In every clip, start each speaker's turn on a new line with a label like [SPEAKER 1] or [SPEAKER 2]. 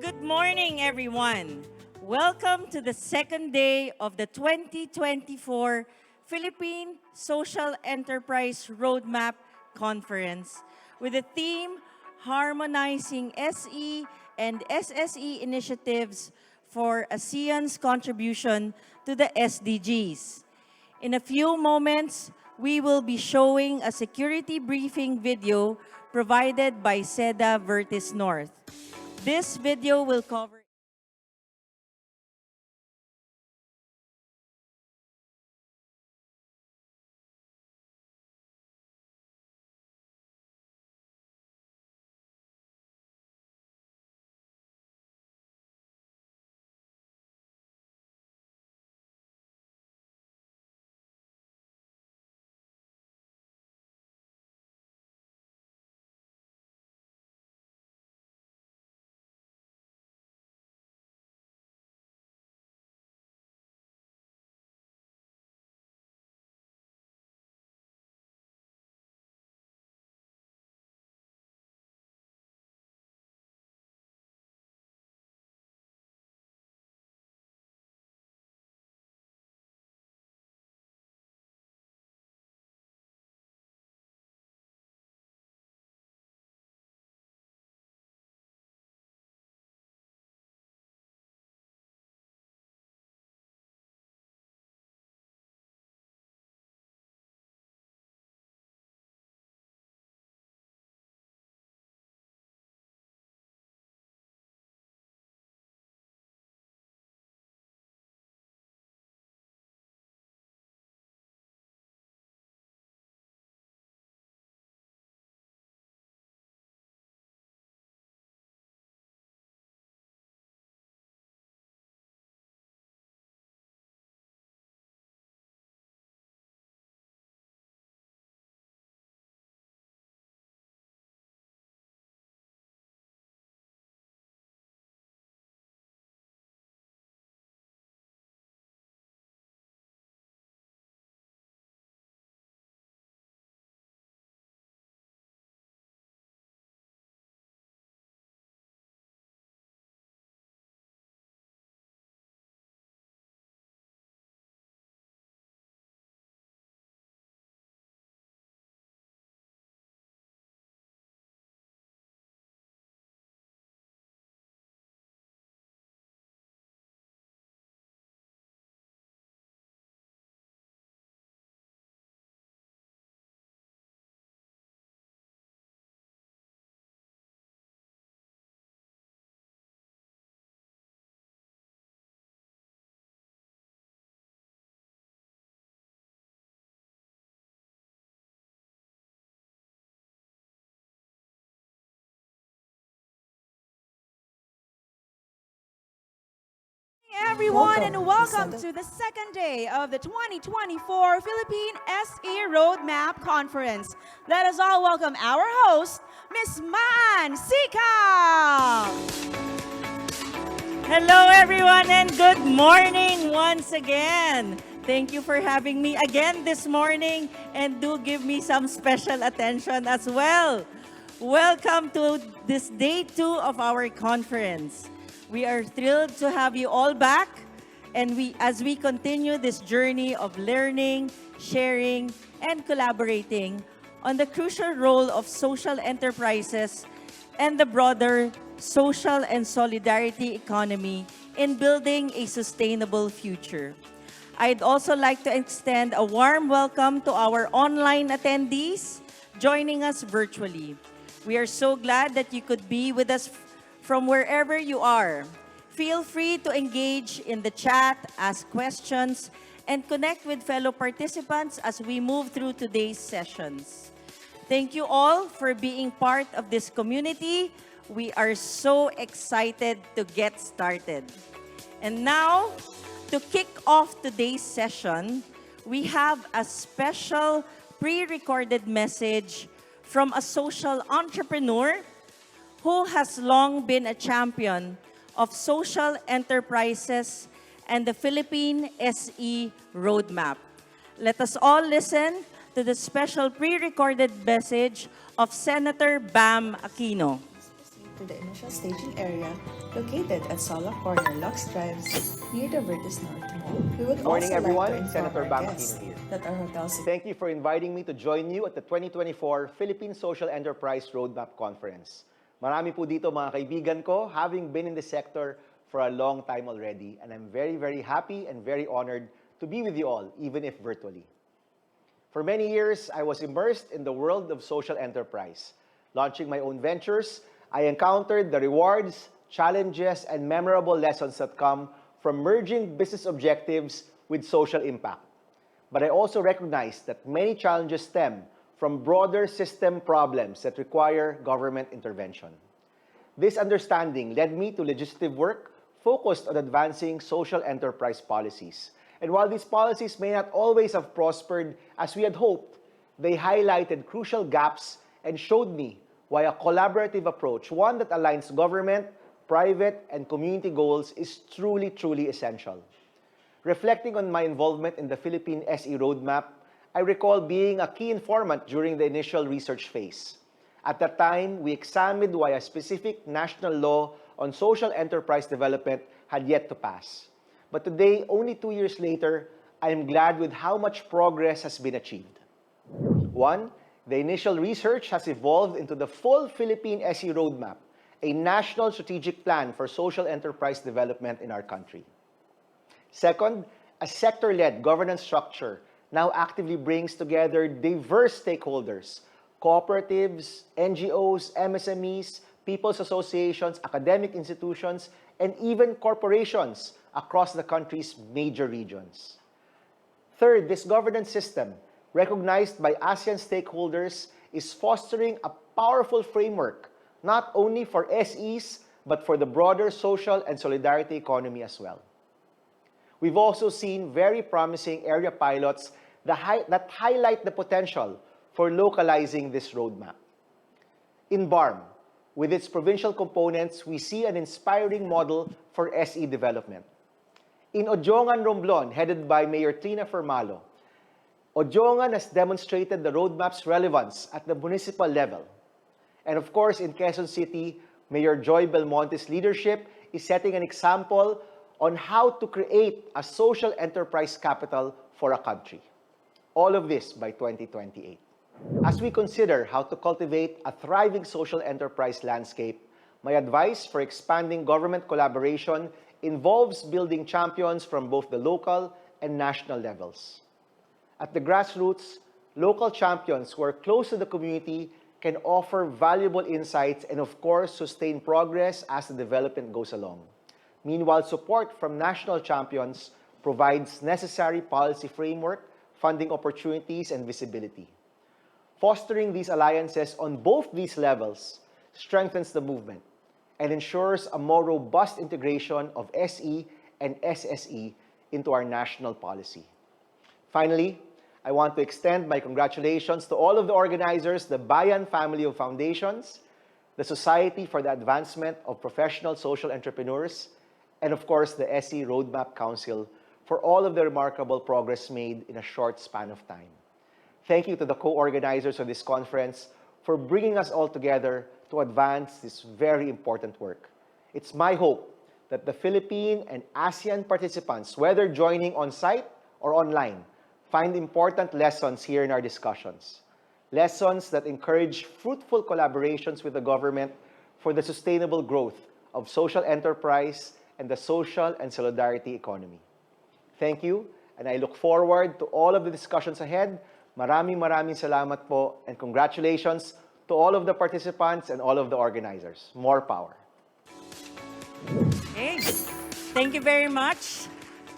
[SPEAKER 1] Good morning, everyone. Welcome to the second day of the 2024 Philippine Social Enterprise Roadmap Conference with the theme Harmonizing SE and SSE Initiatives for ASEAN's Contribution to the SDGs. In a few moments, we will be showing a security briefing video provided by SEDA Vertis North. This video will cover
[SPEAKER 2] everyone, and welcome to the second day of the 2024 Philippine SE Roadmap Conference. Let us all welcome our host, Miss Man Sikam.
[SPEAKER 1] Hello, everyone, and good morning once again. Thank you for having me again this morning, and do give me some special attention as well. Welcome to this day 2 of our conference. We are thrilled to have you all back, and as we continue this journey of learning, sharing, and collaborating on the crucial role of social enterprises and the broader social and solidarity economy in building a sustainable future. I'd also like to extend a warm welcome to our online attendees joining us virtually. We are so glad that you could be with us from wherever you are. Feel free to engage in the chat, ask questions, and connect with fellow participants as we move through today's sessions. Thank you all for being part of this community. We are so excited to get started. And now, to kick off today's session, we have a special pre-recorded message from a social entrepreneur who has long been a champion of social enterprises and the Philippine SE Roadmap. Let us all listen to the special pre-recorded message of Senator Bam Aquino.
[SPEAKER 3] to the initial staging area located at Sola Corner, Lux Drive, near the Virtus North Mall. We would
[SPEAKER 4] Morning,
[SPEAKER 3] also
[SPEAKER 4] everyone.
[SPEAKER 3] like to inform
[SPEAKER 4] Senator
[SPEAKER 3] our
[SPEAKER 4] Bam
[SPEAKER 3] guests
[SPEAKER 4] Aquino here.
[SPEAKER 3] that our hotel
[SPEAKER 4] Thank you for inviting me to join you at the 2024 Philippine Social Enterprise Roadmap Conference. Marami po dito mga kaibigan ko, having been in the sector for a long time already, and I'm very, very happy and very honored to be with you all, even if virtually. For many years, I was immersed in the world of social enterprise. Launching my own ventures, I encountered the rewards, challenges, and memorable lessons that come from merging business objectives with social impact. But I also recognize that many challenges stem from broader system problems that require government intervention. This understanding led me to legislative work focused on advancing social enterprise policies. And while these policies may not always have prospered as we had hoped, they highlighted crucial gaps and showed me why a collaborative approach, one that aligns government, private, and community goals, is truly, truly essential. Reflecting on my involvement in the Philippine SE Roadmap, I recall being a key informant during the initial research phase. At that time, we examined why a specific national law on social enterprise development had yet to pass. But today, only 2 years later, I am glad with how much progress has been achieved. One, the initial research has evolved into the full Philippine SE Roadmap, a national strategic plan for social enterprise development in our country. Second, a sector-led governance structure now actively brings together diverse stakeholders, cooperatives, NGOs, MSMEs, people's associations, academic institutions, and even corporations across the country's major regions. Third, this governance system, recognized by ASEAN stakeholders, is fostering a powerful framework not only for SEs, but for the broader social and solidarity economy as well. We've also seen very promising area pilots that highlight the potential for localizing this roadmap. In BARM, with its provincial components, we see an inspiring model for SE development. In Ojongan, Romblon, headed by Mayor Trina Fermalo, Ojongan has demonstrated the roadmap's relevance at the municipal level. And of course, in Quezon City, Mayor Joy Belmonte's leadership is setting an example on how to create a social enterprise capital for a country. All of this by 2028. As we consider how to cultivate a thriving social enterprise landscape, my advice for expanding government collaboration involves building champions from both the local and national levels. At the grassroots, local champions who are close to the community can offer valuable insights and, of course, sustain progress as the development goes along. Meanwhile, support from national champions provides necessary policy framework, funding opportunities, and visibility. Fostering these alliances on both these levels strengthens the movement and ensures a more robust integration of SE and SSE into our national policy. Finally, I want to extend my congratulations to all of the organizers, the Bayan family of foundations, the Society for the Advancement of Professional Social Entrepreneurs, and of course, the SE Roadmap Council for all of the remarkable progress made in a short span of time. Thank you to the co-organizers of this conference for bringing us all together to advance this very important work. It's my hope that the Philippine and ASEAN participants, whether joining on-site or online, find important lessons here in our discussions. Lessons that encourage fruitful collaborations with the government for the sustainable growth of social enterprise and the social and solidarity economy. Thank you, and I look forward to all of the discussions ahead. Maraming salamat po, and congratulations to all of the participants and all of the organizers. More power.
[SPEAKER 1] Okay. Thank you very much.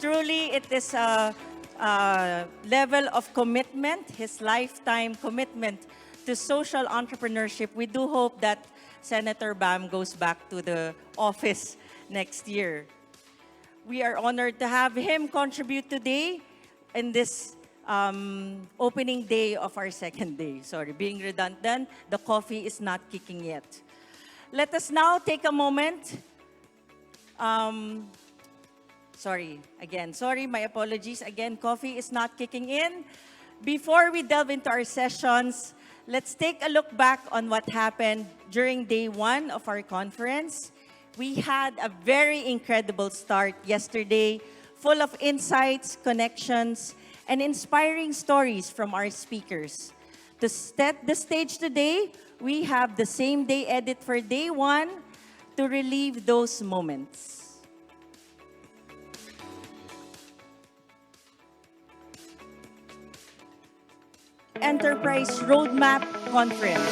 [SPEAKER 1] Truly, it is a level of commitment, his lifetime commitment to social entrepreneurship. We do hope that Senator Bam goes back to the office next year. We are honored to have him contribute today in this opening day of our second day. Sorry, being redundant, the coffee is not kicking yet. Let us now take a moment. Sorry, my apologies. Again, coffee is not kicking in. Before we delve into our sessions, Let's take a look back on what happened during day one of our conference. We had a very incredible start yesterday, full of insights, connections, and inspiring stories from our speakers. To set the stage today, we have the same day edit for day one to relive those moments. Enterprise Roadmap Conference.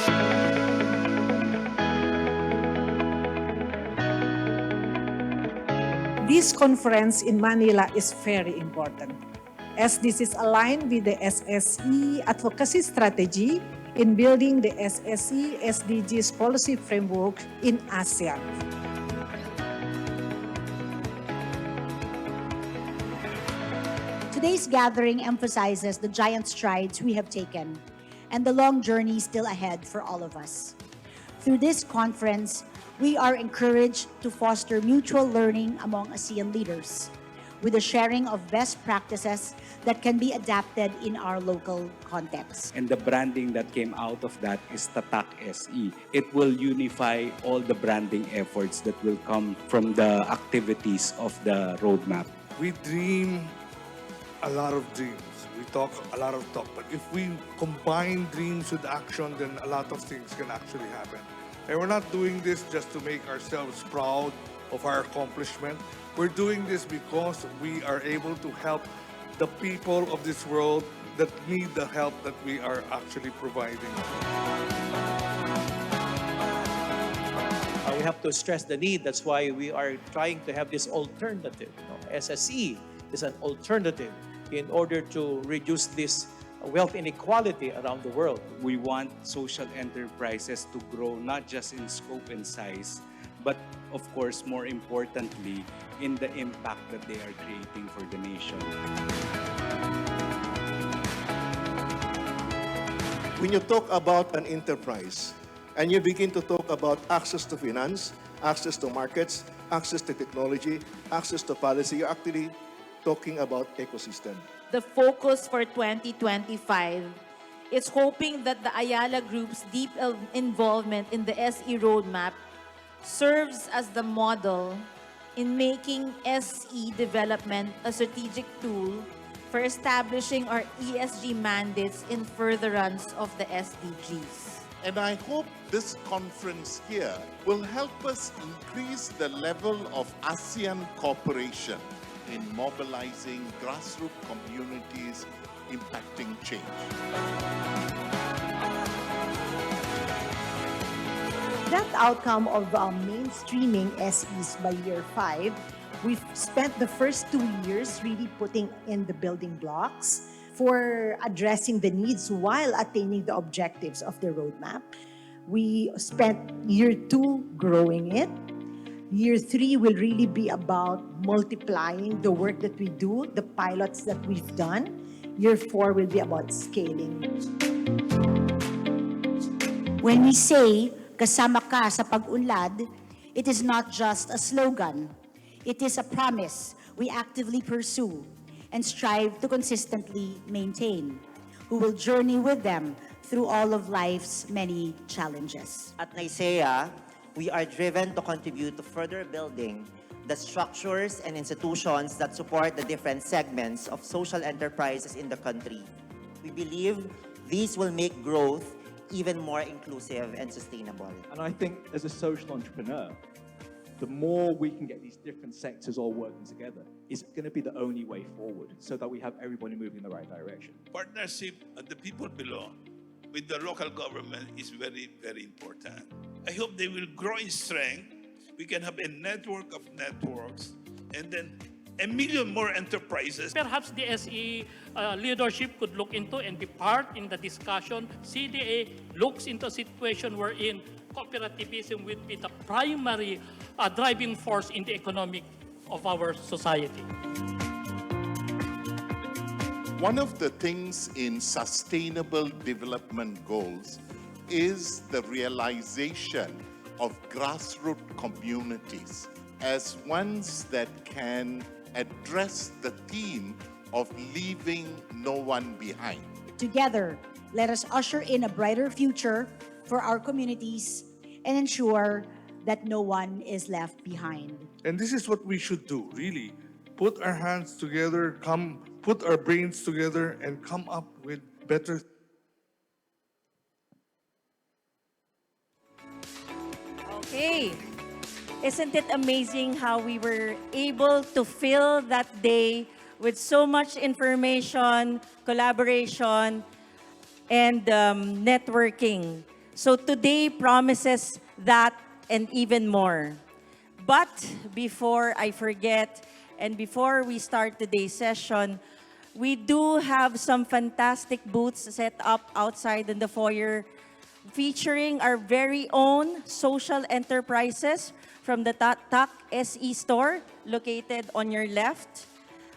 [SPEAKER 5] This conference in Manila is very important, as this is aligned with the SSE advocacy strategy in building the SSE SDGs policy framework in ASEAN.
[SPEAKER 6] Today's gathering emphasizes the giant strides we have taken and the long journey still ahead for all of us. Through this conference, we are encouraged to foster mutual learning among ASEAN leaders with the sharing of best practices that can be adapted in our local context.
[SPEAKER 7] And the branding that came out of that is Tatak SE. It will unify all the branding efforts that will come from the activities of the roadmap.
[SPEAKER 8] We dream a lot of dreams. We talk a lot of talk. But if we combine dreams with action, then a lot of things can actually happen. And we're not doing this just to make ourselves proud of our accomplishment. We're doing this because we are able to help the people of this world that need the help that we are actually providing.
[SPEAKER 9] We have to stress the need. That's why we are trying to have this alternative. SSE is an alternative in order to reduce this wealth inequality around the world.
[SPEAKER 7] We want social enterprises to grow not just in scope and size, but of course, more importantly, in the impact that they are creating for the nation.
[SPEAKER 10] When you talk about an enterprise and you begin to talk about access to finance, access to markets, access to technology, access to policy, you're actually talking about ecosystem.
[SPEAKER 11] The focus for 2025 is hoping that the Ayala Group's deep involvement in the SE roadmap serves as the model in making SE development a strategic tool for establishing our ESG mandates in furtherance of the SDGs.
[SPEAKER 12] And I hope this conference here will help us increase the level of ASEAN cooperation in mobilizing grassroots communities impacting change.
[SPEAKER 13] That outcome of mainstreaming SEs by year 5, we've spent the first 2 years really putting in the building blocks for addressing the needs while attaining the objectives of the roadmap. We spent year 2 growing it. Year 3 will really be about multiplying the work that we do, the pilots that we've done. Year 4 will be about scaling.
[SPEAKER 6] When we say, kasama ka sa pag-unlad, it is not just a slogan. It is a promise we actively pursue and strive to consistently maintain. We will journey with them through all of life's many challenges.
[SPEAKER 14] At NYSEA, we are driven to contribute to further building the structures and institutions that support the different segments of social enterprises in the country. We believe these will make growth even more inclusive and sustainable.
[SPEAKER 15] And I think as a social entrepreneur, the more we can get these different sectors all working together is going to be the only way forward so that we have everybody moving in the right direction.
[SPEAKER 16] Partnership at the people below with the local government is very, very important. I hope they will grow in strength. We can have a network of networks and then 1 million more enterprises.
[SPEAKER 17] Perhaps the SE leadership could look into and be part in the discussion. CDA looks into a situation wherein cooperativism will be the primary driving force in the economic of our society.
[SPEAKER 12] One of the things in sustainable development goals is the realization of grassroots communities as ones that can address the theme of leaving no one behind.
[SPEAKER 6] Together, Let us usher in a brighter future for our communities and ensure that no one is left behind.
[SPEAKER 8] And this is what we should do, really. Put our hands together, put our brains together, and come up with better.
[SPEAKER 1] Okay. Isn't it amazing how we were able to fill that day with so much information, collaboration, and networking? So today promises that and even more. But before I forget, and before we start today's session, we do have some fantastic booths set up outside in the foyer featuring our very own social enterprises from the TAC SE store located on your left.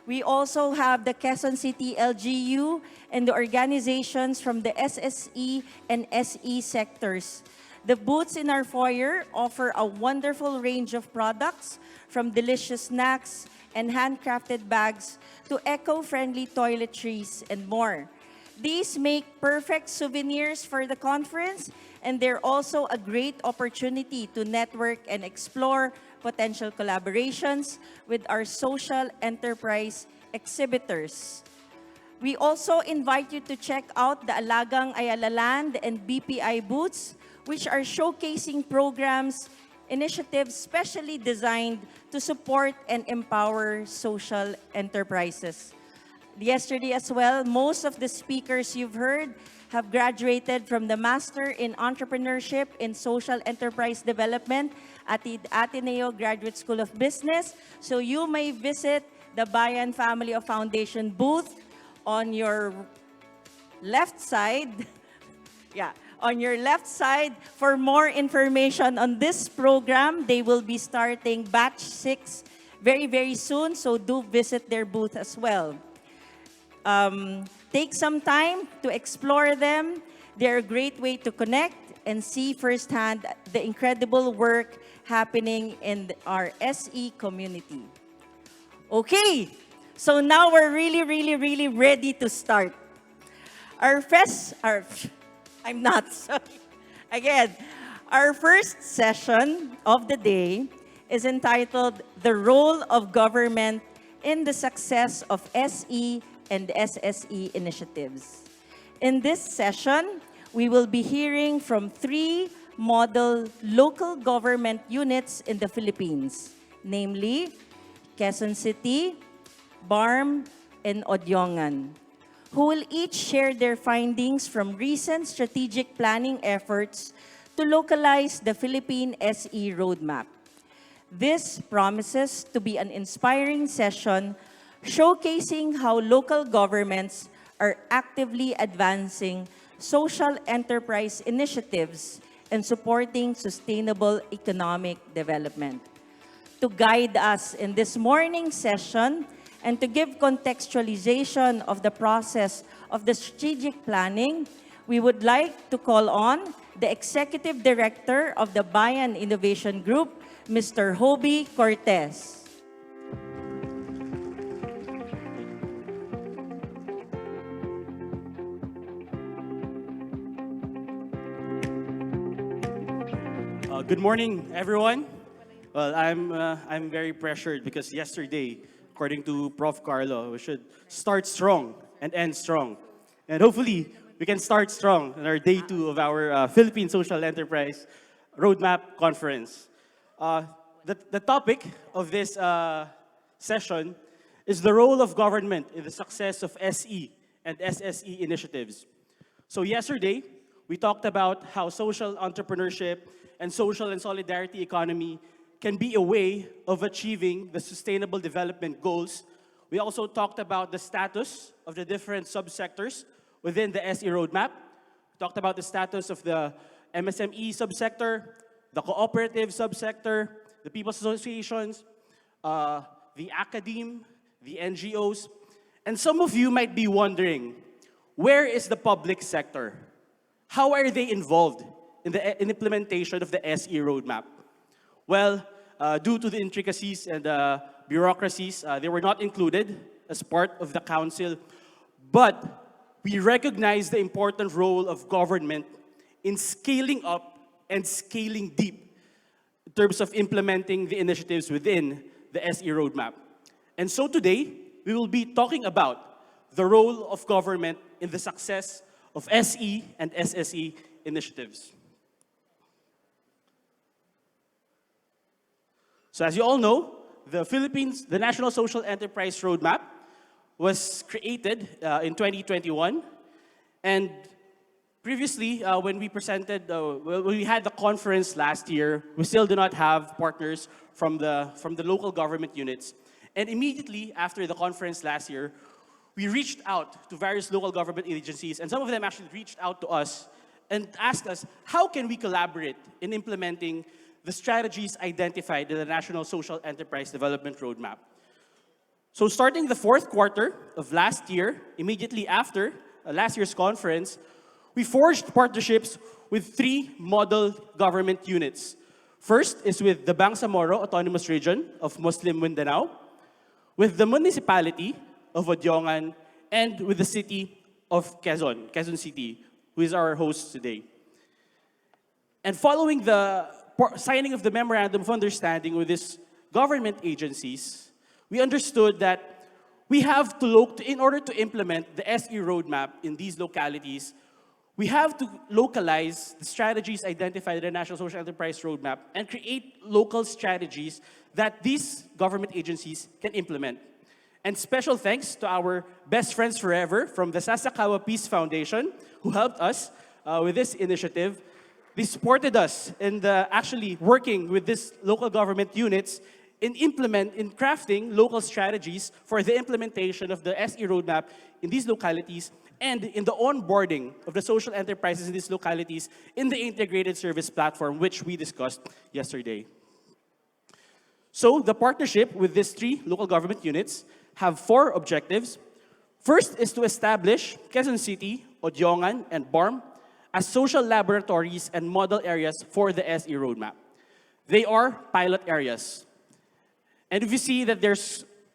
[SPEAKER 1] We also have the Quezon City LGU and the organizations from the SSE and SE sectors. The booths in our foyer offer a wonderful range of products from delicious snacks and handcrafted bags to eco-friendly toiletries and more. These make perfect souvenirs for the conference, and they're also a great opportunity to network and explore potential collaborations with our social enterprise exhibitors. We also invite you to check out the Alagang Ayala Land and BPI booths, which are showcasing programs, initiatives specially designed to support and empower social enterprises. Yesterday as well, most of the speakers you've heard have graduated from the Master in Entrepreneurship in Social Enterprise Development at the Ateneo Graduate School of Business. So you may visit the Bayan Family of Foundation booth on your left side. Yeah, on your left side for more information on this program. They will be starting batch 6 very, very soon. So do visit their booth as well. Take some time to explore them. They're a great way to connect and see firsthand the incredible work happening in our SE community. Okay, so now we're really ready to start. I'm not, sorry. Again, our first session of the day is entitled The Role of Government in the Success of SE and SSE Initiatives. In this session, we will be hearing from 3 model local government units in the Philippines, namely Quezon City, BARM, and Odyongan, who will each share their findings from recent strategic planning efforts to localize the Philippine SE roadmap. This promises to be an inspiring session showcasing how local governments are actively advancing social enterprise initiatives and supporting sustainable economic development. To guide us in this morning's session and to give contextualization of the process of the strategic planning, we would like to call on the Executive Director of the Bayan Innovation Group, Mr. Hobie Cortez.
[SPEAKER 18] Good morning, everyone. Well, I'm very pressured because yesterday, according to Prof. Carlo, we should start strong and end strong. And hopefully, we can start strong in our day 2 of our Philippine Social Enterprise Roadmap Conference. The topic of this session is the role of government in the success of SE and SSE initiatives. So yesterday, we talked about how social entrepreneurship and social and solidarity economy can be a way of achieving the sustainable development goals. We also talked about the status of the different subsectors within the SE roadmap. We talked about the status of the MSME subsector, the cooperative subsector, the people's associations, the academe, the NGOs. And some of you might be wondering, where is the public sector? How are they involved in the implementation of the SE roadmap? Well, due to the intricacies and bureaucracies, they were not included as part of the council. But we recognize the important role of government in scaling up and scaling deep in terms of implementing the initiatives within the SE roadmap. And so today, we will be talking about the role of government in the success of SE and SSE initiatives. So as you all know, the National Social Enterprise Roadmap was created in 2021. And previously, when we presented, when we had the conference last year, we still do not have partners from the local government units. And immediately after the conference last year, we reached out to various local government agencies, and some of them actually reached out to us and asked us, how can we collaborate in implementing the strategies identified in the National Social Enterprise Development Roadmap? So starting the fourth quarter of last year, immediately after last year's conference, we forged partnerships with 3 model government units. First is with the Bangsamoro Autonomous Region of Muslim Mindanao, with the municipality of Odiongan, and with the city of Quezon City, who is our host today. And following the signing of the Memorandum of Understanding with these government agencies, we understood that we have to look, in order to implement the SE roadmap in these localities, we have to localize the strategies identified in the National Social Enterprise Roadmap and create local strategies that these government agencies can implement. And special thanks to our best friends forever from the Sasakawa Peace Foundation, who helped us with this initiative. They supported us in actually working with these local government units in crafting local strategies for the implementation of the SE roadmap in these localities and in the onboarding of the social enterprises in these localities in the integrated service platform, which we discussed yesterday. So the partnership with these 3 local government units have 4 objectives. First is to establish Quezon City, Odiongan, and BARM as social laboratories and model areas for the SE roadmap. They are pilot areas. And if you see that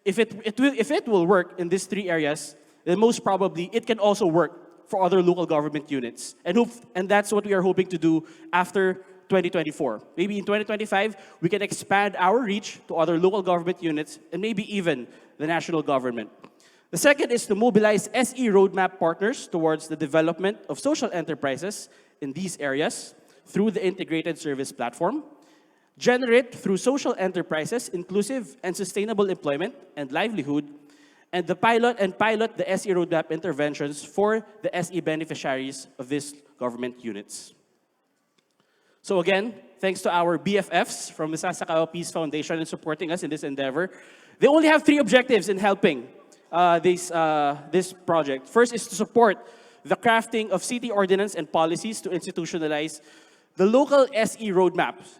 [SPEAKER 18] if it will work in these 3 areas, then most probably it can also work for other local government units. And that's what we are hoping to do after 2024. Maybe in 2025, we can expand our reach to other local government units and maybe even the national government. The second is to mobilize SE roadmap partners towards the development of social enterprises in these areas through the integrated service platform. Generate through social enterprises inclusive and sustainable employment and livelihood, and pilot the SE roadmap interventions for the SE beneficiaries of these government units. So again, thanks to our BFFs from the Sasakawa Peace Foundation in supporting us in this endeavor. They only have 3 objectives in helping this project. First is to support the crafting of city ordinance and policies to institutionalize the local SE roadmaps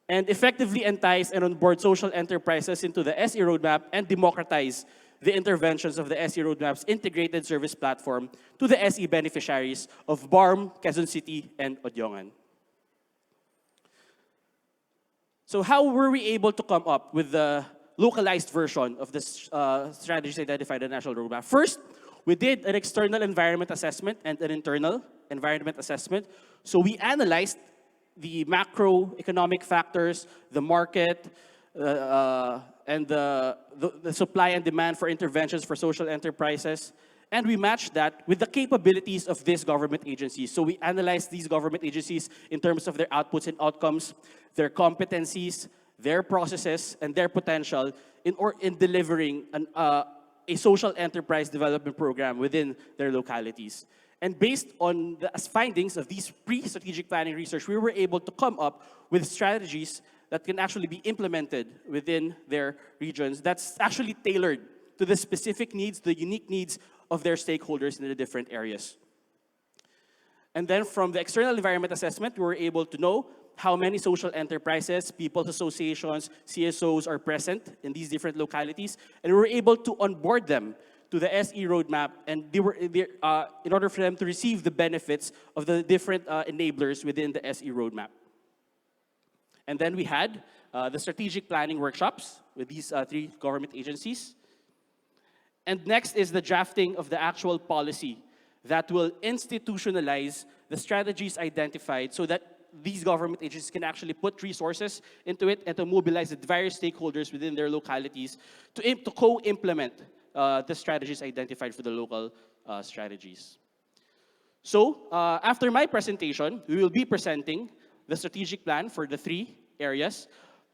[SPEAKER 18] and effectively entice and onboard social enterprises into the SE roadmap and democratize the interventions of the SE roadmap's integrated service platform to the SE beneficiaries of BARM, Quezon City, and Odiongan. So how were we able to come up with the localized version of this strategies identified in the national roadmap? First, we did an external environment assessment and an internal environment assessment. So we analyzed the macroeconomic factors, the market, and the supply and demand for interventions for social enterprises. And we matched that with the capabilities of these government agencies. So we analyzed these government agencies in terms of their outputs and outcomes, their competencies, their processes, and their potential in delivering a social enterprise development program within their localities. And based on the findings of these pre-strategic planning research, we were able to come up with strategies that can actually be implemented within their regions that's actually tailored to the specific needs, the unique needs of their stakeholders in the different areas. And then from the external environment assessment, we were able to know how many social enterprises, people's associations, CSOs are present in these different localities, and we were able to onboard them to the SE roadmap, and in order for them to receive the benefits of the different enablers within the SE roadmap. And then we had the strategic planning workshops with these 3 government agencies. And next is the drafting of the actual policy that will institutionalize the strategies identified so that these government agencies can actually put resources into it and to mobilize the various stakeholders within their localities to co-implement the strategies identified for the local strategies. So, after my presentation, we will be presenting the strategic plan for the 3 areas.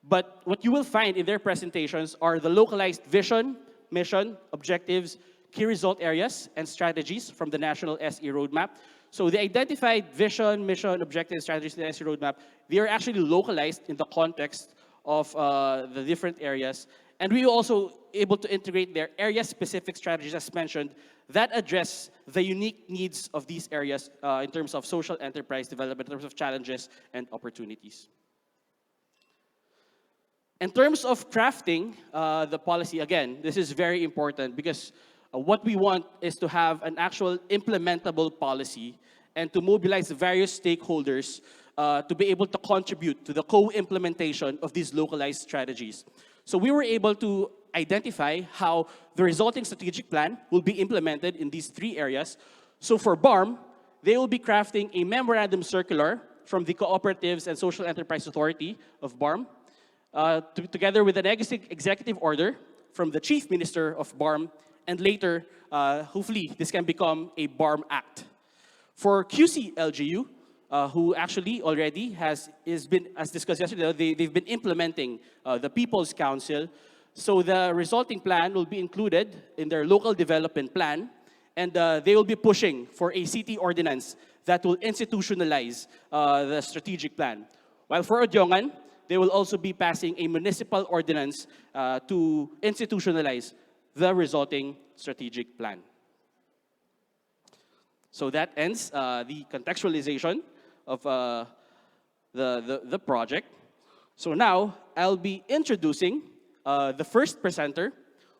[SPEAKER 18] But what you will find in their presentations are the localized vision, mission, objectives, key result areas, and strategies from the National SE Roadmap. So the identified vision, mission, objectives, strategies in the SE Roadmap, they are actually localized in the context of the different areas. And we will also able to integrate their area-specific strategies, as mentioned, that address the unique needs of these areas in terms of social enterprise development, in terms of challenges and opportunities. In terms of crafting the policy, again, this is very important because what we want is to have an actual implementable policy and to mobilize the various stakeholders to be able to contribute to the co-implementation of these localized strategies. So we were able to identify how the resulting strategic plan will be implemented in these 3 areas. So for BARM, they will be crafting a memorandum circular from the Cooperatives and Social Enterprise Authority of BARM, together with an executive order from the Chief Minister of BARM, and later, hopefully, this can become a BARM Act. For QC-LGU, who actually already has been, as discussed yesterday, they've been implementing the People's Council. So the resulting plan will be included in their local development plan, and they will be pushing for a city ordinance that will institutionalize the strategic plan. While for Odiongan, they will also be passing a municipal ordinance to institutionalize the resulting strategic plan. So that ends the contextualization of the project. So now I'll be introducing the first presenter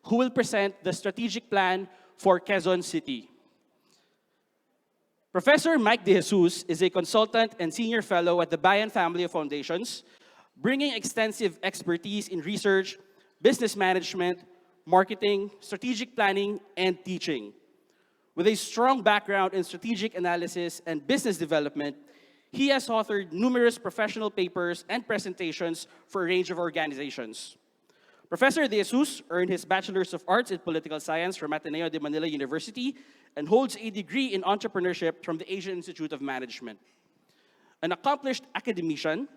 [SPEAKER 18] who will present the strategic plan for Quezon City. Professor Mike De Jesus is a consultant and senior fellow at the Bayan Family of Foundations, bringing extensive expertise in research, business management, marketing, strategic planning, and teaching. With a strong background in strategic analysis and business development, he has authored numerous professional papers and presentations for a range of organizations. Professor De Jesus earned his Bachelor's of Arts in Political Science from Ateneo de Manila University and holds a degree in entrepreneurship from the Asian Institute of Management. An accomplished academician,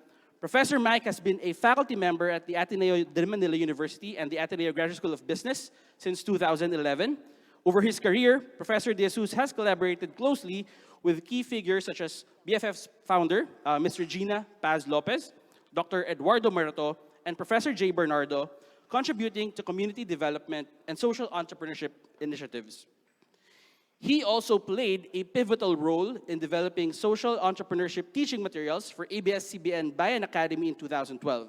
[SPEAKER 18] Professor Mike has been a faculty member at the Ateneo de Manila University and the Ateneo Graduate School of Business since 2011. Over his career, Professor De Jesus has collaborated closely with key figures such as BFF's founder, Ms. Regina Paz Lopez, Dr. Eduardo Marato, and Professor J. Bernardo, contributing to community development and social entrepreneurship initiatives. He also played a pivotal role in developing social entrepreneurship teaching materials for ABS-CBN Bayan Academy in 2012.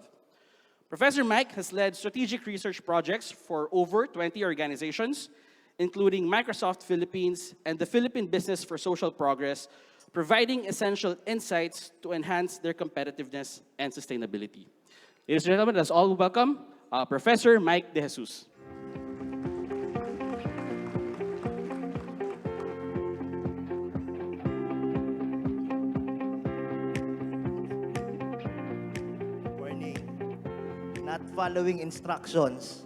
[SPEAKER 18] Professor Mike has led strategic research projects for over 20 organizations, including Microsoft Philippines and the Philippine Business for Social Progress, providing essential insights to enhance their competitiveness and sustainability. Ladies and gentlemen, let's all welcome Professor Mike De Jesus.
[SPEAKER 19] Not following instructions.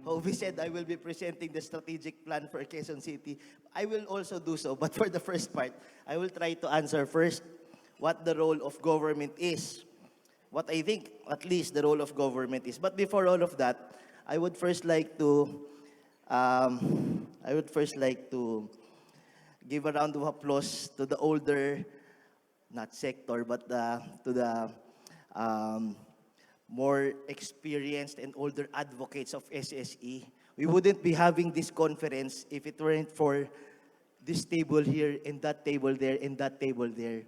[SPEAKER 19] Hovi said I will be presenting the strategic plan for Quezon City. I will also do so, but for the first part, I will try to answer first what the role of government is. What I think, at least, the role of government is. But before all of that, I would first like to give a round of applause to the older, not sector, but to the more experienced and older advocates of SSE. We wouldn't be having this conference if it weren't for this table here and that table there and that table there.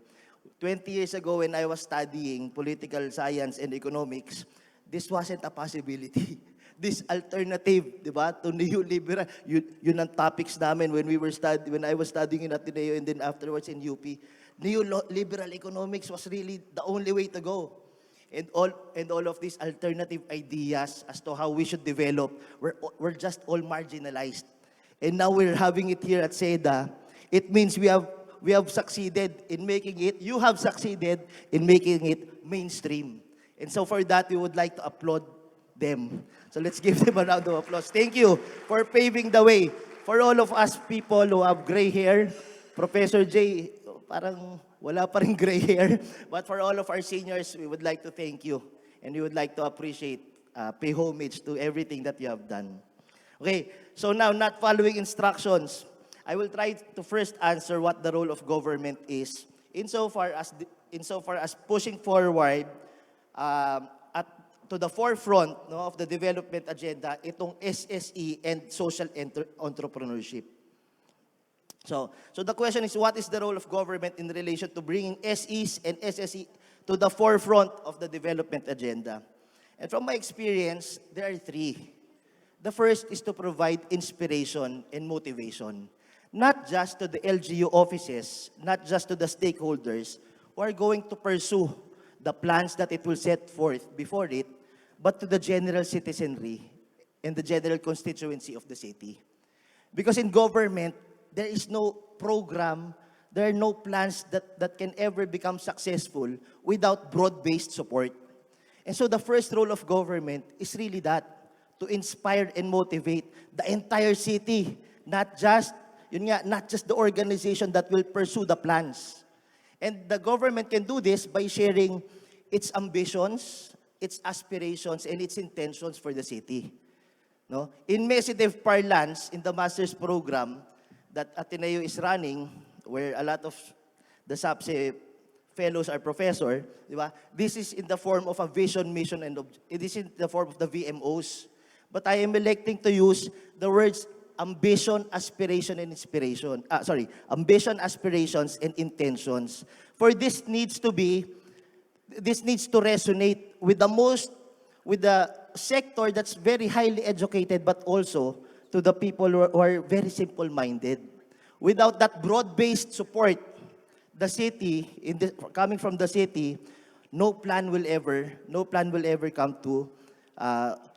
[SPEAKER 19] 20 years ago when I was studying political science and economics, this wasn't a possibility. This alternative, di ba, to neoliberal, yun ang topics namin when I was studying in Ateneo and then afterwards in UP. Neoliberal economics was really the only way to go. And all of these alternative ideas as to how we should develop, we're just all marginalized. And now we're having it here at SEDA. It means we have succeeded in making it, you have succeeded in making it mainstream. And so for that, we would like to applaud them. So let's give them a round of applause. Thank you for paving the way. For all of us people who have gray hair, Professor J, parang wala pa rin gray hair. But for all of our seniors, we would like to thank you. And we would like to appreciate, pay homage to everything that you have done. Okay, so now, not following instructions, I will try to first answer what the role of government is insofar as pushing forward to the forefront, no, of the development agenda itong SSE and social entrepreneurship. So the question is, what is the role of government in relation to bringing SEs and SSE to the forefront of the development agenda? And from my experience, there are three. The first is to provide inspiration and motivation, not just to the LGU offices, not just to the stakeholders who are going to pursue the plans that it will set forth before it, but to the general citizenry and the general constituency of the city. Because in government, there is no program, there are no plans that can ever become successful without broad-based support. And so the first role of government is really that, to inspire and motivate the entire city, not just the organization that will pursue the plans. And the government can do this by sharing its ambitions, its aspirations, and its intentions for the city. No? In Mesidev parlance, in the master's program that Ateneo is running, where a lot of the SAPSE fellows are professor, di ba? This is in the form of a vision, mission, and it is in the form of the VMOs. But I am electing to use the words ambition, aspiration, and inspiration. Ambition, aspirations, and intentions. For this needs to resonate with the sector that's very highly educated, but also to the people who are very simple-minded. Without that broad-based support, the city, coming from the city, no plan will ever come to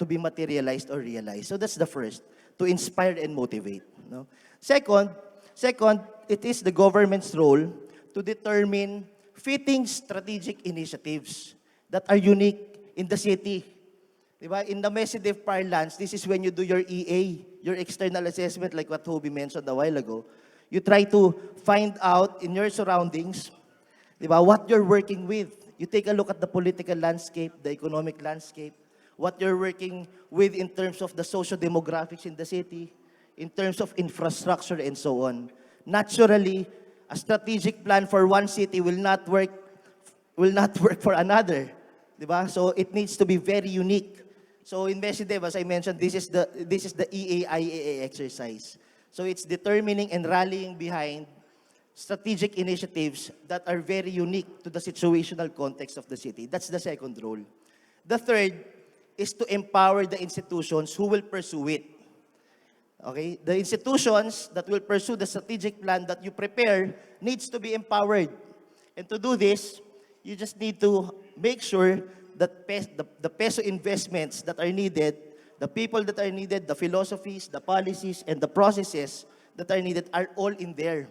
[SPEAKER 19] be materialized or realized. So that's the first, to inspire and motivate. No? Second, it is the government's role to determine fitting strategic initiatives that are unique in the city. Diba? In the Mesidev parlance, this is when you do your EA, your external assessment, like what Toby mentioned a while ago. You try to find out in your surroundings, diba, what you're working with. You take a look at the political landscape, the economic landscape, what you're working with in terms of the socio-demographics in the city, in terms of infrastructure, and so on. Naturally, a strategic plan for one city will not work for another. Diba? So it needs to be very unique. So in Mesidev, as I mentioned, this is the EA-IAA exercise. So it's determining and rallying behind strategic initiatives that are very unique to the situational context of the city. That's the second role. The third is to empower the institutions who will pursue it. Okay? The institutions that will pursue the strategic plan that you prepare needs to be empowered. And to do this, you just need to make sure that the peso investments that are needed, the people that are needed, the philosophies, the policies, and the processes that are needed are all in there.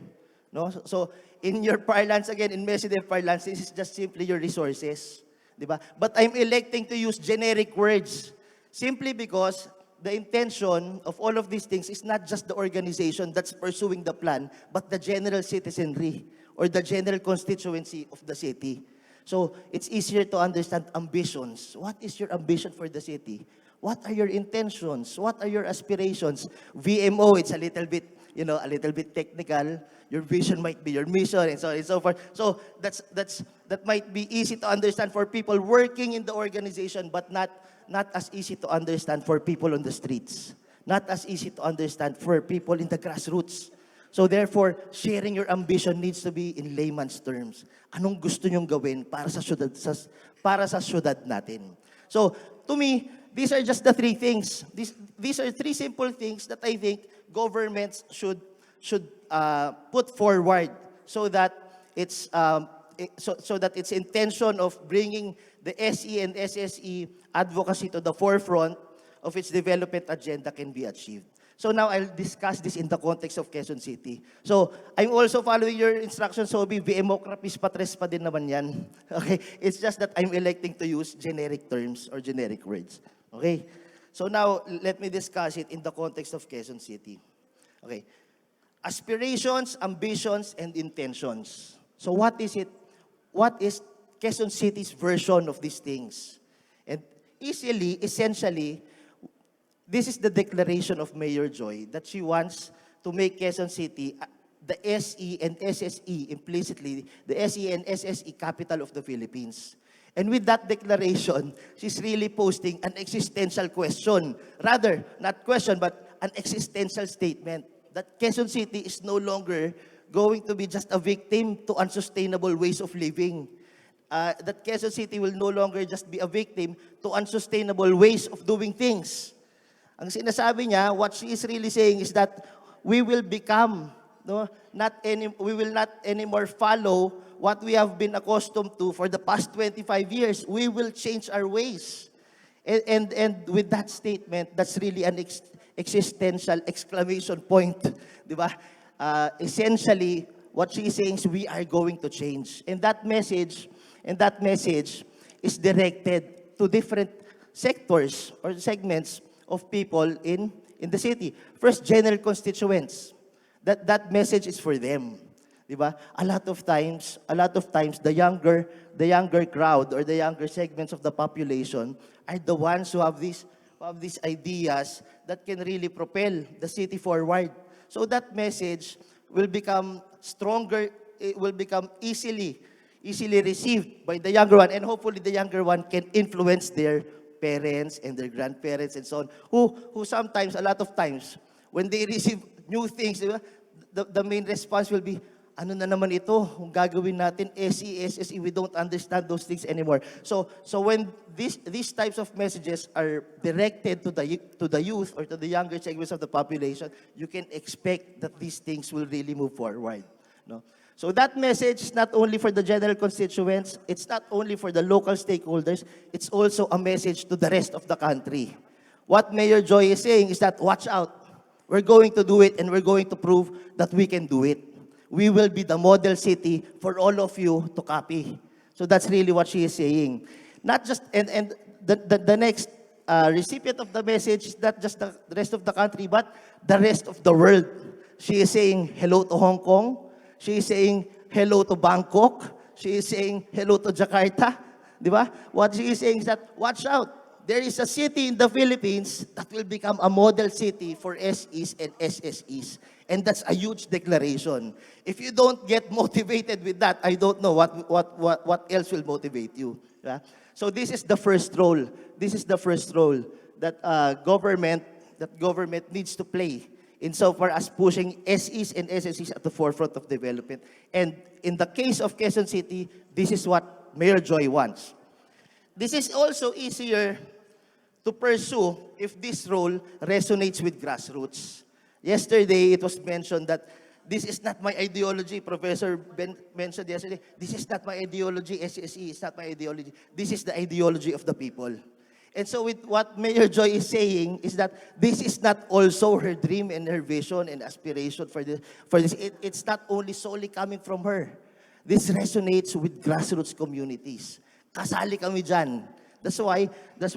[SPEAKER 19] No? So in your parlance, again, in Mesidev parlance, this is just simply your resources. Diba? But I'm electing to use generic words simply because the intention of all of these things is not just the organization that's pursuing the plan, but the general citizenry or the general constituency of the city. So it's easier to understand ambitions. What is your ambition for the city? What are your intentions? What are your aspirations? VMO, it's a little bit technical. Your vision might be your mission, and so on and so forth. So that might be easy to understand for people working in the organization, but not as easy to understand for people on the streets. Not as easy to understand for people in the grassroots. So therefore, sharing your ambition needs to be in layman's terms. Anong gusto nyong gawin para sa syudad natin? So to me, these are just the three things. These are three simple things that I think governments should put forward so that its intention of bringing the SE and SSE advocacy to the forefront of its development agenda can be achieved. So now I'll discuss this in the context of Quezon City. So I'm also following your instructions, Sobi. VMocraPis patres pa din naman yan. Okay? It's just that I'm electing to use generic terms or generic words. Okay? So now, let me discuss it in the context of Quezon City. Okay? Aspirations, ambitions, and intentions. So what is it? What is Quezon City's version of these things? And essentially, this is the declaration of Mayor Joy that she wants to make Quezon City the SE and SSE, implicitly, the SE and SSE capital of the Philippines. And with that declaration, she's really posting an existential question. Rather, not question, but an existential statement that Quezon City is no longer going to be just a victim to unsustainable ways of living. That Quezon City will no longer just be a victim to unsustainable ways of doing things. Ang sinasabi niya, what she is really saying is that we will become, we will not anymore follow what we have been accustomed to for the past 25 years. We will change our ways. And with that statement, that's really an existential exclamation point, di ba? Essentially, what she is saying is we are going to change. And that message is directed to different sectors or segments of people in the city. First, general constituents. That message is for them. Diba? A lot of times, the younger crowd or the younger segments of the population are the ones who have these ideas that can really propel the city forward. So that message will become stronger, it will become easily received by the younger one, and hopefully the younger one can influence their parents and their grandparents and so on, who sometimes, a lot of times, when they receive new things, the main response will be, ano na naman ito, kung gagawin natin, SE, SSE, we don't understand those things anymore. So when these types of messages are directed to the youth or to the younger segments of the population, you can expect that these things will really move forward. No? So that message is not only for the general constituents, it's not only for the local stakeholders, it's also a message to the rest of the country. What Mayor Joy is saying is that, watch out, we're going to do it and we're going to prove that we can do it. We will be the model city for all of you to copy. So that's really what she is saying. Not just, and the next recipient of the message is not just the rest of the country, but the rest of the world. She is saying hello to Hong Kong. She is saying hello to Bangkok. She is saying hello to Jakarta. Di ba? What she is saying is that, watch out. There is a city in the Philippines that will become a model city for SEs and SSEs. And that's a huge declaration. If you don't get motivated with that, I don't know what else will motivate you. Yeah? So this is the first role. This is the first role that government needs to play insofar as pushing SEs and SSEs at the forefront of development. And in the case of Quezon City, this is what Mayor Joy wants. This is also easier to pursue if this role resonates with grassroots. Yesterday, it was mentioned that this is not my ideology. Professor Ben mentioned yesterday, this is not my ideology. SSE is not my ideology. This is the ideology of the people. And so with what Mayor Joy is saying is that this is not also her dream and her vision and aspiration for this. It's not only solely coming from her. This resonates with grassroots communities. Kasali kami dyan. That's why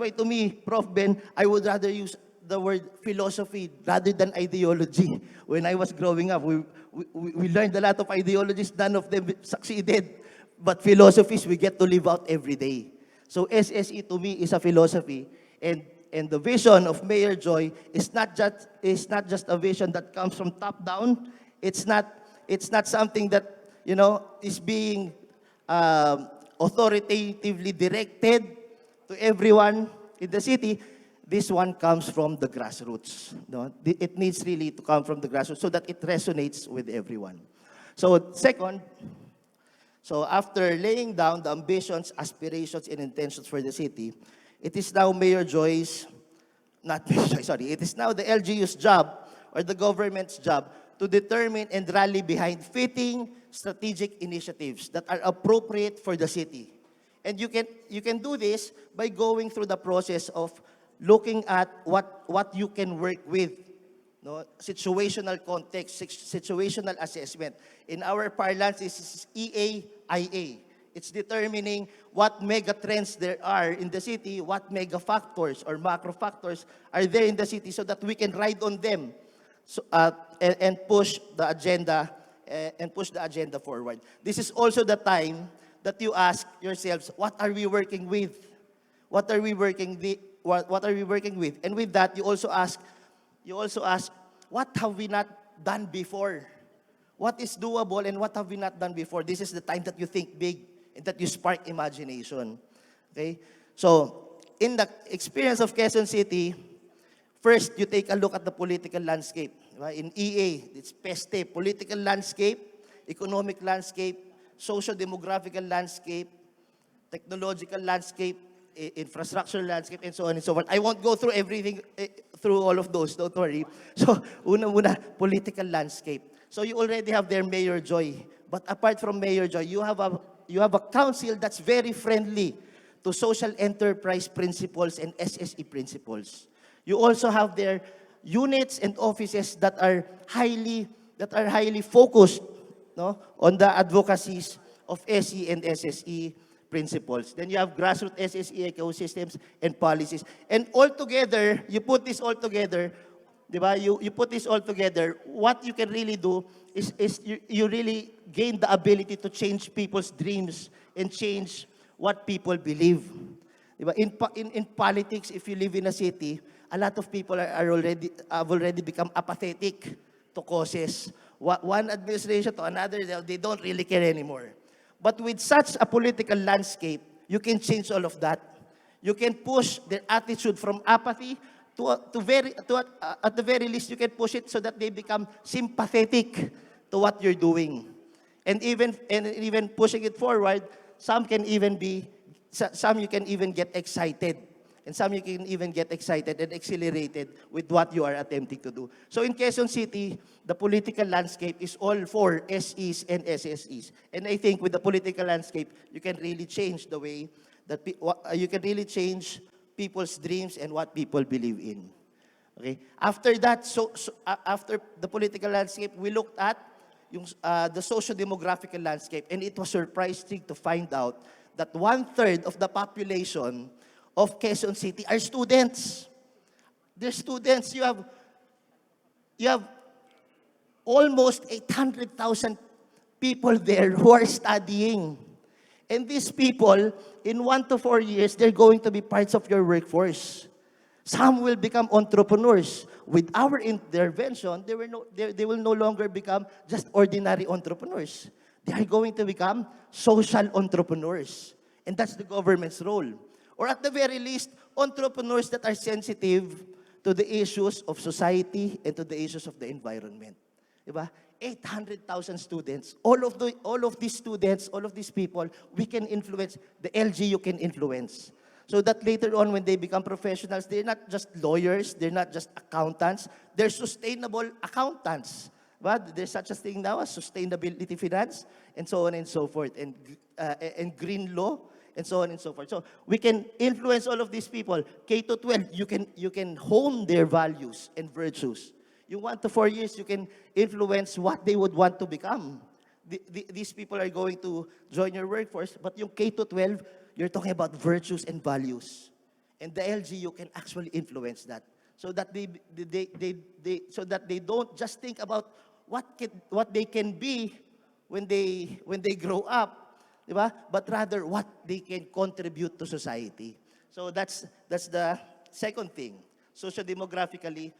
[SPEAKER 19] to me, Prof. Ben, I would rather use the word philosophy rather than ideology. When I was growing up, we learned a lot of ideologies. None of them succeeded. But philosophies, we get to live out every day. So SSE to me is a philosophy, and the vision of Mayor Joy is not just a vision that comes from top down. It's not something that is being authoritatively directed to everyone in the city. This one comes from the grassroots. No? It needs really to come from the grassroots so that it resonates with everyone. So second. So after laying down the ambitions, aspirations, and intentions for the city, it is now Mayor Joy's, not Mayor Joy, sorry, it is now the LGU's job or the government's job to determine and rally behind fitting strategic initiatives that are appropriate for the city. And you can do this by going through the process of looking at what you can work with. no? Situational context, situational assessment. In our parlance, this is EAIA. It's determining what mega trends there are in the city, what mega factors or macro factors are there in the city so that we can ride on them, so, and push the agenda forward. This is also the time that you ask yourselves, what are we working with? What are we working what are we working with? And with that, you also ask, what have we not done before? What is doable and what have we not done before? This is the time that you think big and that you spark imagination. Okay? So, in the experience of Quezon City, first, you take a look at the political landscape. Diba? In EA, it's PESTE, political landscape, economic landscape, social-demographical landscape, technological landscape, infrastructure landscape, and so on and so forth. I won't go through everything, through all of those, don't worry. So, una-muna, political landscape. So you already have their Mayor Joy. But apart from Mayor Joy, you have a council that's very friendly to social enterprise principles and SSE principles. You also have their units and offices that are highly focused, no, on the advocacies of SE and SSE principles. Then you have grassroots SSE ecosystems and policies. And all together, you put this all together, diba? You put this all together, what you can really do is you really gain the ability to change people's dreams and change what people believe. Diba? In politics, if you live in a city, a lot of people have already become apathetic to causes. One administration to another, they don't really care anymore. But with such a political landscape, you can change all of that. You can push their attitude from apathy at the very least, you can push it so that they become sympathetic to what you're doing. And even pushing it forward, some you can even get excited. And some you can even get excited and accelerated with what you are attempting to do. So in Quezon City, the political landscape is all for SEs and SSEs. And I think with the political landscape, you can really change the way that you can really change people's dreams and what people believe in. Okay? After that, after the political landscape, we looked at the socio-demographical landscape, and it was surprising to find out that 1/3 of the population of Quezon City are students. They're students. You have almost 800,000 people there who are studying. And these people, in 1 to 4 years, they're going to be parts of your workforce. Some will become entrepreneurs. With our intervention, they will no longer become just ordinary entrepreneurs. They are going to become social entrepreneurs. And that's the government's role. Or at the very least, entrepreneurs that are sensitive to the issues of society and to the issues of the environment. Diba? 800,000 students. All of these students, all of these people, we can influence. The LGU can influence. So that later on, when they become professionals, they're not just lawyers, they're not just accountants, they're sustainable accountants. But there's such a thing now as sustainability finance, and so on and so forth, and green law, and so on and so forth. So we can influence all of these people. K to 12, you can hone their values and virtues. You 1 to 4 years, you can influence what they would want to become. These people are going to join your workforce, but yung K to 12, you're talking about virtues and values. And the LGU can actually influence that. So that they don't just think about what they can be when they grow up, diba? But rather what they can contribute to society. So that's the second thing. Socio-demographically,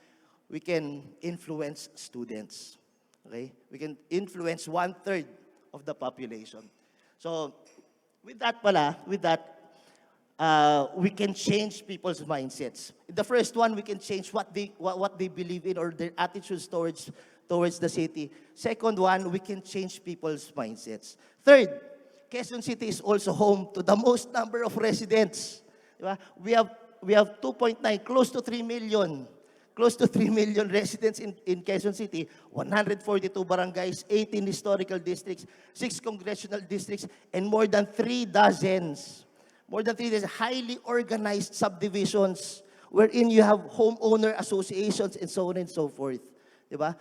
[SPEAKER 19] we can influence students. Okay? We can influence 1/3 of the population. So with that, we can change people's mindsets. The first one, we can change what they believe in or their attitudes towards the city. Second one, we can change people's mindsets. Third, Quezon City is also home to the most number of residents. Diba? We have 2.9, close to 3 million. Close to 3 million residents in Quezon City, 142 barangays, 18 historical districts, 6 congressional districts, and more than 3 dozens highly organized subdivisions wherein you have homeowner associations and so on and so forth. di ba?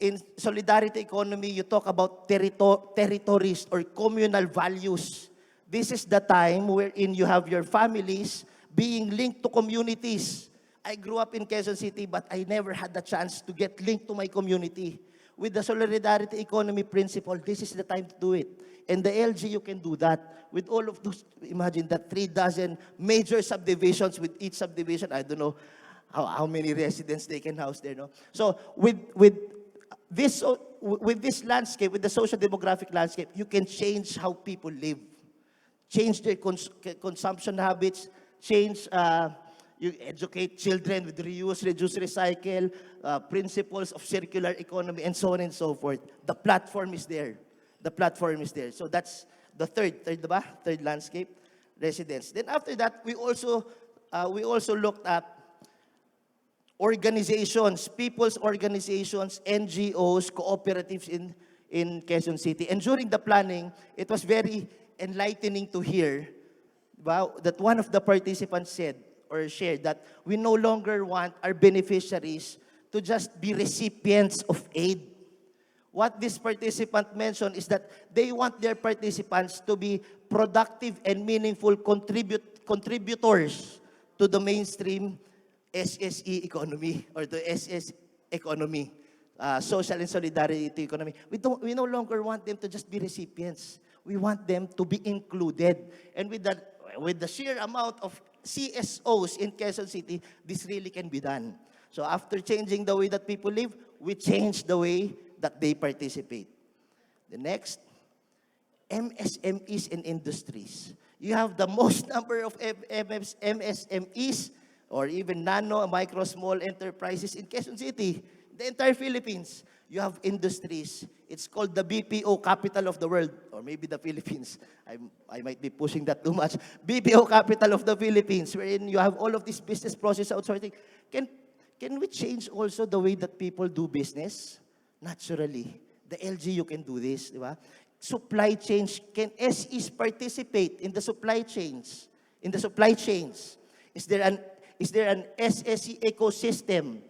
[SPEAKER 19] In solidarity economy, you talk about territories or communal values. This is the time wherein you have your families being linked to communities. I grew up in Quezon City, but I never had the chance to get linked to my community. With the solidarity economy principle, this is the time to do it. And the LG, you can do that. With all of those, imagine that 3 dozen major subdivisions, with each subdivision, I don't know how many residents they can house there. No? So with this landscape, with the social demographic landscape, you can change how people live, change their consumption habits, change, you educate children with reuse, reduce, recycle, principles of circular economy, and so on and so forth. The platform is there. The platform is there. So that's the third landscape, residents. Then after that, we also looked at organizations, people's organizations, NGOs, cooperatives in Quezon City. And during the planning, it was very enlightening to hear that one of the participants said or shared that we no longer want our beneficiaries to just be recipients of aid. What this participant mentioned is that they want their participants to be productive and meaningful contributors to the mainstream SSE economy or the SS economy, social and solidarity economy. We no longer want them to just be recipients. We want them to be included. And with the sheer amount of CSOs in Quezon City, this really can be done. So after changing the way that people live, we change the way that they participate. The next, MSMEs and industries. You have the most number of MSMEs or even nano, micro, small enterprises in Quezon City, the entire Philippines. You have industries. It's called the BPO capital of the world, or maybe the Philippines. I might be pushing that too much. BPO capital of the Philippines, wherein you have all of this business process outsourcing. Can we change also the way that people do business? Naturally. The LG, you can do this, di ba? Supply chains, can SEs participate in the supply chains? In the supply chains, is there an SSE ecosystem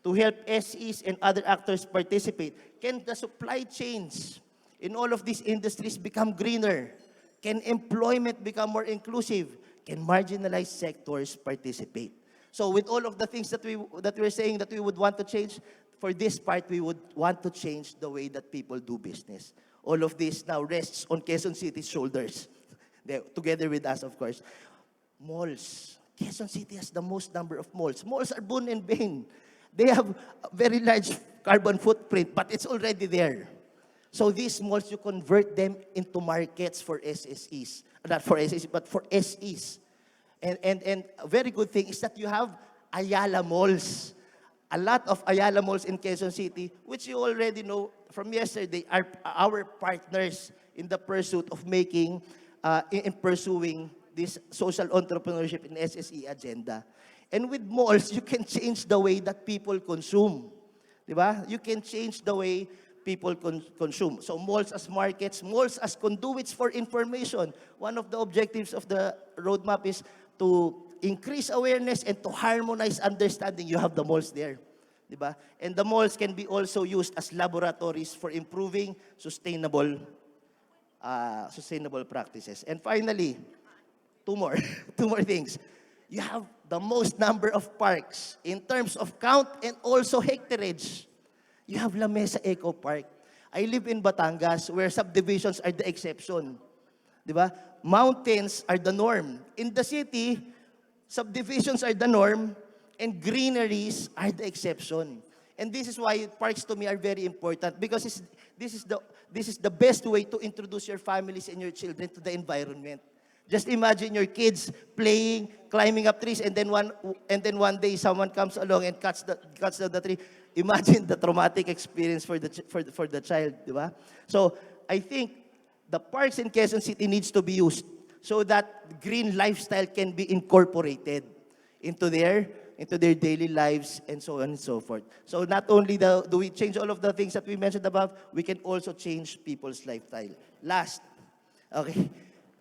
[SPEAKER 19] to help SEs and other actors participate? Can the supply chains in all of these industries become greener? Can employment become more inclusive? Can marginalized sectors participate? So with all of the things that we're saying that we would want to change, for this part, we would want to change the way that people do business. All of this now rests on Quezon City's shoulders, together with us, of course. Malls. Quezon City has the most number of malls. Malls are boon and bane. They have a very large carbon footprint, but it's already there. So these malls, you convert them into markets for SSEs. Not for SSEs, but for SEs. And a very good thing is that you have Ayala malls. A lot of Ayala malls in Quezon City, which you already know from yesterday, are our partners in the pursuit of making, in pursuing this social entrepreneurship in SSE agenda. And with malls, you can change the way that people consume. Diba? You can change the way people consume. So malls as markets, malls as conduits for information. One of the objectives of the roadmap is to increase awareness and to harmonize understanding. You have the malls there. Diba? And the malls can be also used as laboratories for improving sustainable practices. And finally, two more things. You have the most number of parks in terms of count and also hectareage. You have La Mesa Eco Park. I live in Batangas where subdivisions are the exception. Diba? Mountains are the norm. In the city, subdivisions are the norm and greeneries are the exception. And this is why parks to me are very important, because this is the best way to introduce your families and your children to the environment. Just imagine your kids playing, climbing up trees, and then one day someone comes along and cuts down the tree. Imagine the traumatic experience for the child, di ba? So I think the parks in Quezon City needs to be used so that green lifestyle can be incorporated into their daily lives and so on and so forth. So not only do we change all of the things that we mentioned above, we can also change people's lifestyle. Last, okay.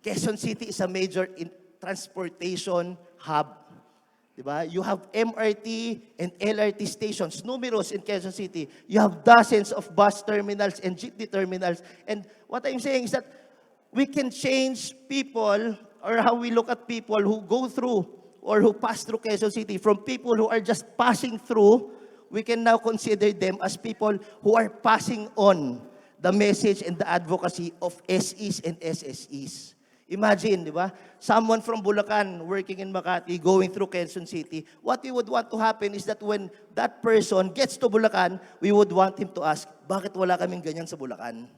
[SPEAKER 19] Quezon City is a major transportation hub. Diba? You have MRT and LRT stations, numerous in Quezon City. You have dozens of bus terminals and jeepney terminals. And what I'm saying is that we can change people or how we look at people who go through or who pass through Quezon City. From people who are just passing through, we can now consider them as people who are passing on the message and the advocacy of SEs and SSEs. Imagine, di ba? Someone from Bulacan working in Makati, going through Quezon City. What we would want to happen is that when that person gets to Bulacan, we would want him to ask, bakit wala kaming ganyan sa Bulacan?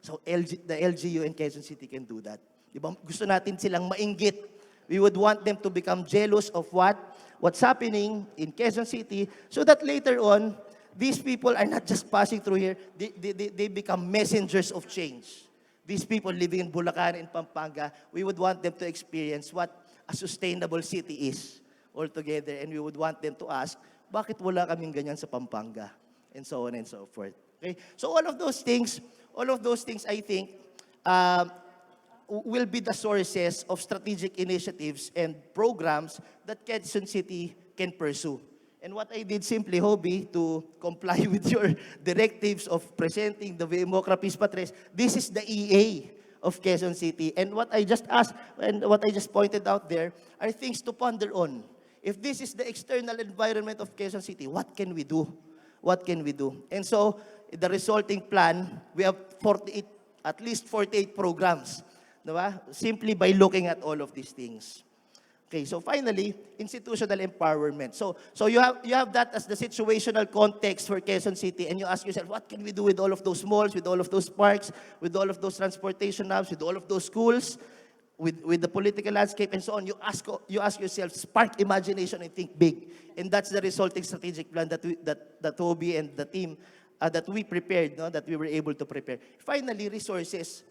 [SPEAKER 19] So the LGU in Quezon City can do that. Di ba? Gusto natin silang mainggit. We would want them to become jealous of what's happening in Quezon City so that later on, these people are not just passing through here, they become messengers of change. These people living in Bulacan and Pampanga, we would want them to experience what a sustainable city is altogether. And we would want them to ask, bakit wala kaming ganyan sa Pampanga? And so on and so forth. Okay? So all of those things, I think, will be the sources of strategic initiatives and programs that Quezon City can pursue. And what I did simply, Hobby, to comply with your directives of presenting the Democra Peace Patres, this is the EA of Quezon City. And what I just asked, and what I just pointed out there, are things to ponder on. If this is the external environment of Quezon City, what can we do? What can we do? And so, the resulting plan, we have at least 48 programs, diba? Simply by looking at all of these things. Okay, so finally, institutional empowerment. So you have that as the situational context for Quezon City, and you ask yourself, what can we do with all of those malls, with all of those parks, with all of those transportation hubs, with all of those schools, with the political landscape and so on? You ask yourself, spark imagination and think big. And that's the resulting strategic plan that Toby and the team that we prepared, no, that we were able to prepare. Finally, resources.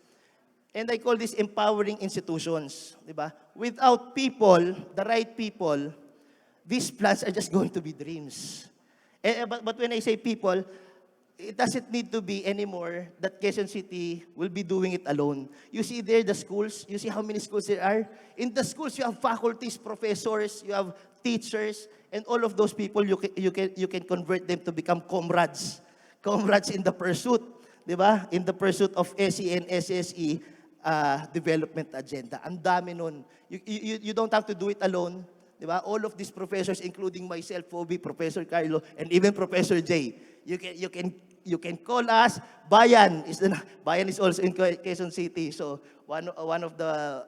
[SPEAKER 19] And I call this empowering institutions, diba? Without people, the right people, these plans are just going to be dreams. But when I say people, it doesn't need to be anymore that Quezon City will be doing it alone. You see there the schools, you see how many schools there are? In the schools, you have faculties, professors, you have teachers, and all of those people, you can convert them to become comrades. Comrades in the pursuit, diba? In the pursuit of SE and SSE, development agenda. Ang dami nun. You don't have to do it alone. Diba? All of these professors, including myself, Phoebe, Professor Carlo, and even Professor Jay, you can call us. Bayan is also in Quezon City. So one of the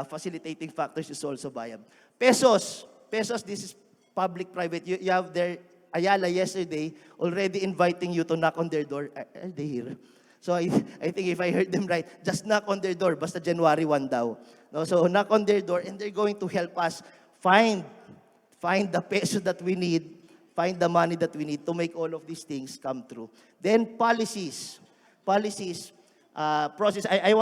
[SPEAKER 19] facilitating factors is also Bayan. Pesos, this is public-private. You have their Ayala yesterday already inviting you to knock on their door. Are they here? So I think if I heard them right, just knock on their door, basta January 1 daw. No, so knock on their door and they're going to help us find the peso that we need, find the money that we need to make all of these things come true. Then policies, process. I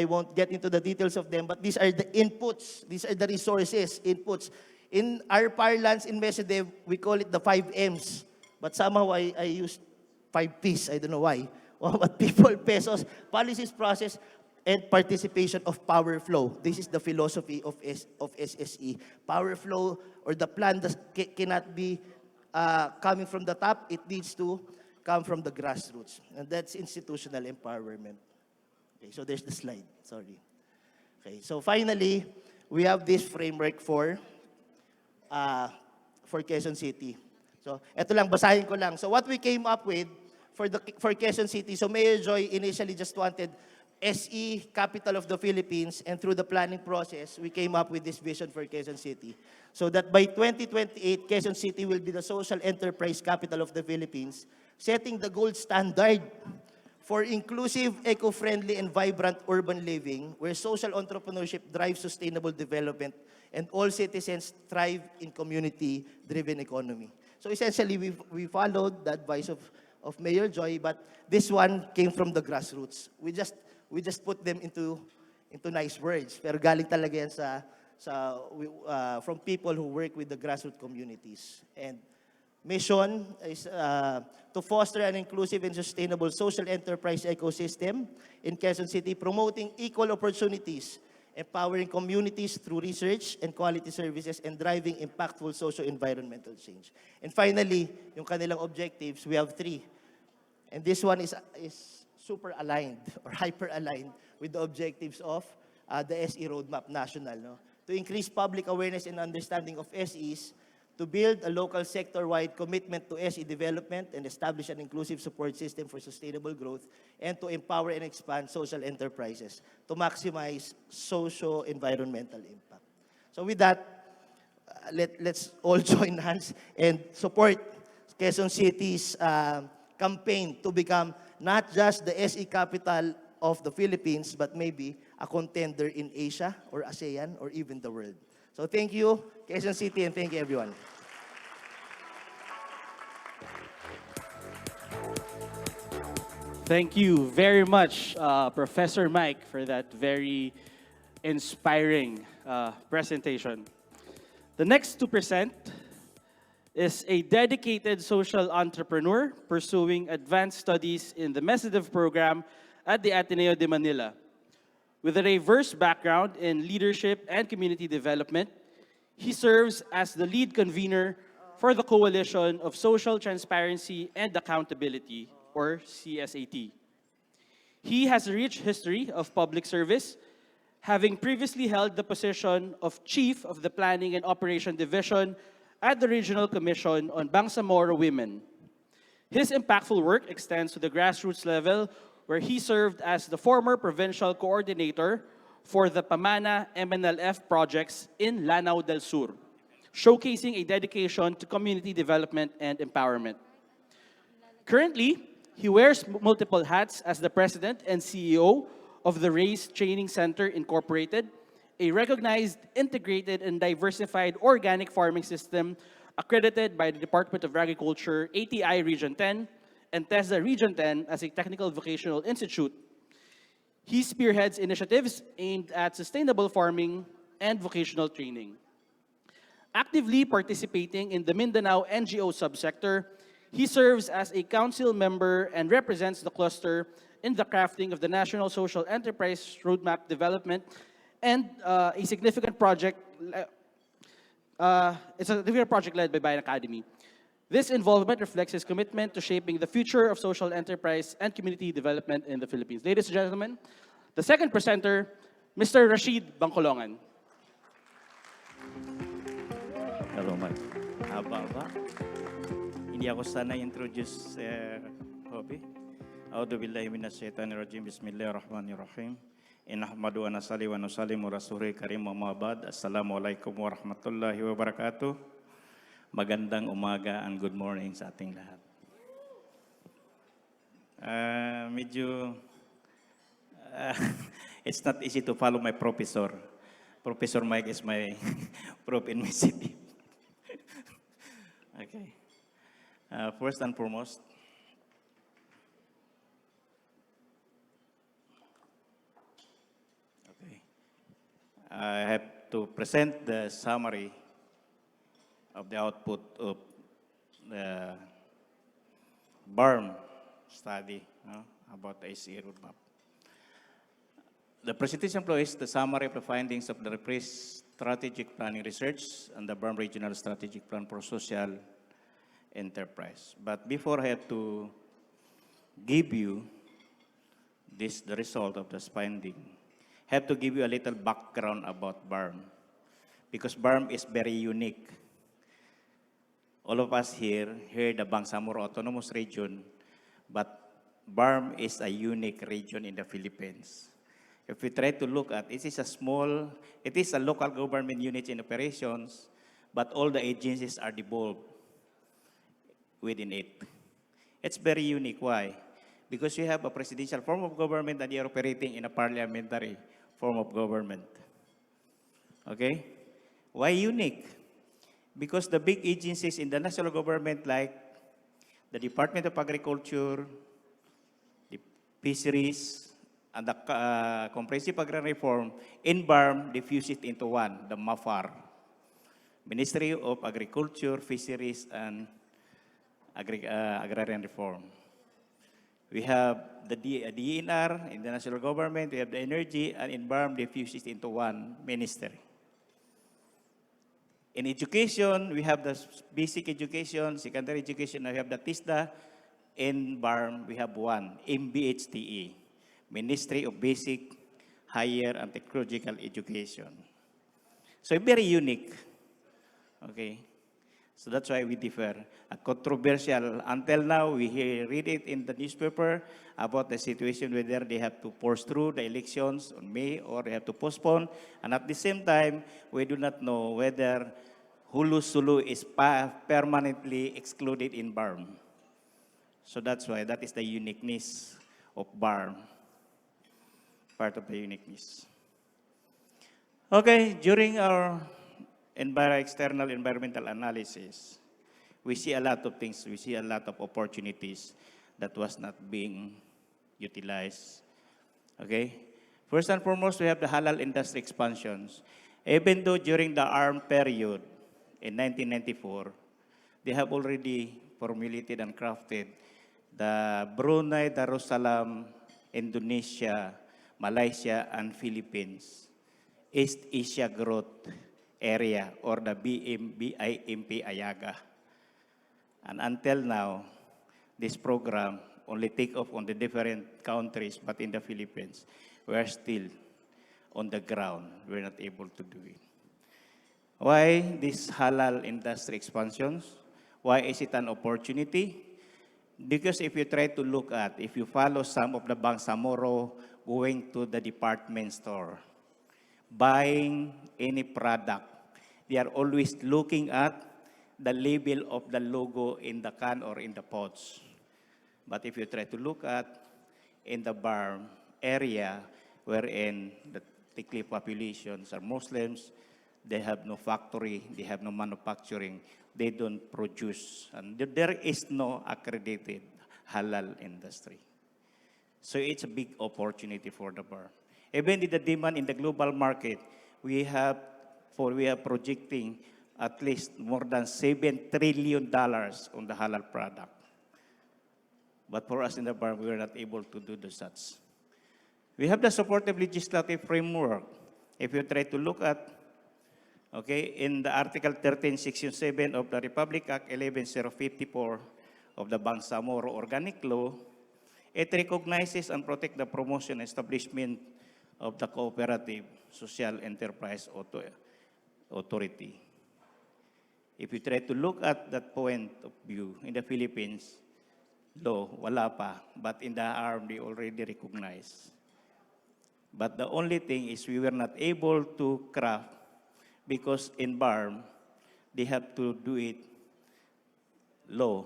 [SPEAKER 19] won't get into the details of them, but these are the inputs. These are the resources, inputs. In our parlance in Mesedev, we call it the 5 M's. But somehow I used 5 P's, I don't know why. But people, pesos, policies, process, and participation of power flow. This is the philosophy of SSE. Power flow, or the plan that cannot be coming from the top, it needs to come from the grassroots. And that's institutional empowerment. Okay, so there's the slide, sorry. Okay, so finally, we have this framework for Quezon City. So, eto lang, basahin ko lang. So, what we came up with for Quezon City, so Mayor Joy initially just wanted SE, capital of the Philippines, and through the planning process, we came up with this vision for Quezon City. So that by 2028, Quezon City will be the social enterprise capital of the Philippines, setting the gold standard for inclusive, eco-friendly, and vibrant urban living, where social entrepreneurship drives sustainable development, and all citizens thrive in community-driven economy. So essentially, we followed the advice of Mayor Joy, but this one came from the grassroots. We just put them into nice words, pero galing talaga yan from people who work with the grassroots communities. And mission is to foster an inclusive and sustainable social enterprise ecosystem in Quezon City, promoting equal opportunities empowering communities through research and quality services, and driving impactful socio-environmental change. And finally, yung kanilang objectives, we have 3. And this one is super aligned or hyper aligned with the objectives of the SE Roadmap National. No? To increase public awareness and understanding of SEs, to build a local sector-wide commitment to SE development and establish an inclusive support system for sustainable growth, and to empower and expand social enterprises to maximize socio-environmental impact. So with that, let's all join hands and support Quezon City's campaign to become not just the SE capital of the Philippines, but maybe a contender in Asia or ASEAN or even the world. So thank you, Quezon City, and thank you, everyone.
[SPEAKER 18] Thank you very much, Professor Mike, for that very inspiring presentation. The next to present is a dedicated social entrepreneur pursuing advanced studies in the Meditative program at the Ateneo de Manila. With a diverse background in leadership and community development, he serves as the lead convener for the Coalition of Social Transparency and Accountability, or CSAT. He has a rich history of public service, having previously held the position of Chief of the Planning and Operation Division at the Regional Commission on Bangsamoro Women. His impactful work extends to the grassroots level, where he served as the former provincial coordinator for the Pamana MNLF projects in Lanao del Sur, showcasing a dedication to community development and empowerment. Currently, he wears multiple hats as the president and CEO of the Race Training Center Incorporated, a recognized, integrated, and diversified organic farming system accredited by the Department of Agriculture, ATI Region 10, and TESDA Region 10 as a technical vocational institute. He spearheads initiatives aimed at sustainable farming and vocational training. Actively participating in the Mindanao NGO subsector, he serves as a council member and represents the cluster in the crafting of the National Social Enterprise Roadmap Development, and a significant project. It's a significant project led by Bayan Academy. This involvement reflects his commitment to shaping the future of social enterprise and community development in the Philippines. Ladies and gentlemen, the second presenter, Mr. Rashid Bangkolongan.
[SPEAKER 20] Hello, Mike. Haba-haba. Hindi ako sana introduce hobby. A'udhu billahi minasyaitanir rajim. Bismillahirrahmanirrahim. Innahmadu wa nasalli wa nusallimu rasuli karim wa ba'd. Assalamualaikum warahmatullahi wabarakatuh. Magandang umaga and good morning sa ating lahat. It's not easy to follow my professor. Professor Mike is my prof in my city. Okay. First and foremost, I have to present the summary of the output of the BARM study about the SE roadmap. The presentation employs the summary of the findings of the reprised strategic planning research and the BARM regional strategic plan for social enterprise. But before I have to give you the result of this finding, I have to give you a little background about BARM, because BARM is very unique. All of us here the Bangsamoro Autonomous Region, but BARM is a unique region in the Philippines. If we try to look at it, it is a local government unit in operations, but all the agencies are devolved within it. It's very unique. Why? Because you have a presidential form of government and you're operating in a parliamentary form of government. Okay? Why unique? Because the big agencies in the national government, like the Department of Agriculture, the Fisheries, and the Comprehensive Agrarian Reform, in BARM, they fuse it into one, the MAFAR, Ministry of Agriculture, Fisheries, and Agrarian Reform. We have the DNR in the national government, we have the energy, and in BARM, they fuse it into one ministry. In education, we have the basic education, secondary education, we have the TISDA. In BARM, we have one, MBHTE, Ministry of Basic, Higher, and Technological Education. So very unique, okay? So that's why we differ. A controversial, until now, we read it in the newspaper about the situation whether they have to force through the elections on May or they have to postpone. And at the same time, we do not know whether Hulu Sulu is permanently excluded in BARM. So that's why that is the uniqueness of BARM, part of the uniqueness. Okay, during our external environmental analysis, we see a lot of things. We see a lot of opportunities that was not being utilized. Okay? First and foremost, we have the halal industry expansions. Even though during the ARM period in 1994, they have already formulated and crafted the Brunei, Darussalam, Indonesia, Malaysia, and Philippines East Asia Growth Area, or the BIMP Ayaga. And until now, this program only take off on the different countries, but in the Philippines, we are still on the ground. We're not able to do it. Why this halal industry expansions? Why is it an opportunity? Because if you try to look at, if you follow some of the Bangsamoro going to the department store, buying any product, they are always looking at the label of the logo in the can or in the pots. But if you try to look at in the BARM area wherein the Tikli populations are Muslims, they have no factory, they have no manufacturing, they don't produce, and there is no accredited halal industry. So it's a big opportunity for the BARM. Even in the demand in the global market, we are projecting at least more than $7 trillion on the halal product. But for us in the BARM, we are not able to do such. We have the supportive legislative framework. If you try to look at, okay, in the Article 13, Section 7 of the Republic Act 11054 of the Bangsamoro Organic Law, it recognizes and protects the promotion and establishment of the Cooperative Social Enterprise Authority. If you try to look at that point of view in the Philippines, law, wala pa, but in the ARM, they already recognize. But the only thing is we were not able to craft because in BARM, they have to do it law,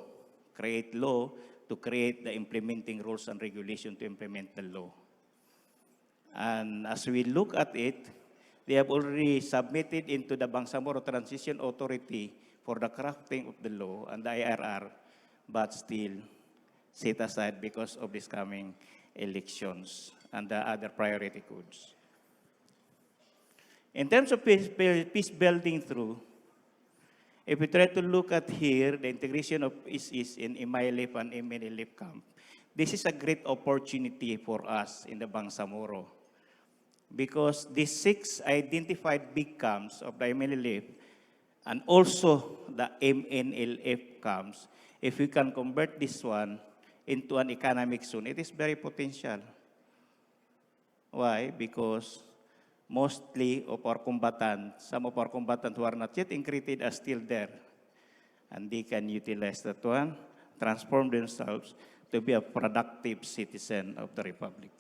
[SPEAKER 20] create law to create the implementing rules and regulation to implement the law. And as we look at it, they have already submitted into the Bangsamoro Transition Authority for the crafting of the law and the IRR, but still set aside because of this coming elections and the other priority codes. In terms of peace building through, if we try to look at here, the integration of ISIS in Imaylip and Iminilip camp, this is a great opportunity for us in the Bangsamoro. Because these 6 identified big camps of the Iminilip and also the MNLF camps, if we can convert this one into an economic zone, it is very potential. Why? Because mostly of our combatants, some of our combatants who are not yet increased are still there. And they can utilize that one, transform themselves to be a productive citizen of the Republic.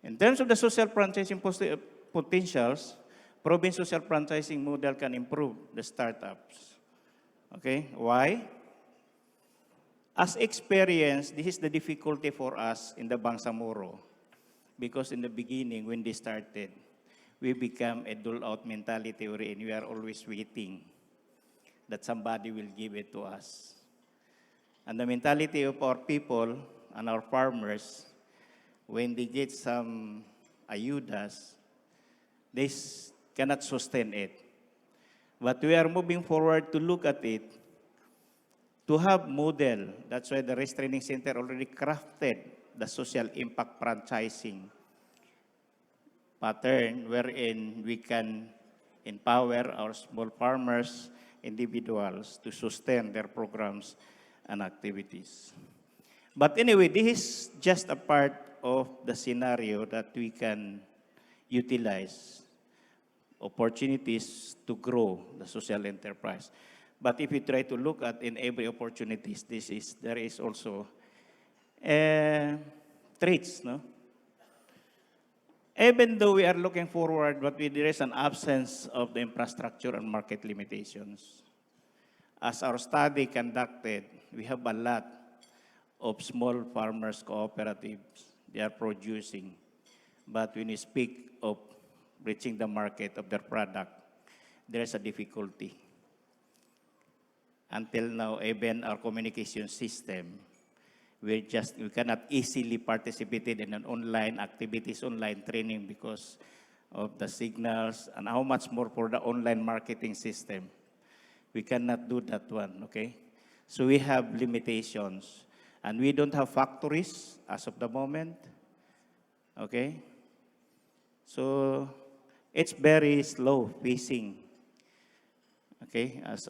[SPEAKER 20] In terms of the social franchising potentials, province social franchising model can improve the startups. Okay, why? As experience, this is the difficulty for us in the Bangsamoro. Because in the beginning, when they started, we become a dole-out mentality wherein we are always waiting that somebody will give it to us. And the mentality of our people and our farmers, when they get some ayudas, they cannot sustain it. But we are moving forward to look at it to have model. That's why the Race Training Center already crafted the social impact franchising pattern wherein we can empower our small farmers, individuals to sustain their programs and activities. But anyway, this is just a part of the scenario that we can utilize opportunities to grow the social enterprise. But if you try to look at in every opportunities, there is also traits, no? Even though we are looking forward, but there is an absence of the infrastructure and market limitations. As our study conducted, we have a lot of small farmers cooperatives. They are producing. But when you speak of reaching the market of their product, there is a difficulty. Until now, even our communication system, we cannot easily participate in an online activities, online training because of the signals and how much more for the online marketing system. We cannot do that one, okay? So we have limitations. And we don't have factories as of the moment, okay? So it's very slow pacing, okay? As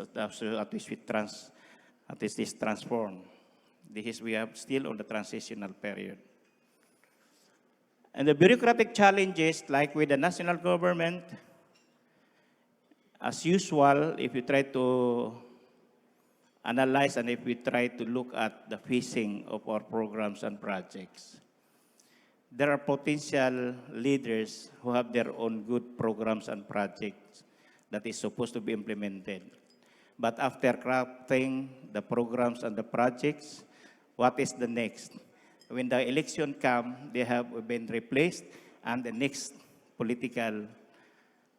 [SPEAKER 20] this transform. We have still on the transitional period. And the bureaucratic challenges, like with the national government, as usual, if you try to analyze and if we try to look at the phasing of our programs and projects, there are potential leaders who have their own good programs and projects that is supposed to be implemented. But after crafting the programs and the projects, what is the next? When the election come, they have been replaced, and the next political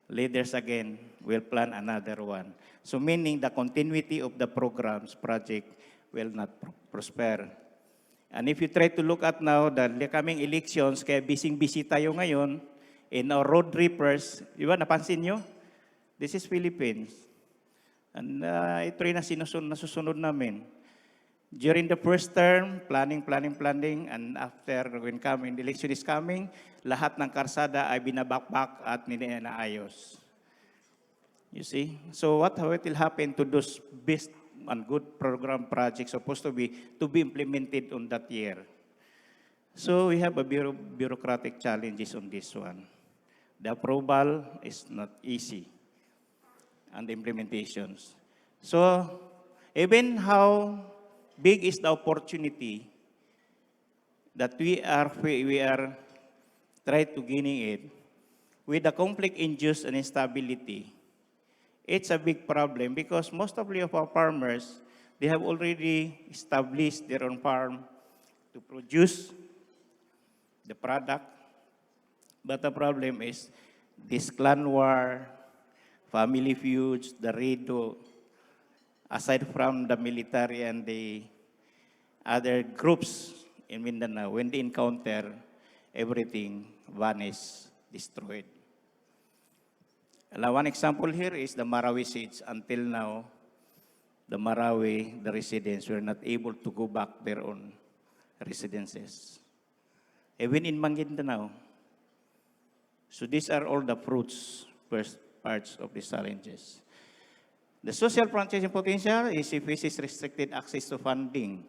[SPEAKER 20] leaders again will plan another one. So meaning the continuity of the programs, project will not prosper. And if you try to look at now the coming elections, kaya busy tayo ngayon, in our road reapers, di ba, napansin nyo? This is Philippines. And ito rin na nasusunod namin. During the first term, planning, and after when the election is coming, lahat ng karsada ay binabakbak at ninaayos. You see? So what will happen to those best and good program projects supposed to be implemented on that year? So we have a bureaucratic challenges on this one. The approval is not easy, and the implementations. So even how big is the opportunity that we are trying to gaining it, with the conflict-induced and instability, it's a big problem because most of our farmers, they have already established their own farm to produce the product. But the problem is this clan war, family feuds, the redo, aside from the military and the other groups in Mindanao, when they encounter, everything vanished, destroyed. One example here is the Marawi siege. Until now, the Marawi, the residents, were not able to go back their own residences. Even in Maguindanao. So these are all the fruits, first parts of these challenges. The social franchising potential is if it is restricted access to funding.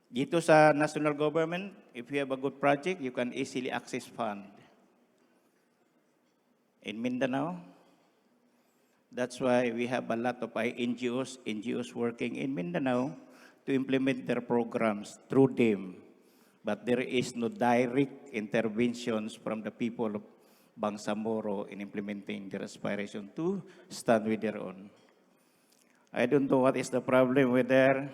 [SPEAKER 20] Dito sa national government, if you have a good project, you can easily access fund. In Mindanao, that's why we have a lot of NGOs working in Mindanao to implement their programs through them. But there is no direct interventions from the people of Bangsamoro in implementing their aspiration to stand with their own. I don't know what is the problem with their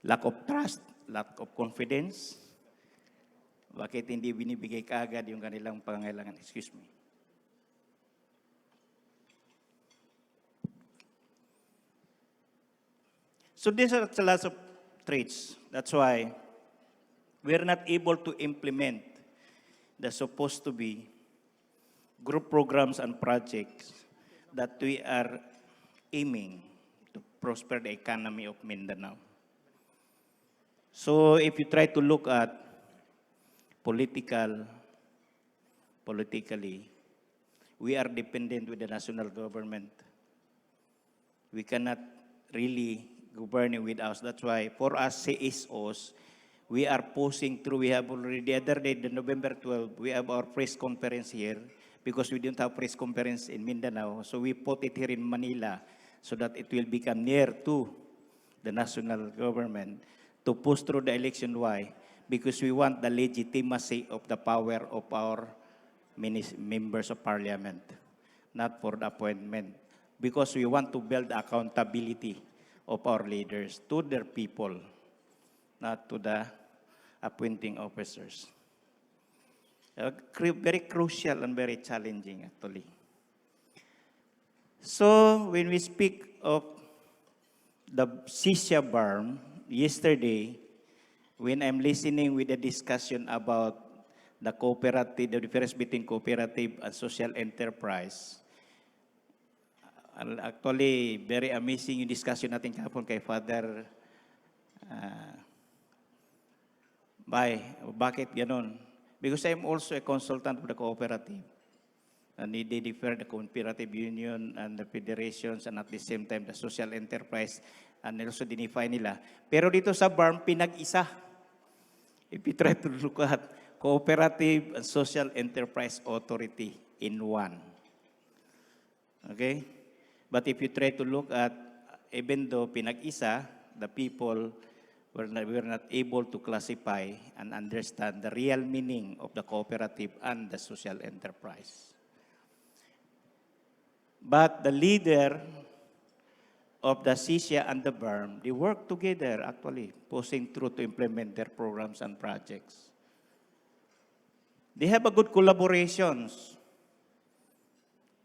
[SPEAKER 20] lack of trust, lack of confidence. Bakit hindi binibigay kaagad yung kanilang pangangailangan? Excuse me. So these are lots of traits. That's why we're not able to implement the supposed to be group programs and projects that we are aiming to prosper the economy of Mindanao. So if you try to look at politically, we are dependent with the national government. We cannot really govern with us. That's why for us CSOs, we are pushing through. We have already, the other day, the November 12, we have our press conference here because we didn't have press conference in Mindanao. So we put it here in Manila so that it will become near to the national government to push through the election. Why? Because we want the legitimacy of the power of our members of parliament, not for the appointment. Because we want to build accountability of our leaders to their people, not to the appointing officers. Very crucial and very challenging, actually. So when we speak of the Sisya Barm, yesterday, when I'm listening with the discussion about the cooperative, the difference between cooperative and social enterprise, actually, very amazing yung discussion natin kahapon kay Father bakit ganon? Because I'm also a consultant for the cooperative. And they differ the cooperative union and the federations and at the same time the social enterprise and also dinify nila. Pero dito sa BARM, pinag-isa. If you try to look at cooperative and social enterprise authority in one. Okay? But if you try to look at, even though pinag-isa, the people were not able to classify and understand the real meaning of the cooperative and the social enterprise. But the leader of the CISIA and the BARM, they work together actually, pushing through to implement their programs and projects. They have a good collaborations.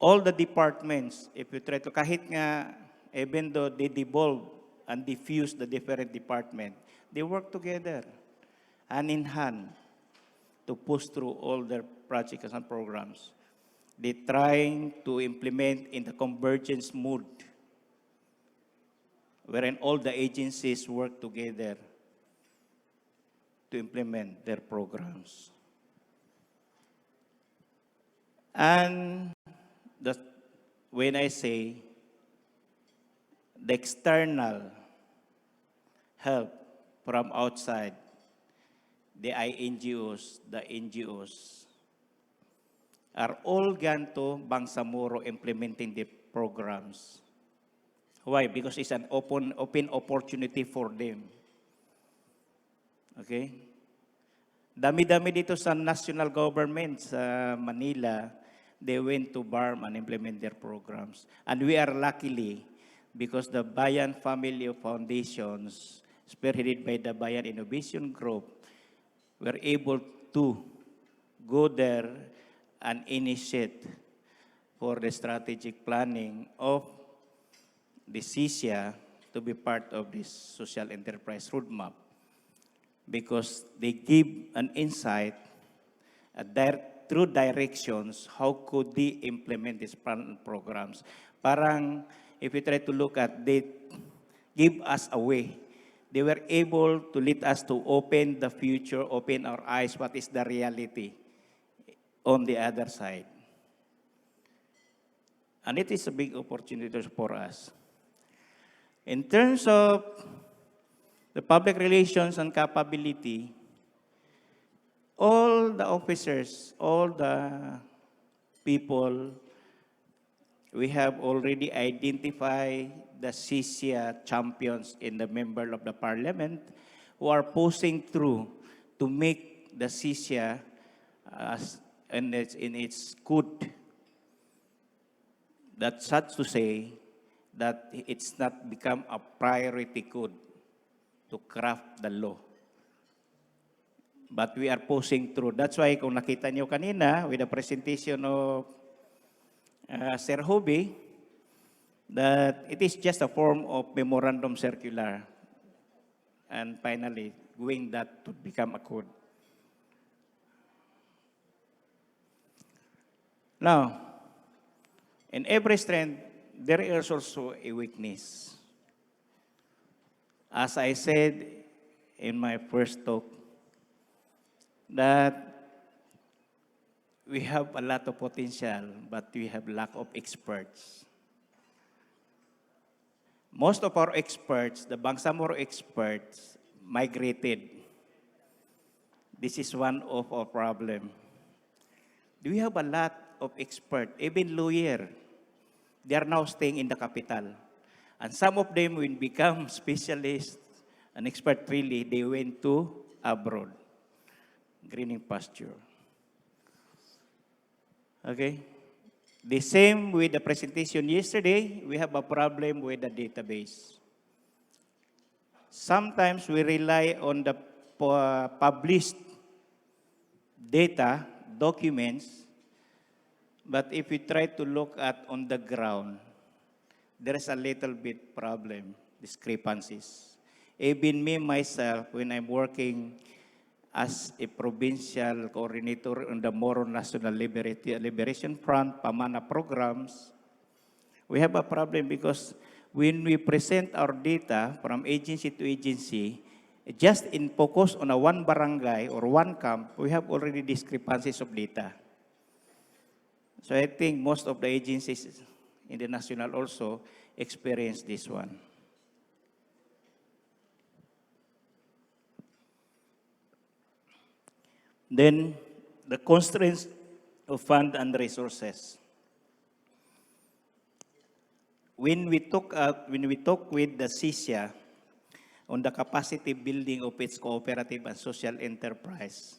[SPEAKER 20] All the departments, if you try to, kahit nga, even though they devolve and diffuse the different department, they work together, hand in hand, to push through all their projects and programs. They're trying to implement in the convergence mode, wherein all the agencies work together to implement their programs. And when I say the external help from outside, the INGOs, the NGOs, are all gone to Bangsamoro implementing the programs. Why? Because it's an open opportunity for them. Okay? Dami-dami dito sa national government sa Manila, they went to BARM and implement their programs. And we are luckily, because the Bayan Family of Foundations, spearheaded by the Bayan Innovation Group, were able to go there and initiate for the strategic planning of the CISIA to be part of this social enterprise roadmap. Because they give an insight, through directions, how could they implement these programs. Parang, if you try to look at, they give us a way. They were able to lead us to open the future, open our eyes, what is the reality on the other side. And it is a big opportunity for us. In terms of the public relations and capability, all the officers, all the people, we have already identified the CISIA champions in the member of the parliament who are pushing through to make the CISIA in its good. That's sad to say that it's not become a priority good to craft the law. But we are pushing through. That's why kung nakita niyo kanina with the presentation of Sir Hobie, that it is just a form of memorandum circular. And finally, going that to become a code. Now, in every strength, there is also a weakness. As I said in my first talk, that we have a lot of potential, but we have lack of experts. Most of our experts, the Bangsamoro experts, migrated. This is one of our problem. Do we have a lot of experts, even lawyer? They are now staying in the capital. And some of them will become specialists, an expert really, they went to abroad. Greening pasture. Okay? The same with the presentation yesterday, we have a problem with the database. Sometimes we rely on the published data, documents, but if we try to look at on the ground, there is a little bit problem, discrepancies. Even me, myself, when I'm working as a provincial coordinator on the Moro National Liberation Front, Pamana programs, we have a problem because when we present our data from agency to agency, just in focus on a one barangay or one camp, we have already discrepancies of data. So I think most of the agencies in the national also experience this one. Then the constraints of fund and resources. When we talk with the CISIA on the capacity building of its cooperative and social enterprise,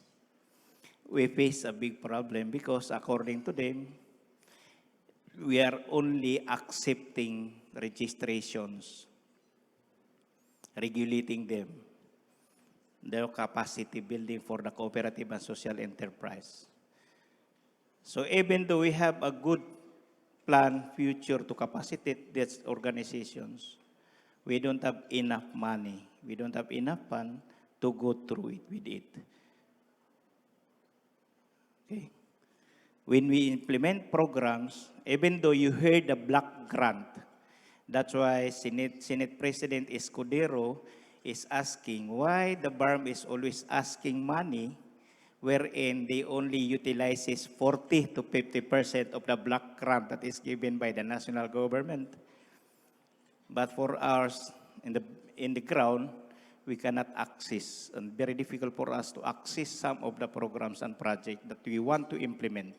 [SPEAKER 20] we face a big problem because according to them, we are only accepting registrations, regulating them, the capacity building for the cooperative and social enterprise. So even though we have a good plan future to capacitate these organizations, we don't have enough money, we don't have enough fund to go through it with it. Okay. When we implement programs, even though you heard the black grant, that's why Senate President Escudero is asking why the BARM is always asking money wherein they only utilizes 40 to 50% of the black grant that is given by the national government. But for ours, in the ground, we cannot access, and very difficult for us to access some of the programs and projects that we want to implement.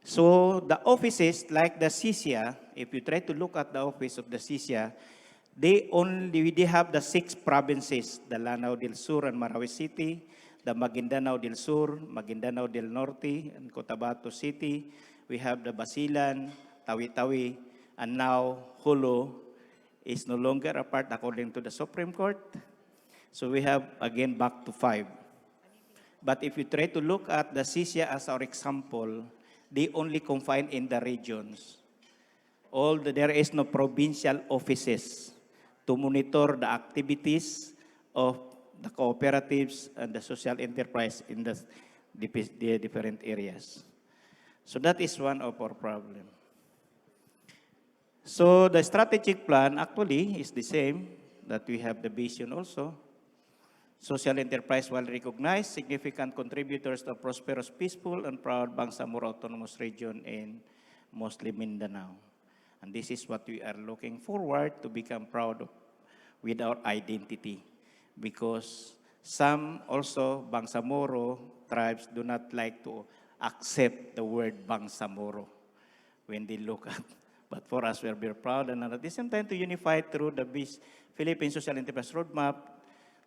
[SPEAKER 20] So the offices like the CISIA, if you try to look at the office of the CISIA, they have the 6 provinces, the Lanao del Sur and Marawi City, the Maguindanao del Sur, Maguindanao del Norte, and Cotabato City. We have the Basilan, Tawi-Tawi, and now Holo is no longer a part according to the Supreme Court. So we have again back to 5. But if you try to look at the CISIA as our example, they only confine in the regions. There is no provincial offices to monitor the activities of the cooperatives and the social enterprise in the different areas. So that is one of our problems. So the strategic plan actually is the same, that we have the vision also. Social enterprise will recognize significant contributors to a prosperous, peaceful, and proud Bangsamoro Autonomous Region in mostly Mindanao. And this is what we are looking forward to become proud of with our identity. Because some also Bangsamoro tribes do not like to accept the word Bangsamoro when they look at. But for us, we are very proud, and at the same time to unify through the Philippine Social Enterprise Roadmap,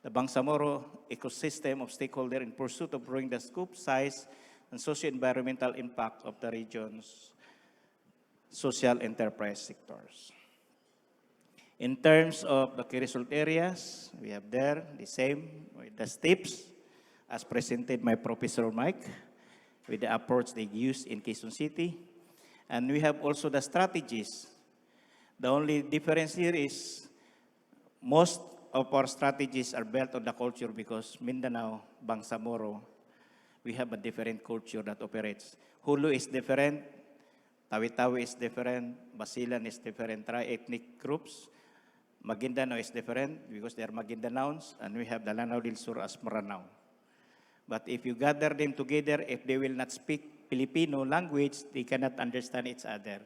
[SPEAKER 20] the Bangsamoro ecosystem of stakeholders in pursuit of growing the scope, size, and socio-environmental impact of the region's social enterprise sectors. In terms of the key result areas, we have there the same with the steps as presented by Professor Mike with the approach they used in Quezon City. And we have also the strategies. The only difference here is most of our strategies are built on the culture because Mindanao, Bangsamoro, we have a different culture that operates. Hulu is different, Tawi-Tawi is different, Basilan is different, tri-ethnic groups. Maguindanao is different because they are Maguindanaons, and we have the Lanao del Sur as Maranao. But if you gather them together, if they will not speak Filipino language, they cannot understand each other.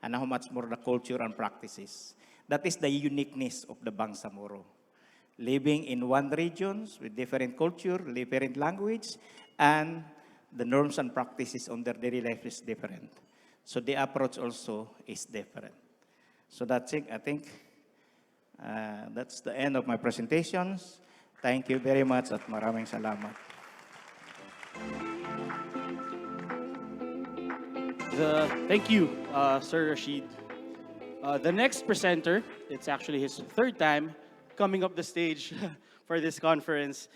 [SPEAKER 20] And how much more the culture and practices. That is the uniqueness of the Bangsamoro. Living in one region with different culture, different language, and the norms and practices on their daily life is different. So the approach also is different. So that's it, I think. That's the end of my presentations. Thank you very much at maraming salamat.
[SPEAKER 18] Thank you, Sir Rashid. The next presenter, it's actually his third time coming up the stage for this conference.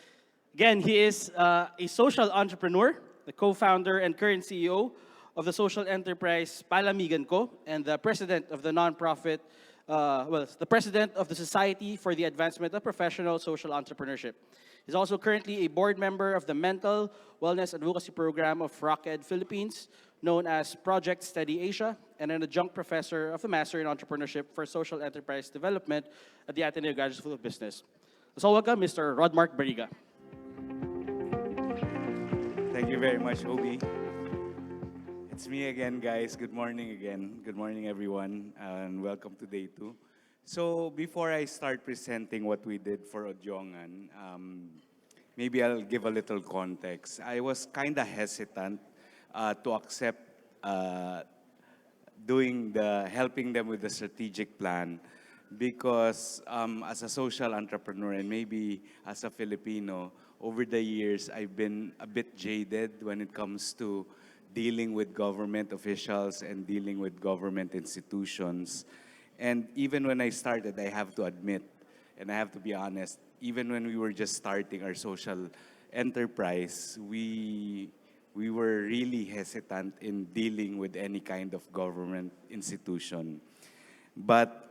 [SPEAKER 18] Again, he is a social entrepreneur, the co-founder and current CEO of the social enterprise Palamigan Co. and the president of the nonprofit, the president of the Society for the Advancement of Professional Social Entrepreneurship. He's also currently a board member of the Mental Wellness Advocacy Program of ROCED Philippines, known as Project Steady Asia, and an adjunct professor of the Master in Entrepreneurship for Social Enterprise Development at the Ateneo Graduate School of Business. Let's all welcome Mr. Rodmark Bariga.
[SPEAKER 7] Thank you very much, Obi. It's me again, guys. Good morning again. Good morning, everyone, and welcome to day 2. So before I start presenting what we did for Odjongan, maybe I'll give a little context. I was kind of hesitant to accept helping them with the strategic plan because as a social entrepreneur and maybe as a Filipino, over the years, I've been a bit jaded when it comes to dealing with government officials and dealing with government institutions. And even when I started, I have to admit, and I have to be honest, even when we were just starting our social enterprise, we were really hesitant in dealing with any kind of government institution. But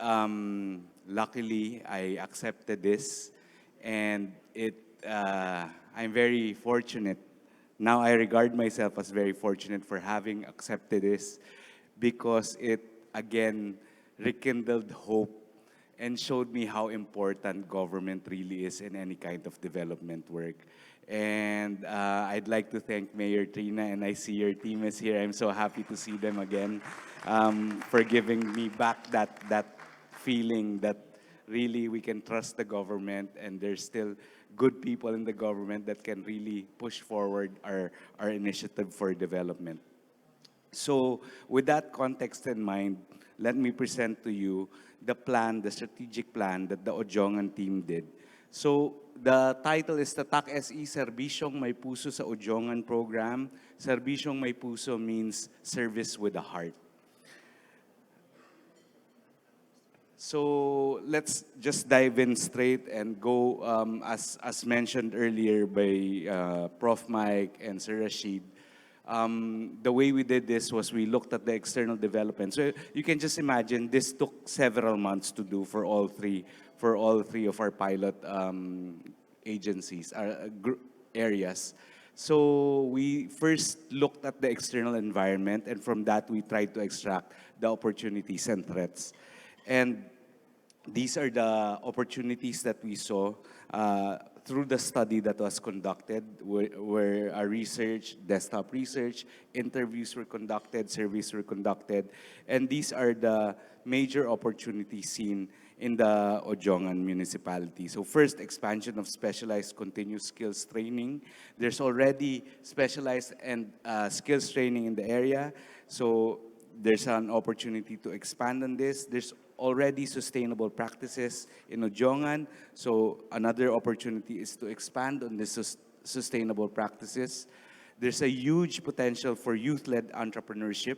[SPEAKER 7] luckily, I accepted this, and I'm very fortunate. Now I regard myself as very fortunate for having accepted this because it, again, rekindled hope and showed me how important government really is in any kind of development work. And I'd like to thank Mayor Trina, and I see your team is here. I'm so happy to see them again for giving me back that feeling that really we can trust the government and there's still good people in the government that can really push forward our initiative for development. So with that context in mind, let me present to you the plan, the strategic plan that the Odjongan team did. So the title is Tatak SE Serbisyong May Puso sa Odjongan Program. Serbisyong May Puso means service with a heart. So let's just dive in straight and go, as mentioned earlier by Prof. Mike and Sir Rashid. The way we did this was we looked at the external development. So you can just imagine this took several months to do for all three of our pilot agencies, areas. So we first looked at the external environment, and from that we tried to extract the opportunities and threats. And these are the opportunities that we saw through the study that was conducted, where our research, desktop research, interviews were conducted, surveys were conducted, and these are the major opportunities seen in the Odjongan municipality. So first, expansion of specialized continuous skills training. There's already specialized and skills training in the area, so there's an opportunity to expand on this. There's already sustainable practices in Odjongan, so another opportunity is to expand on this sustainable practices. There's a huge potential for youth-led entrepreneurship,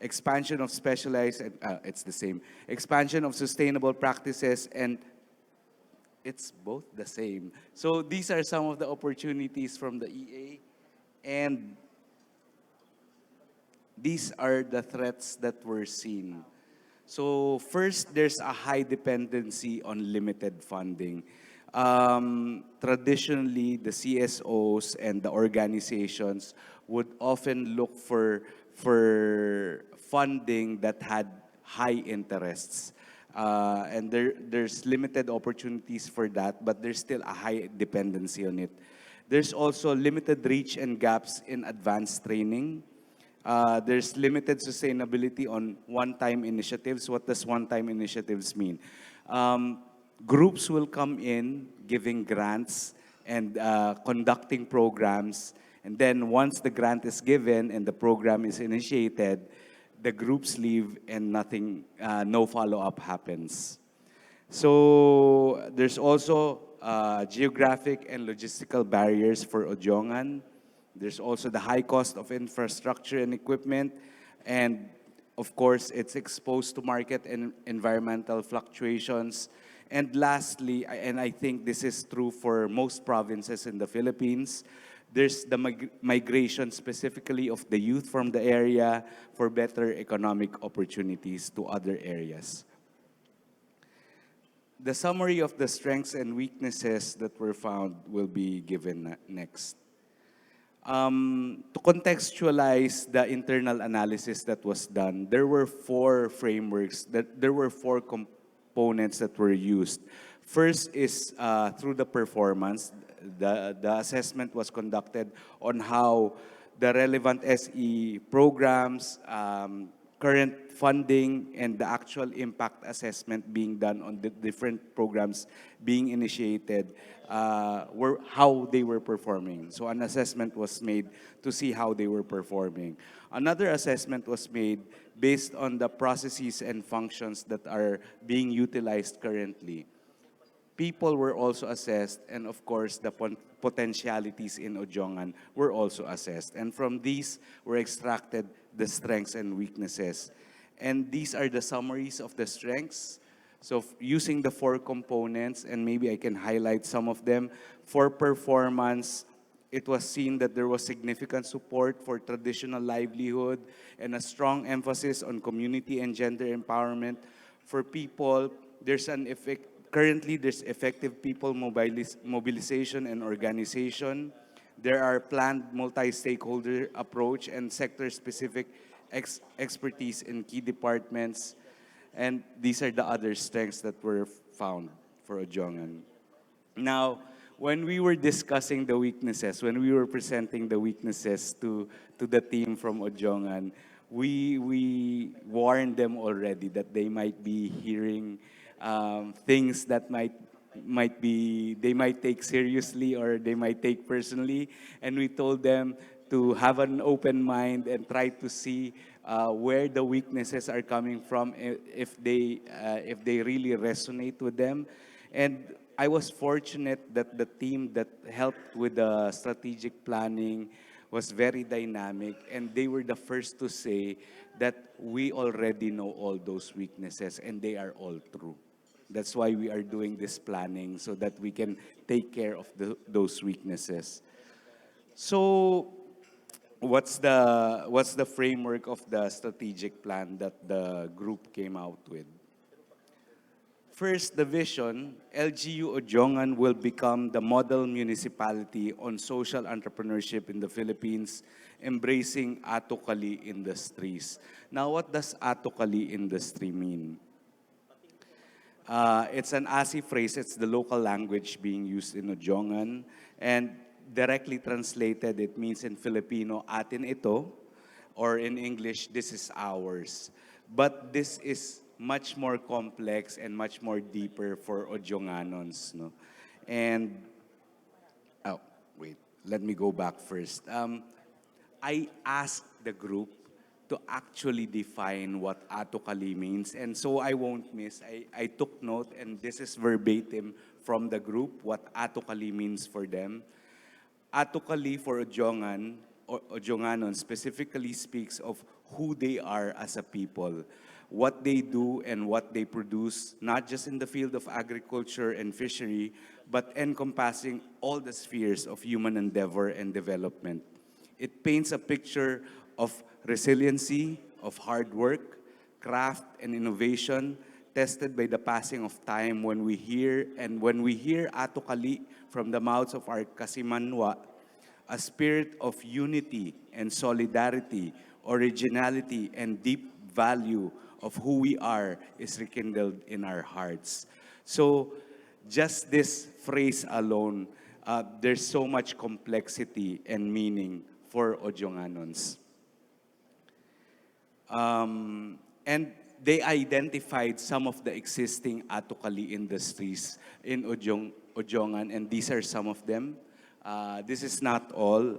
[SPEAKER 7] expansion of specialized, it's the same, expansion of sustainable practices, and it's both the same. So these are some of the opportunities from the EA, and these are the threats that were seen. So first, there's a high dependency on limited funding. Traditionally, the CSOs and the organizations would often look for for funding that had high interests. And there's limited opportunities for that, but there's still a high dependency on it. There's also limited reach and gaps in advanced training. There's limited sustainability on one-time initiatives. What does one-time initiatives mean? Groups will come in giving grants and conducting programs. And then once the grant is given and the program is initiated, the groups leave and nothing, no follow-up happens. So there's also geographic and logistical barriers for Ojongan. There's also the high cost of infrastructure and equipment. And of course, it's exposed to market and environmental fluctuations. And lastly, and I think this is true for most provinces in the Philippines, there's the migration specifically of the youth from the area for better economic opportunities to other areas. The summary of the strengths and weaknesses that were found will be given next. To contextualize the internal analysis that was done, there were four frameworks, there were four components that were used. First is through the performance. The assessment was conducted on how the relevant SE programs, current funding, and the actual impact assessment being done on the different programs being initiated, were how they were performing. So an assessment was made to see how they were performing. Another assessment was made based on the processes and functions that are being utilized currently. People were also assessed, and of course, the potentialities in Ojongan were also assessed. And from these were extracted the strengths and weaknesses. And these are the summaries of the strengths. So using the four components, and maybe I can highlight some of them. For performance, it was seen that there was significant support for traditional livelihood and a strong emphasis on community and gender empowerment. For people, currently there's effective people mobilization and organization. There are planned multi-stakeholder approach and sector-specific expertise in key departments. And these are the other strengths that were found for Ojongan. Now, when we were discussing the weaknesses, when we were presenting the weaknesses to the team from Ojongan, we warned them already that they might be hearing things that they might take seriously or they might take personally. And we told them to have an open mind and try to see where the weaknesses are coming from, if they really resonate with them. And I was fortunate that the team that helped with the strategic planning was very dynamic, and they were the first to say that we already know all those weaknesses and they are all true. That's why we are doing this planning, so that we can take care of those weaknesses. So what's the framework of the strategic plan that the group came out with? First, the vision: LGU Ojongan will become the model municipality on social entrepreneurship in the Philippines, embracing Atokali industries. Now, what does Atokali industry mean? It's an ASI phrase. It's the local language being used in Ojongan. And directly translated, it means in Filipino, atin ito, or in English, this is ours. But this is much more complex and much more deeper for Ojonganons. No? And, oh, wait, let me go back first. I asked the group to actually define what Atokali means. And so I won't miss. I took note, and this is verbatim from the group, what Atokali means for them. Atokali for Ojongan, or Ojonganon, specifically speaks of who they are as a people, what they do and what they produce, not just in the field of agriculture and fishery, but encompassing all the spheres of human endeavor and development. It paints a picture of resiliency, of hard work, craft, and innovation, tested by the passing of time. When we hear Atokali from the mouths of our Kasimanwa, a spirit of unity and solidarity, originality, and deep value of who we are is rekindled in our hearts. So, just this phrase alone, there's so much complexity and meaning for Odionganons. And they identified some of the existing Atukali industries in Odiongan, and these are some of them. This is not all.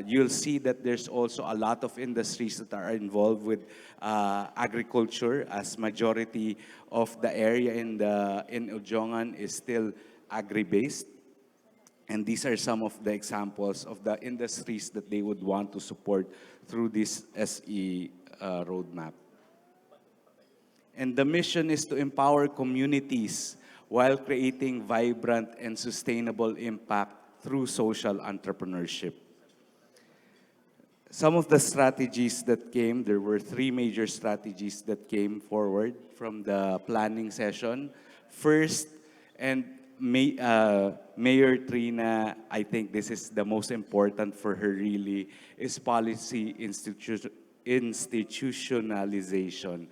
[SPEAKER 7] You'll see that there's also a lot of industries that are involved with agriculture, as majority of the area in Odiongan is still agri-based. And these are some of the examples of the industries that they would want to support through this SE roadmap. And the mission is to empower communities while creating vibrant and sustainable impact through social entrepreneurship. Some of the strategies that came, there were 3 major strategies that came forward from the planning session. First, and Mayor Trina, I think this is the most important for her really, is policy institutionalization.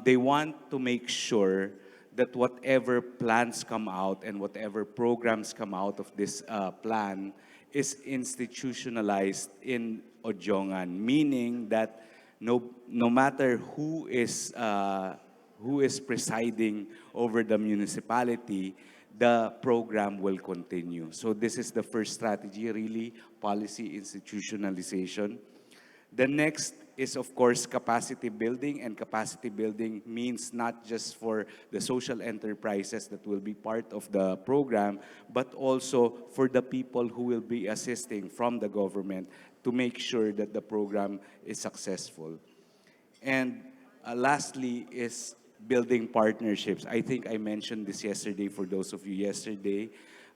[SPEAKER 7] They want to make sure that whatever plans come out and whatever programs come out of this plan is institutionalized in Odiongan, meaning that no matter who is presiding over the municipality, the program will continue. So this is the first strategy, really, policy institutionalization. The next is, of course, capacity building, and capacity building means not just for the social enterprises that will be part of the program, but also for the people who will be assisting from the government to make sure that the program is successful. And lastly is building partnerships. I think I mentioned this yesterday for those of you yesterday.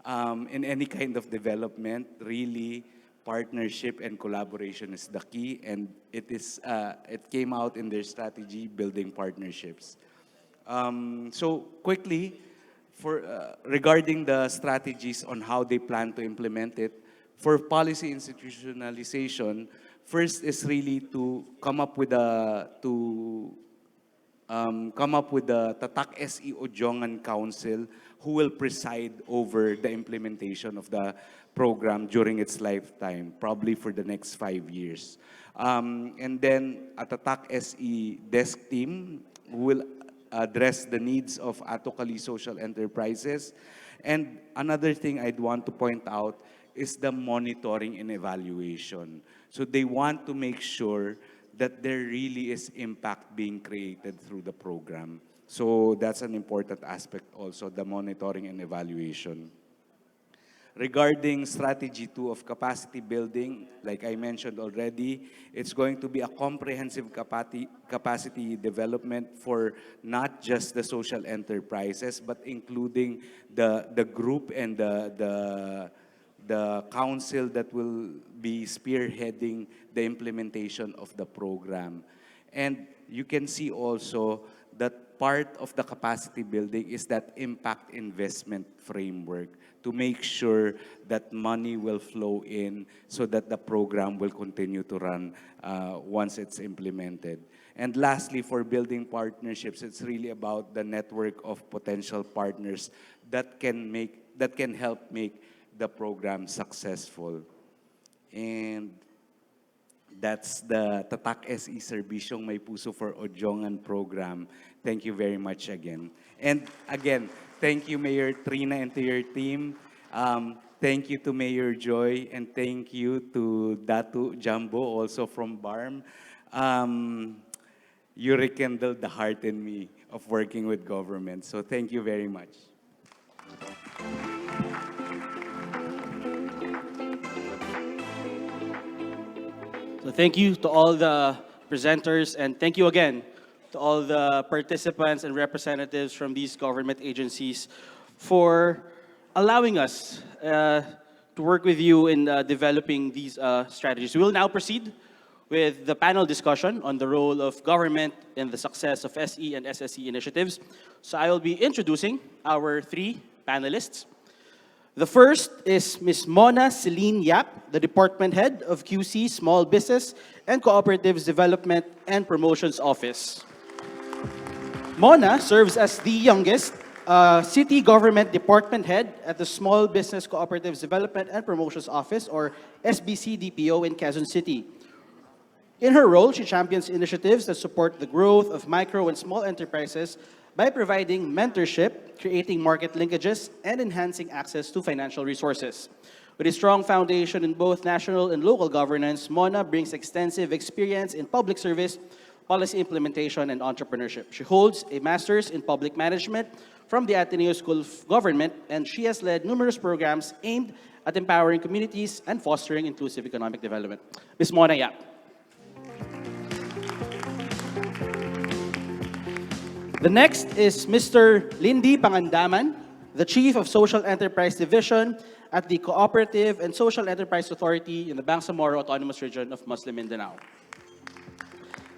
[SPEAKER 7] In any kind of development, really, partnership and collaboration is the key, and it came out in their strategy, building partnerships. So quickly, regarding the strategies on how they plan to implement it, for policy institutionalization, first is really to come up with the Tatak SE Odiongan Council who will preside over the implementation of the program during its lifetime, probably for the next 5 years. And then a Tatak SE desk team who will address the needs of Atokali social enterprises. And another thing I'd want to point out is the monitoring and evaluation. So they want to make sure that there really is impact being created through the program. So that's an important aspect also, the monitoring and evaluation. Regarding strategy 2 of capacity building, like I mentioned already, it's going to be a comprehensive capacity development for not just the social enterprises, but including the group and the council that will be spearheading the implementation of the program. And you can see also that part of the capacity building is that impact investment framework to make sure that money will flow in so that the program will continue to run once it's implemented. And lastly, for building partnerships, it's really about the network of potential partners that can help make the program successful. And that's the Tatak SE Serbisyong May Puso for Odiongan program. Thank you very much again. And again, thank you, Mayor Trina, and to your team. Thank you to Mayor Joy, and thank you to Datu Jumbo, also from BARM. You rekindled the heart in me of working with government. So thank you very much.
[SPEAKER 18] So thank you to all the presenters, and thank you again to all the participants and representatives from these government agencies for allowing us to work with you in developing these strategies. We will now proceed with the panel discussion on the role of government in the success of SE and SSE initiatives. So I will be introducing our 3 panelists. The first is Ms. Mona Celine Yap, the Department Head of QC Small Business and Cooperatives Development and Promotions Office. Mona serves as the youngest city government department head at the Small Business Cooperatives Development and Promotions Office, or SBC-DPO, in Quezon City. In her role, she champions initiatives that support the growth of micro and small enterprises by providing mentorship, creating market linkages, and enhancing access to financial resources. With a strong foundation in both national and local governance, Mona brings extensive experience in public service, policy implementation, and entrepreneurship. She holds a master's in public management from the Ateneo School of Government, and she has led numerous programs aimed at empowering communities and fostering inclusive economic development. Ms. Mona Yap. The next is Mr. Lindy Pangandaman, the Chief of Social Enterprise Division at the Cooperative and Social Enterprise Authority in the Bangsamoro Autonomous Region of Muslim Mindanao.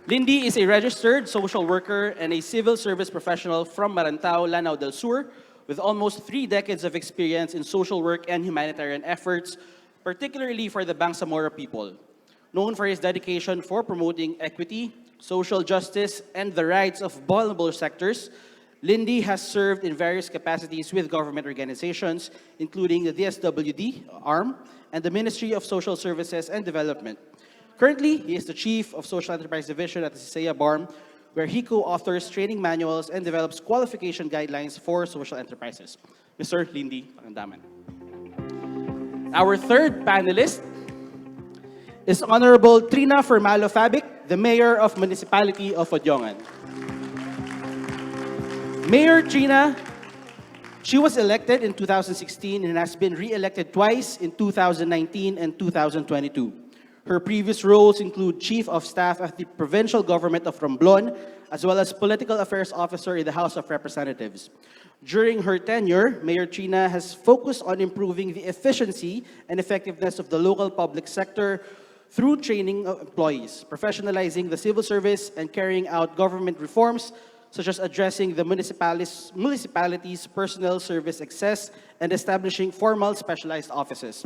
[SPEAKER 18] Lindy is a registered social worker and a civil service professional from Marantao, Lanao del Sur, with almost 3 decades of experience in social work and humanitarian efforts, particularly for the Bangsamoro people. Known for his dedication for promoting equity, social justice, and the rights of vulnerable sectors, Lindy has served in various capacities with government organizations, including the DSWD, ARM, and the Ministry of Social Services and Development. Currently, he is the Chief of Social Enterprise Division at the CISEA BARM, where he co-authors training manuals and develops qualification guidelines for social enterprises. Mr. Lindy Pangandaman. Our third panelist is Honorable Trina Fermalo Fabic, the Mayor of Municipality of Odyongan. Mayor Trina, she was elected in 2016 and has been re-elected twice in 2019 and 2022. Her previous roles include Chief of Staff at the Provincial Government of Romblon, as well as Political Affairs Officer in the House of Representatives. During her tenure, Mayor Trina has focused on improving the efficiency and effectiveness of the local public sector through training of employees, professionalizing the civil service, and carrying out government reforms such as addressing the municipalities' personal service excess and establishing formal specialized offices.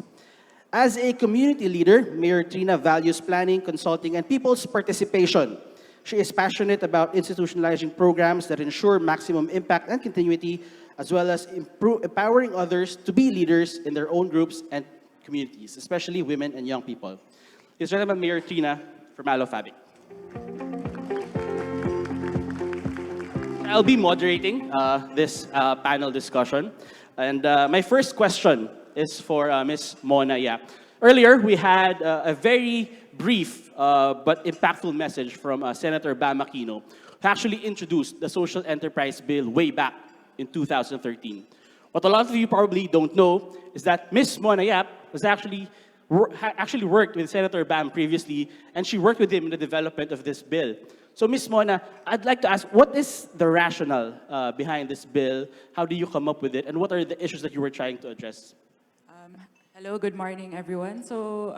[SPEAKER 18] As a community leader, Mayor Trina values planning, consulting, and people's participation. She is passionate about institutionalizing programs that ensure maximum impact and continuity, as well as empowering others to be leaders in their own groups and communities, especially women and young people. Please welcome Mayor Trina Fermalo Fabic. I'll be moderating this panel discussion. And my first question is for Ms. Mona Yap. Earlier, we had a very brief but impactful message from Senator Bam Aquino, who actually introduced the Social Enterprise Bill way back in 2013. What a lot of you probably don't know is that Ms. Mona Yap was actually worked with Senator Bam previously, and she worked with him in the development of this bill. So, Ms. Mona, I'd like to ask, what is the rationale behind this bill? How do you come up with it? And what are the issues that you were trying to address?
[SPEAKER 21] Hello, good morning, everyone. So,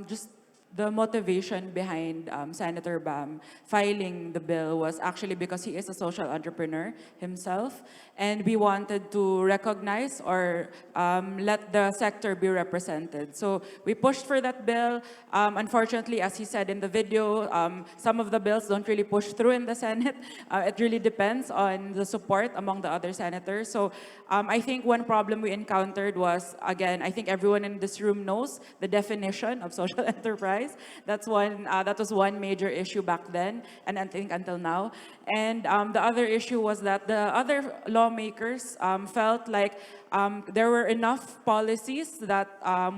[SPEAKER 21] just the motivation behind Senator Bam filing the bill was actually because he is a social entrepreneur himself, and we wanted to recognize or let the sector be represented. So we pushed for that bill. Unfortunately, as he said in the video, some of the bills don't really push through in the Senate. It really depends on the support among the other senators. So I think one problem we encountered was, again, I think everyone in this room knows the definition of social enterprise. That was one major issue back then, and I think until now. And the other issue was that the other lawmakers felt like there were enough policies that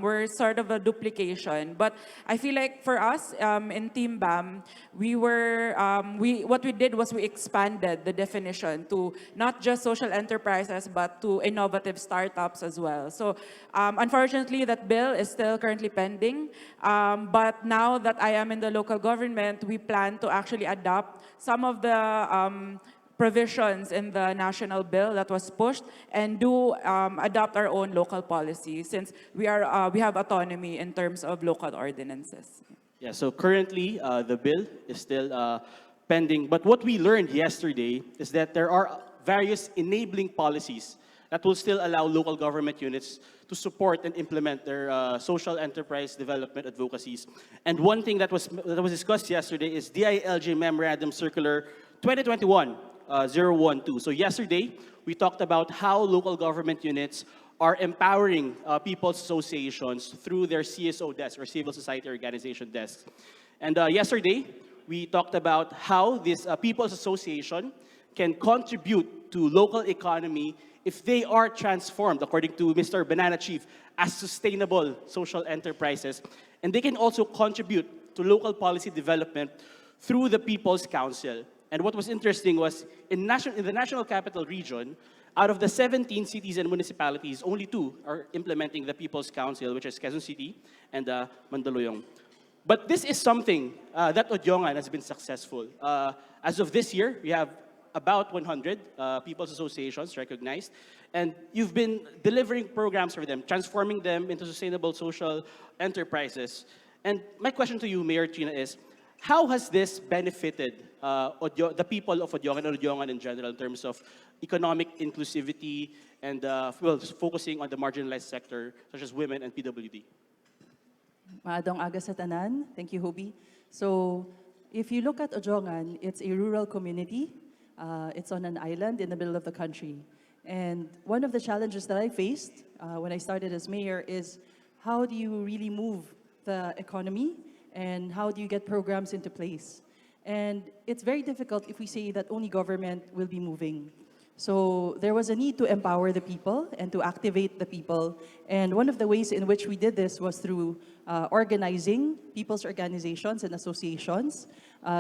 [SPEAKER 21] were sort of a duplication. But I feel like for us in Team BAM, what we did was we expanded the definition to not just social enterprises, but to innovative startups as well. So unfortunately, that bill is still currently pending. But now that I am in the local government, we plan to actually adopt some of the provisions in the national bill that was pushed and do adopt our own local policy, since we have autonomy in terms of local ordinances.
[SPEAKER 18] Yeah, so currently the bill is still pending, but what we learned yesterday is that there are various enabling policies that will still allow local government units to support and implement their social enterprise development advocacies. And one thing that was discussed yesterday is DILG Memorandum Circular 2021-012. So yesterday, we talked about how local government units are empowering people's associations through their CSO desks, or civil society organization desks. And yesterday, we talked about how this people's association can contribute to local economy if they are transformed, according to Mr. Banana Chief, as sustainable social enterprises. And they can also contribute to local policy development through the People's Council. And what was interesting was, in the National Capital Region, out of the 17 cities and municipalities, only 2 are implementing the People's Council, which is Quezon City and Mandaluyong. But this is something that Odyongan has been successful. As of this year, we have about 100 people's associations recognized, and you've been delivering programs for them, transforming them into sustainable social enterprises. And my question to you, Mayor Trina, is how has this benefited the people of Odyongan and Odyongan in general in terms of economic inclusivity and focusing on the marginalized sector, such as women and PWD?
[SPEAKER 2] Maadong aga sa tanan. Thank you, Hobie. So, if you look at Odyongan, it's a rural community. It's on an island in the middle of the country. And one of the challenges that I faced when I started as mayor is how do you really move the economy and how do you get programs into place? And it's very difficult if we say that only government will be moving. So there was a need to empower the people and to activate the people. And one of the ways in which we did this was through organizing people's organizations and associations.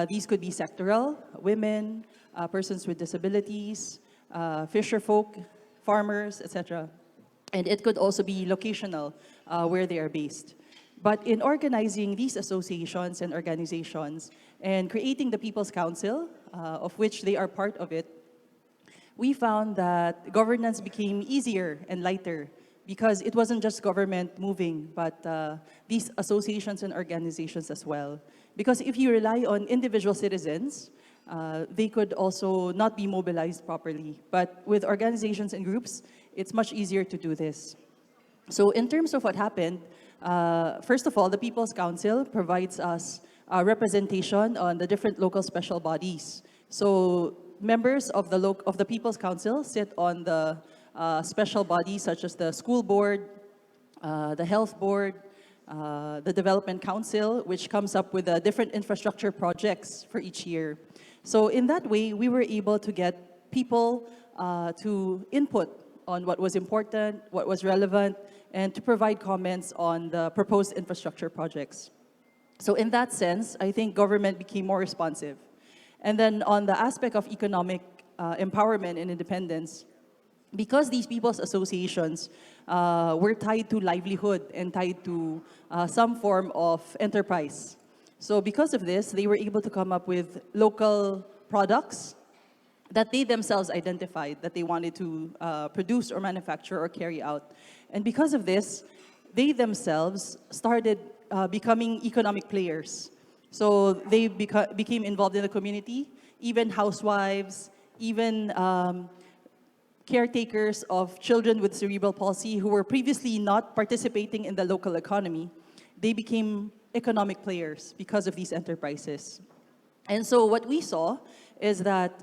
[SPEAKER 2] These could be sectoral, women, persons with disabilities, fisher folk, farmers, etc. And it could also be locational, where they are based. But in organizing these associations and organizations and creating the People's Council, of which they are part of it, we found that governance became easier and lighter because it wasn't just government moving, but these associations and organizations as well. Because if you rely on individual citizens, they could also not be mobilized properly. But with organizations and groups, it's much easier to do this. So in terms of what happened, first of all, the People's Council provides us representation on the different local special bodies. So members of the People's Council sit on the special bodies such as the school board, the health board, the development council, which comes up with different infrastructure projects for each year. So in that way, we were able to get people to input on what was important, what was relevant, and to provide comments on the proposed infrastructure projects. So in that sense, I think government became more responsive. And then on the aspect of economic empowerment and independence, because these people's associations were tied to livelihood and tied to some form of enterprise. So because of this, they were able to come up with local products that they themselves identified that they wanted to produce or manufacture or carry out. And because of this, they themselves started becoming economic players. So they became involved in the community, even housewives, even caretakers of children with cerebral palsy who were previously not participating in the local economy. They became economic players because of these enterprises. And so what we saw is that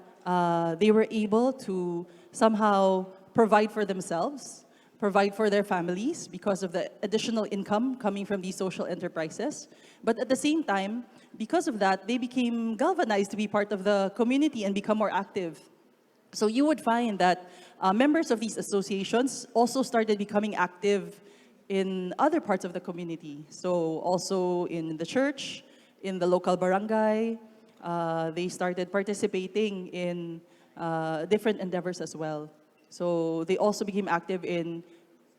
[SPEAKER 2] they were able to somehow provide for themselves, provide for their families because of the additional income coming from these social enterprises. But at the same time, because of that, they became galvanized to be part of the community and become more active. So you would find that members of these associations also started becoming active in other parts of the community. So also in the church, in the local barangay, they started participating in different endeavors as well. So they also became active in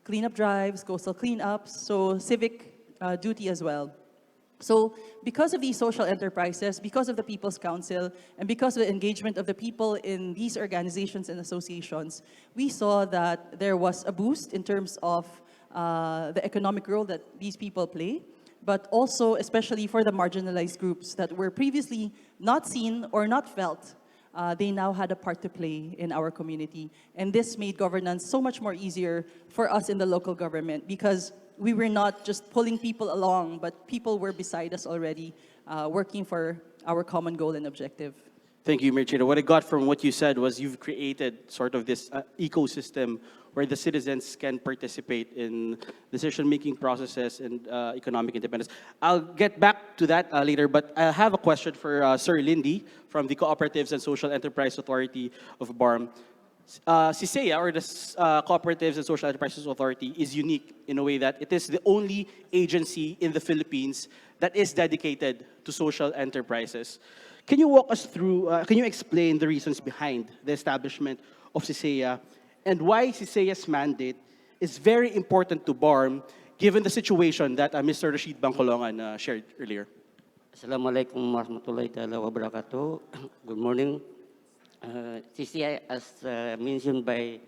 [SPEAKER 2] cleanup drives, coastal cleanups, so civic duty as well. So because of these social enterprises, because of the People's Council, and because of the engagement of the people in these organizations and associations, we saw that there was a boost in terms of the economic role that these people play, but also especially for the marginalized groups that were previously not seen or not felt they now had a part to play in our community. And this made governance so much more easier for us in the local government because we were not just pulling people along, but people were beside us already, working for our common goal and objective.
[SPEAKER 18] Thank you, Mayor Chino. What I got from what you said was you've created sort of this ecosystem where the citizens can participate in decision-making processes and economic independence. I'll get back to that later, but I have a question for Sir Lindy from the Cooperatives and Social Enterprise Authority of BARM. CISEA, or the Cooperatives and Social Enterprises Authority, is unique in a way that it is the only agency in the Philippines that is dedicated to social enterprises. Can you walk us through, can you explain the reasons behind the establishment of CISEA and why CISEA's mandate is very important to BARM given the situation that Mr. Rashid Bangkolongan shared earlier?
[SPEAKER 3] Assalamualaikum warahmatullahi wabarakatuh. Good morning. CCI, as mentioned by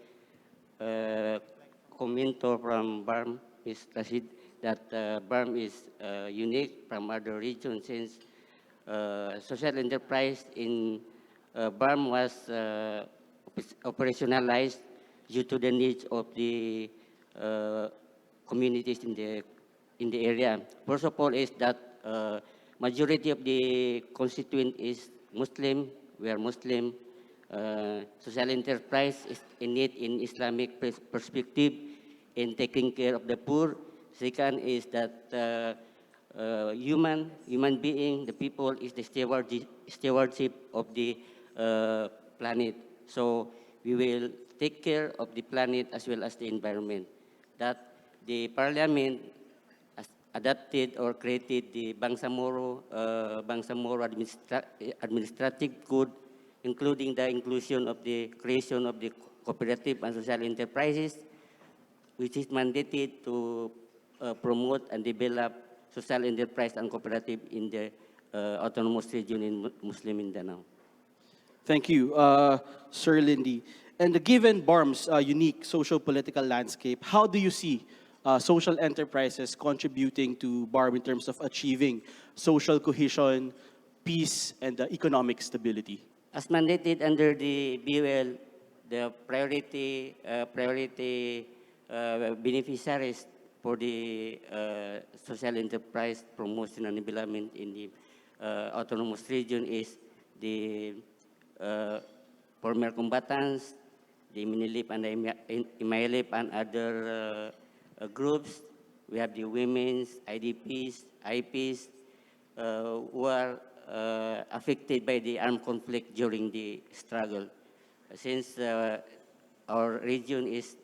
[SPEAKER 3] commenter from BARM, Ms. Rashid, that BARM is unique from other regions since social enterprise in BARM was operationalized due to the needs of the communities in the area. First of all is that majority of the constituent is Muslim. We are Muslim. Social enterprise is in need in Islamic perspective in taking care of the poor. Second is that human being, the people, is the stewardship of the planet. So we will take care of the planet as well as the environment. That the parliament has adopted or created the Bangsamoro Administrative Code, including the inclusion of the creation of the cooperative and social enterprises, which is mandated to promote and develop social enterprise and cooperative in the autonomous region in Muslim Mindanao.
[SPEAKER 18] Thank you, Sir Lindy. And given BARM's unique social-political landscape, how do you see social enterprises contributing to BARM in terms of achieving social cohesion, peace, and economic stability?
[SPEAKER 3] As mandated under the BUL, the priority beneficiaries for the social enterprise promotion and development in the autonomous region is the former combatants, the Minilip and the Imailip and other groups. We have the women's, IDPs, IPs, who are affected by the armed conflict during the struggle. Since our region is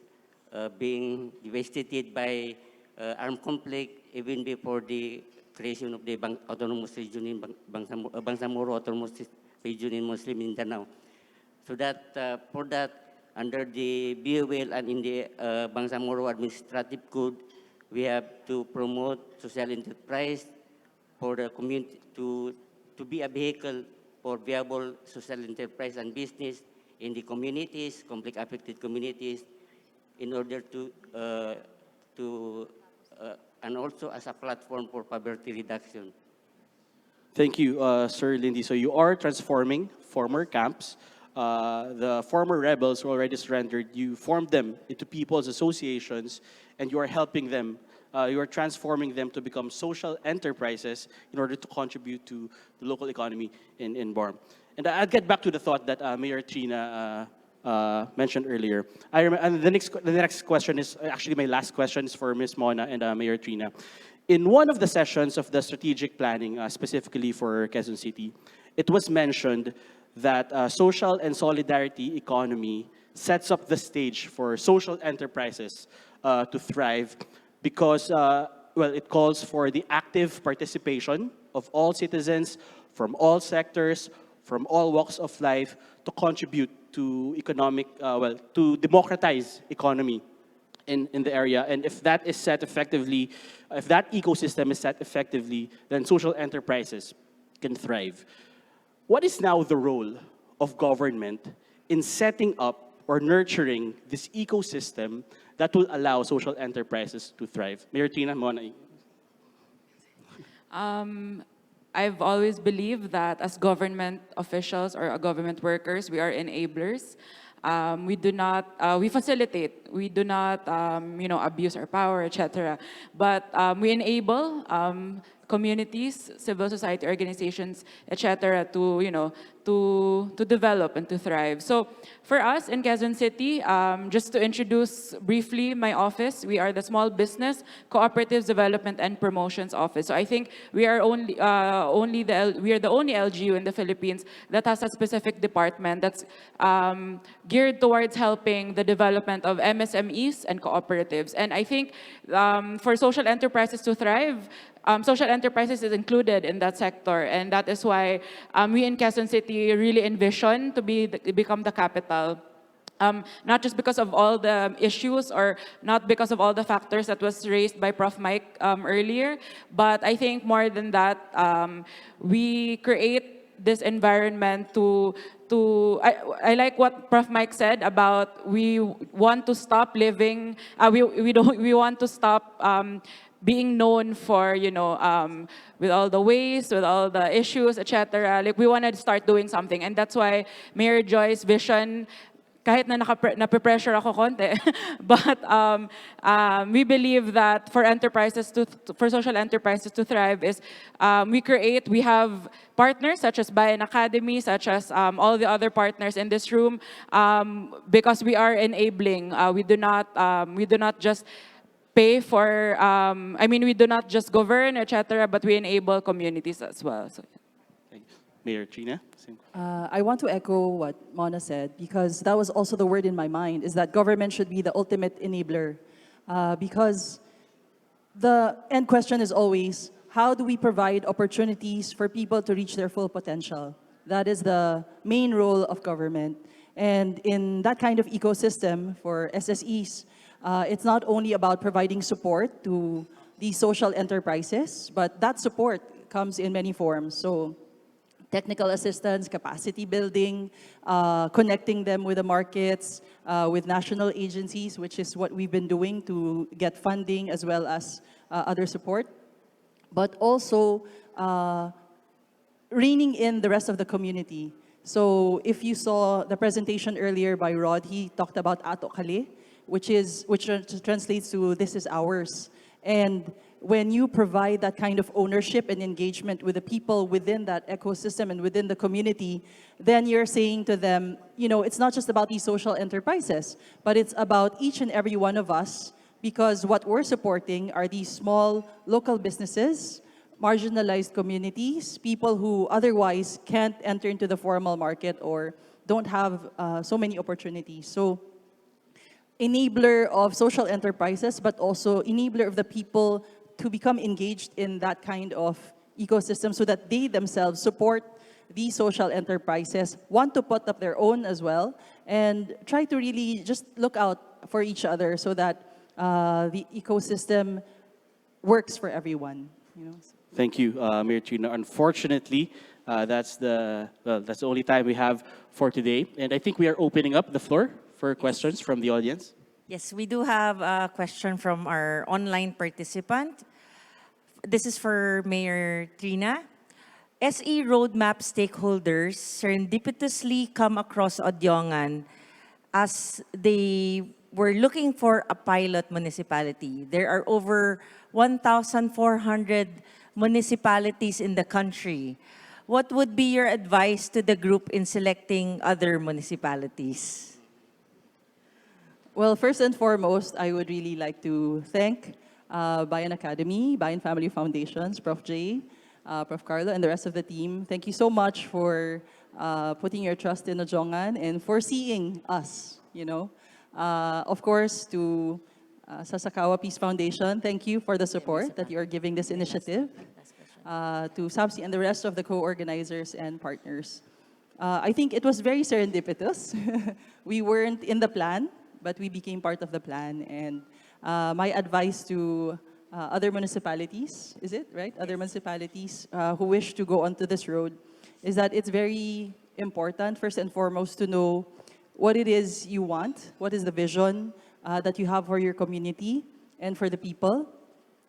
[SPEAKER 3] being devastated by armed conflict even before the creation of the autonomous region in Bangsamoro Autonomous Region in Muslim Mindanao. So that for that, under the BUL and in the Bangsamoro Administrative Code, we have to promote social enterprise for the community to be a vehicle for viable social enterprise and business in the communities, conflict affected communities, in order to and also as a platform for poverty reduction.
[SPEAKER 18] Thank you, Sir Lindy. So you are transforming former camps. The former rebels who already surrendered, you formed them into people's associations, and you are helping them. You are transforming them to become social enterprises in order to contribute to the local economy in BARM. And I'll get back to the thought that Mayor Trina mentioned earlier. And the next question is actually my last question is for Ms. Mona and Mayor Trina. In one of the sessions of the strategic planning, specifically for Quezon City, it was mentioned that social and solidarity economy sets up the stage for social enterprises to thrive because, well, it calls for the active participation of all citizens from all sectors, from all walks of life to contribute to economic, well, to democratize economy in the area. And if that is set effectively, if that ecosystem is set effectively, then social enterprises can thrive. What is now the role of government in setting up or nurturing this ecosystem that will allow social enterprises to thrive? Mayor Tina, Mona.
[SPEAKER 21] I've always believed that as government officials or government workers, we are enablers. We do not, we facilitate. We do not, abuse our power, etc. But we enable communities, civil society organizations, etc. to, to develop and to thrive. So for us in Quezon City, just to introduce briefly my office, we are the Small Business Cooperatives Development and Promotions Office. So I think we are we are the only LGU in the Philippines that has a specific department that's geared towards helping the development of MSMEs and cooperatives. And I think for social enterprises to thrive, social enterprises is included in that sector, and that is why we in Quezon City really envision to become the capital. Not just because of all the issues or not because of all the factors that was raised by Prof. Mike earlier, but I think more than that, we create this environment I like what Prof. Mike said about we want to stop living, we want to stop being known for, with all the waste, with all the issues, etc. Like, we want to start doing something. And that's why Mayor Joy's vision, kahit na nape-pressure ako konti, but we believe that for social enterprises to thrive is we have partners such as Bayan Academy, such as all the other partners in this room, because we are enabling. We do not just pay for, we do not just govern, etc., but we enable communities as well. So,
[SPEAKER 18] Mayor Trina?
[SPEAKER 2] I want to echo what Mona said, because that was also the word in my mind, is that government should be the ultimate enabler. Because the end question is always, how do we provide opportunities for people to reach their full potential? That is the main role of government. And in that kind of ecosystem for SSEs, it's not only about providing support to these social enterprises, but that support comes in many forms. So technical assistance, capacity building, connecting them with the markets, with national agencies, which is what we've been doing to get funding as well as other support. But also reining in the rest of the community. So if you saw the presentation earlier by Rod, he talked about Ato Kali, which translates to "this is ours." And when you provide that kind of ownership and engagement with the people within that ecosystem and within the community, then you're saying to them, it's not just about these social enterprises, but it's about each and every one of us, because what we're supporting are these small local businesses, marginalized communities, people who otherwise can't enter into the formal market or don't have so many opportunities. So, enabler of social enterprises, but also enabler of the people to become engaged in that kind of ecosystem so that they themselves support these social enterprises, want to put up their own as well, and try to really just look out for each other so that the ecosystem works for everyone.
[SPEAKER 18] Thank you, Mayor Trina. Unfortunately, that's the only time we have for today. And I think we are opening up the floor for questions from the audience.
[SPEAKER 1] Yes, we do have a question from our online participant. This is for Mayor Trina. SE Roadmap stakeholders serendipitously come across Odyongan as they were looking for a pilot municipality. There are over 1,400 municipalities in the country. What would be your advice to the group in selecting other municipalities?
[SPEAKER 2] Well, first and foremost, I would really like to thank Bayan Academy, Bayan Family Foundations, Prof. J, Prof. Carlo, and the rest of the team. Thank you so much for putting your trust in Ojongan and for seeing us, Of course, to Sasakawa Peace Foundation, thank you for the support that you are giving this initiative. To SABSI and the rest of the co-organizers and partners. I think it was very serendipitous. We weren't in the plan, but we became part of the plan. And my advice to other municipalities, is it, right? Other municipalities who wish to go onto this road is that it's very important, first and foremost, to know what it is you want, what is the vision that you have for your community and for the people.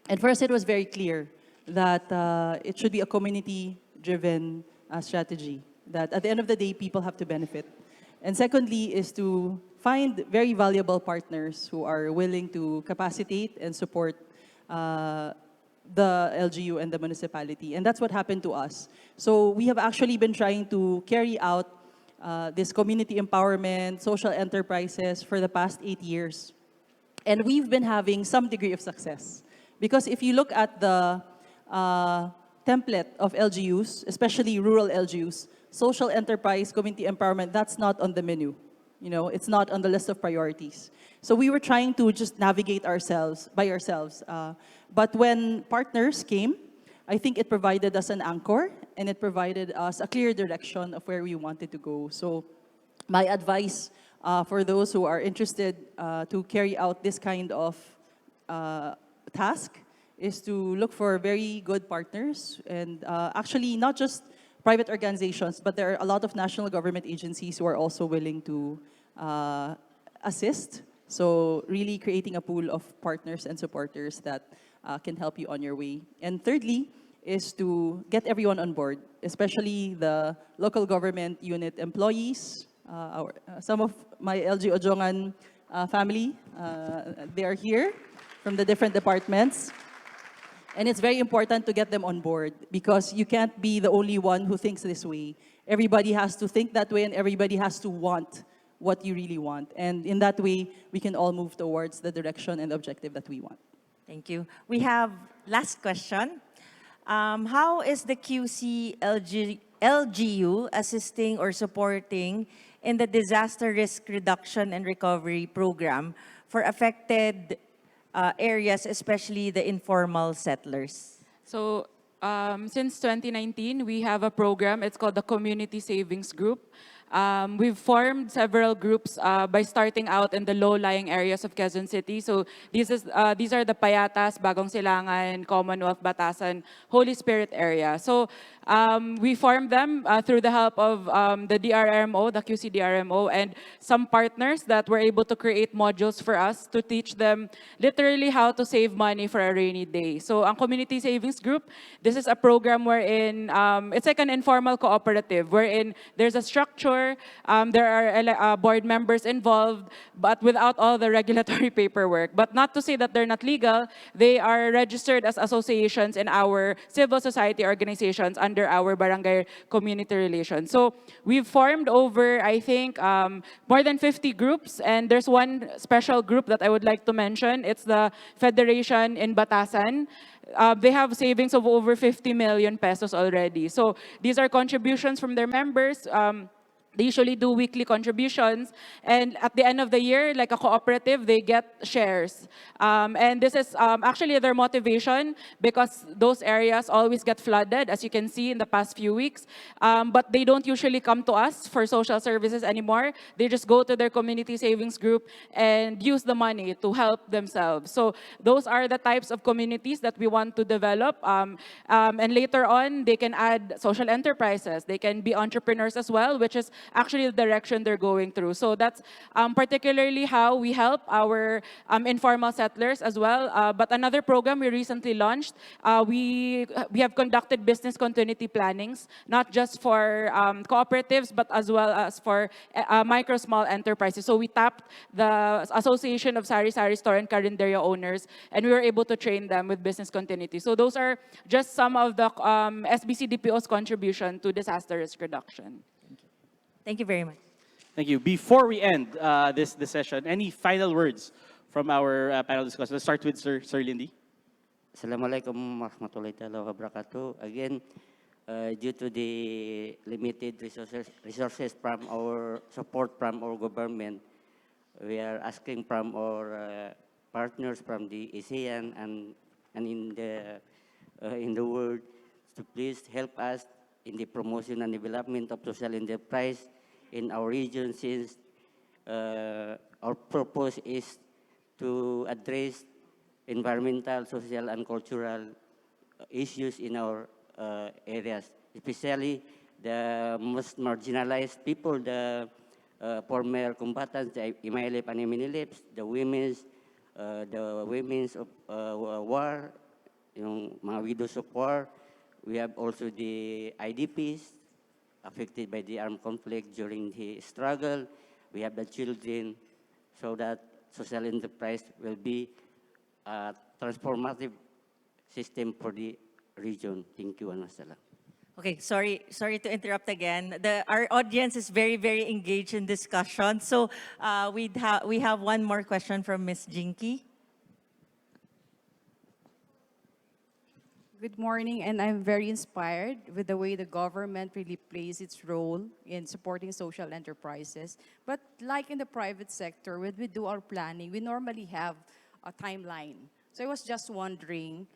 [SPEAKER 2] And first, it was very clear. that it should be a community-driven strategy, that at the end of the day, people have to benefit. And secondly is to find very valuable partners who are willing to capacitate and support the LGU and the municipality. And that's what happened to us. So we have actually been trying to carry out this community empowerment, social enterprises for the past 8 years. And we've been having some degree of success. Because if you look at the template of LGUs, especially rural LGUs, social enterprise, community empowerment, that's not on the menu. You know, it's not on the list of priorities. So we were trying to just navigate ourselves by ourselves. But when partners came, I think it provided us an anchor and it provided us a clear direction of where we wanted to go. So my advice for those who are interested to carry out this kind of task is to look for very good partners and actually not just private organizations, but there are a lot of national government agencies who are also willing to assist. So really creating a pool of partners and supporters that can help you on your way. And thirdly is to get everyone on board, especially the local government unit employees. Some of my LG Ojongan family, they are here from the different departments. And it's very important to get them on board because you can't be the only one who thinks this way. Everybody has to think that way and everybody has to want what you really want. And in that way, we can all move towards the direction and objective that we want.
[SPEAKER 1] Thank you. We have last question. How is the QC LGU assisting or supporting in the disaster risk reduction and recovery program for affected areas, especially the informal settlers?
[SPEAKER 21] So since 2019, we have a program. It's called the Community Savings Group. We've formed several groups by starting out in the low-lying areas of Quezon City. So these are the Payatas, Bagong Silangan, Commonwealth, Batasan, Holy Spirit area. So we formed them through the help of the DRMO, the QC DRMO, and some partners that were able to create modules for us to teach them literally how to save money for a rainy day. So ang Community Savings Group, this is a program wherein it's like an informal cooperative wherein there's a structure. There are board members involved, but without all the regulatory paperwork. But not to say that they're not legal, they are registered as associations in our civil society organizations under our barangay community relations. So we've formed over, I think, more than 50 groups, and there's one special group that I would like to mention. It's the Federation in Batasan. They have savings of over 50 million pesos already. So these are contributions from their members. They usually do weekly contributions, and at the end of the year, like a cooperative, they get shares. And this is actually their motivation because those areas always get flooded, as you can see in the past few weeks. But they don't usually come to us for social services anymore. They just go to their community savings group and use the money to help themselves. So those are the types of communities that we want to develop. And later on, they can add social enterprises. They can be entrepreneurs as well, which is actually the direction they're going through. So that's particularly how we help our informal settlers as well. But another program we recently launched, we have conducted business continuity plannings, not just for cooperatives, but as well as for micro, small enterprises. So we tapped the Association of Sari-Sari Store and Carinderia owners, and we were able to train them with business continuity. So those are just some of the SBCDPO's contribution to disaster risk reduction.
[SPEAKER 1] Thank you very much.
[SPEAKER 18] Thank you. Before we end this session, any final words from our panel discussion? Let's start with Sir Lindy.
[SPEAKER 3] Assalamualaikum warahmatullahi wabarakatuh. Again, due to the limited resources from our support from our government, we are asking from our partners from the ASEAN and in the world to please help us in the promotion and development of social enterprise in our region, since our purpose is to address environmental, social, and cultural issues in our areas, especially the most marginalized people, the former combatants, the Imailip and Iminilips, the women's of war, yung mga widows of war. We have also the IDPs affected by the armed conflict during the struggle. We have the children, so that social enterprise will be a transformative system for the region. Thank you, Anasala.
[SPEAKER 1] Okay, sorry to interrupt again. Our audience is very, very engaged in discussion. So we have one more question from Miss Jinky.
[SPEAKER 4] Good morning, and I'm very inspired with the way the government really plays its role in supporting social enterprises. But like in the private sector, when we do our planning, we normally have a timeline. So I was just wondering,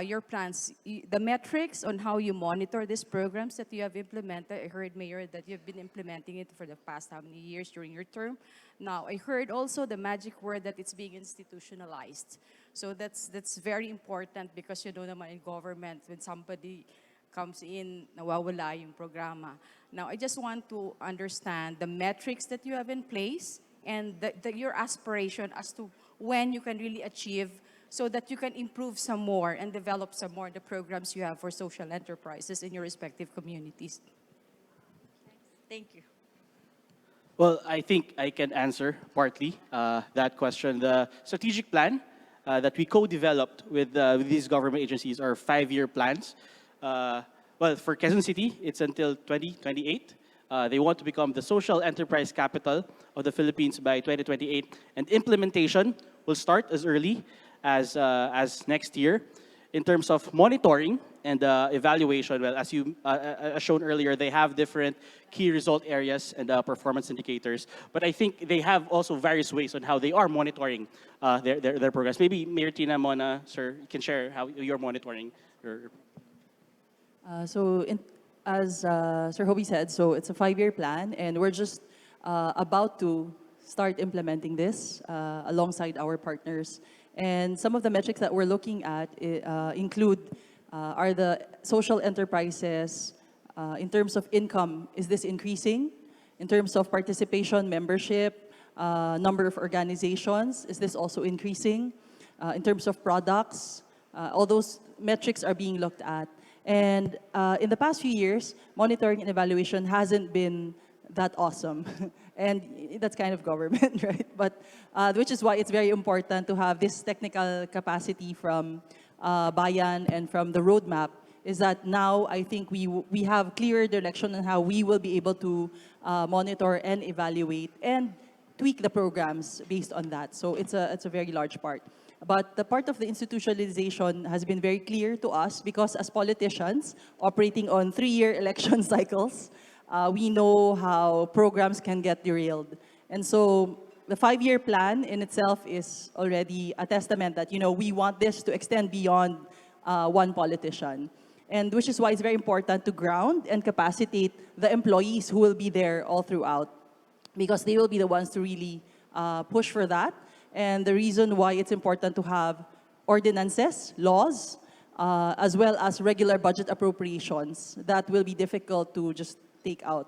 [SPEAKER 4] your plans, the metrics on how you monitor these programs that you have implemented. I heard, Mayor, that you've been implementing it for the past how many years during your term. Now, I heard also the magic word that it's being institutionalized. So that's very important because you know naman in government, when somebody comes in, nawawala yung programa. Now, I just want to understand the metrics that you have in place and your aspiration as to when you can really achieve so that you can improve some more and develop some more the programs you have for social enterprises in your respective communities.
[SPEAKER 1] Thank you.
[SPEAKER 18] Well, I think I can answer partly that question. The strategic plan that we co-developed with these government agencies are 5-year plans. Well, for Quezon City, it's until 2028. They want to become the social enterprise capital of the Philippines by 2028. And implementation will start as early as next year. In terms of monitoring and evaluation, well, as shown earlier, they have different key result areas and performance indicators. But I think they have also various ways on how they are monitoring their progress. Maybe Mayor Tina, Mona, sir, you can share how you're monitoring.
[SPEAKER 2] As Sir Hobie said, so it's a 5-year plan, and we're just about to start implementing this alongside our partners. And some of the metrics that we're looking at include are the social enterprises in terms of income, is this increasing? In terms of participation, membership, number of organizations, is this also increasing? In terms of products, all those metrics are being looked at. And in the past few years, monitoring and evaluation hasn't been that awesome. And that's kind of government, right? But which is why it's very important to have this technical capacity from Bayan and from the roadmap, is that now I think we have clear direction on how we will be able to monitor and evaluate and tweak the programs based on that. So it's a very large part. But the part of the institutionalization has been very clear to us because as politicians operating on 3-year election cycles, we know how programs can get derailed. And so the 5-year plan in itself is already a testament that, we want this to extend beyond one politician. And which is why it's very important to ground and capacitate the employees who will be there all throughout, because they will be the ones to really push for that. And the reason why it's important to have ordinances, laws, as well as regular budget appropriations that will be difficult to just take out,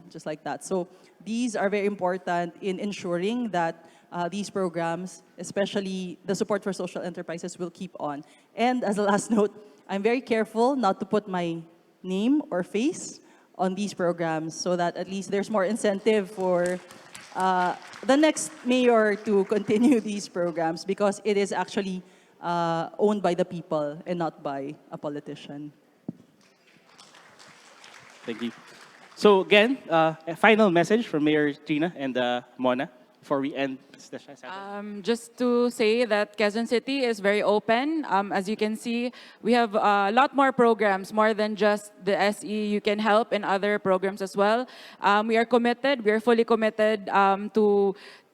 [SPEAKER 2] just like that. So these are very important in ensuring that these programs, especially the support for social enterprises, will keep on. And as a last note, I'm very careful not to put my name or face on these programs so that at least there's more incentive for the next mayor to continue these programs, because it is actually owned by the people and not by a politician.
[SPEAKER 18] Thank you. So again, a final message from Mayor Tina and Mona before we end this session.
[SPEAKER 21] Just to say that Quezon City is very open. As you can see, we have a lot more programs, more than just the SE. You can help in other programs as well. We are committed, we are fully committed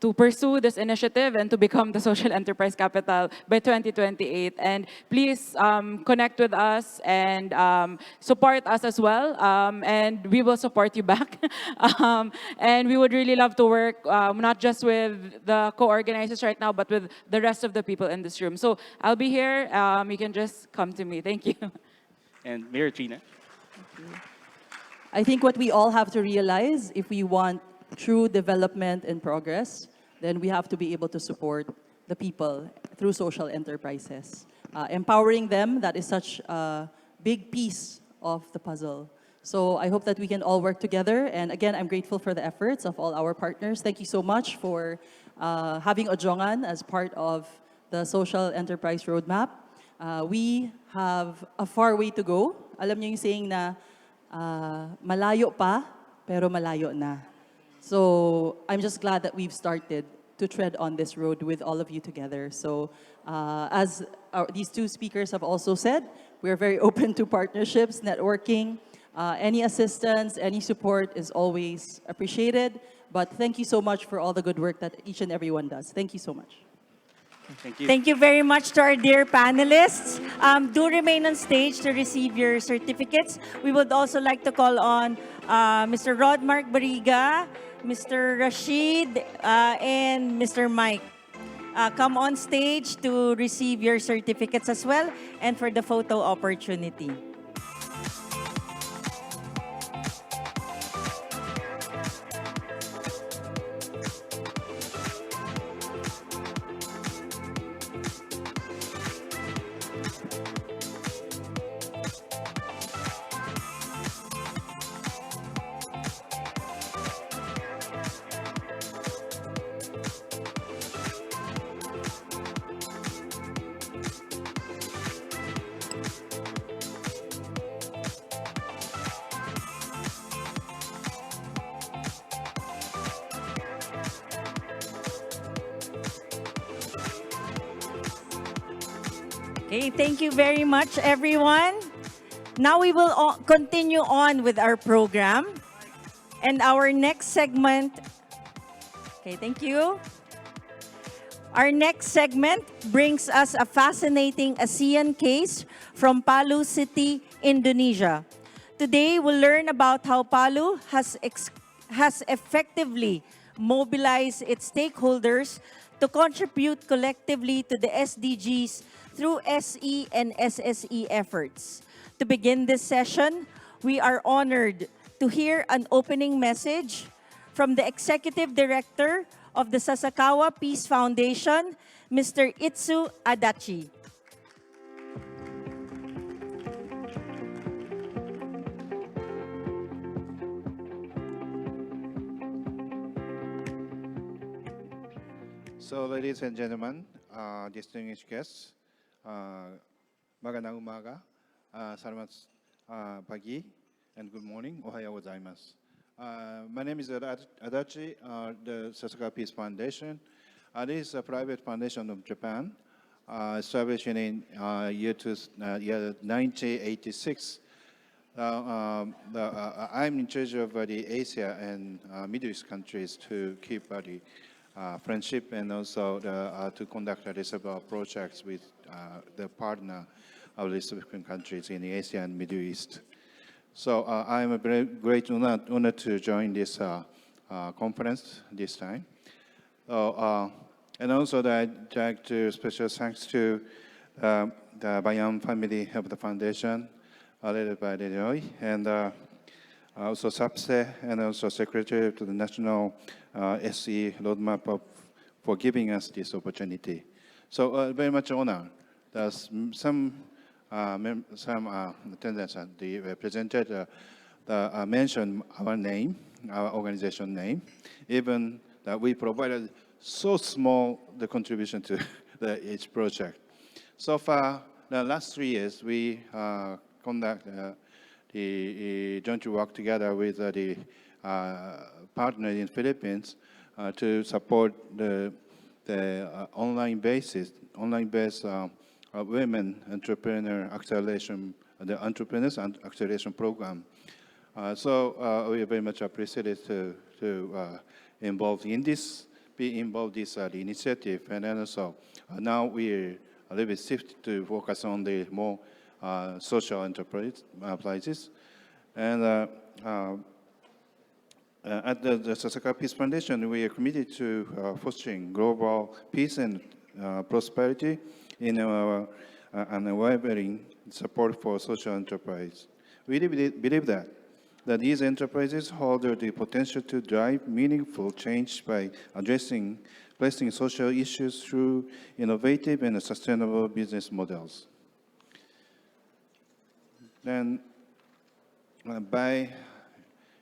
[SPEAKER 21] to pursue this initiative and to become the social enterprise capital by 2028. And please connect with us and support us as well. And we will support you back. And we would really love to work not just with the co-organizers right now, but with the rest of the people in this room. So I'll be here. You can just come to me. Thank you.
[SPEAKER 18] And Mayor Tina.
[SPEAKER 2] I think what we all have to realize, if we want true development and progress, then we have to be able to support the people through social enterprises. empowering them, that is such a big piece of the puzzle. So I hope that we can all work together. And again, I'm grateful for the efforts of all our partners. Thank you so much for having Ojongan as part of the social enterprise roadmap. We have a far way to go. Alam niyo yung saying na malayo pa, pero malayo na. So I'm just glad that we've started to tread on this road with all of you together. So as these two speakers have also said, we're very open to partnerships, networking. Any assistance, any support is always appreciated. But thank you so much for all the good work that each and everyone does. Thank you so much.
[SPEAKER 18] Thank you.
[SPEAKER 1] Thank you very much to our dear panelists. Do remain on stage to receive your certificates. We would also like to call on Mr. Rodmark Bariga, Mr. Rashid, and Mr. Mike. Come on stage to receive your certificates as well and for the photo opportunity. Okay, thank you very much, everyone. Now we will continue on with our program. And our next segment, okay, thank you. Our next segment brings us a fascinating ASEAN case from Palu City, Indonesia. Today, we'll learn about how Palu has effectively mobilized its stakeholders to contribute collectively to the SDGs through SE and SSE efforts. To begin this session, we are honored to hear an opening message from the Executive Director of the Sasakawa Peace Foundation, Mr. Itsu Adachi.
[SPEAKER 5] So, ladies and gentlemen, distinguished guests, magandang umaga, salamat pagi, and good morning. Ohayou gozaimasu. My name is Adachi, the Sasakawa Peace Foundation. This is a private foundation of Japan, established in year 1986. I'm in charge of the Asia and Middle East countries to keep the friendship and also to conduct several projects with the partner of these different countries in Asia and Middle East. So I'm a very great honor to join this conference this time. And also I'd like to special thanks to the Bayan family of the foundation, led by Leroy, and also SAPSE, and also Secretary to the National SE Roadmap for giving us this opportunity. So very much honor. There's some attendants they presented mentioned our name, our organization name, even that we provided so small the contribution to each project. So far, the last 3 years, we conduct the joint work together with the partner in Philippines to support the online-based women entrepreneur acceleration, the entrepreneurs and acceleration program. So we are very much appreciated to involved in this, be involved in this initiative, and then also now we're a little bit shifted to focus on the more social enterprises, and at the Sasakawa Peace Foundation, we are committed to fostering global peace and prosperity in our unwavering support for social enterprise. We believe that these enterprises hold the potential to drive meaningful change by addressing addressing social issues through innovative and sustainable business models. Then, by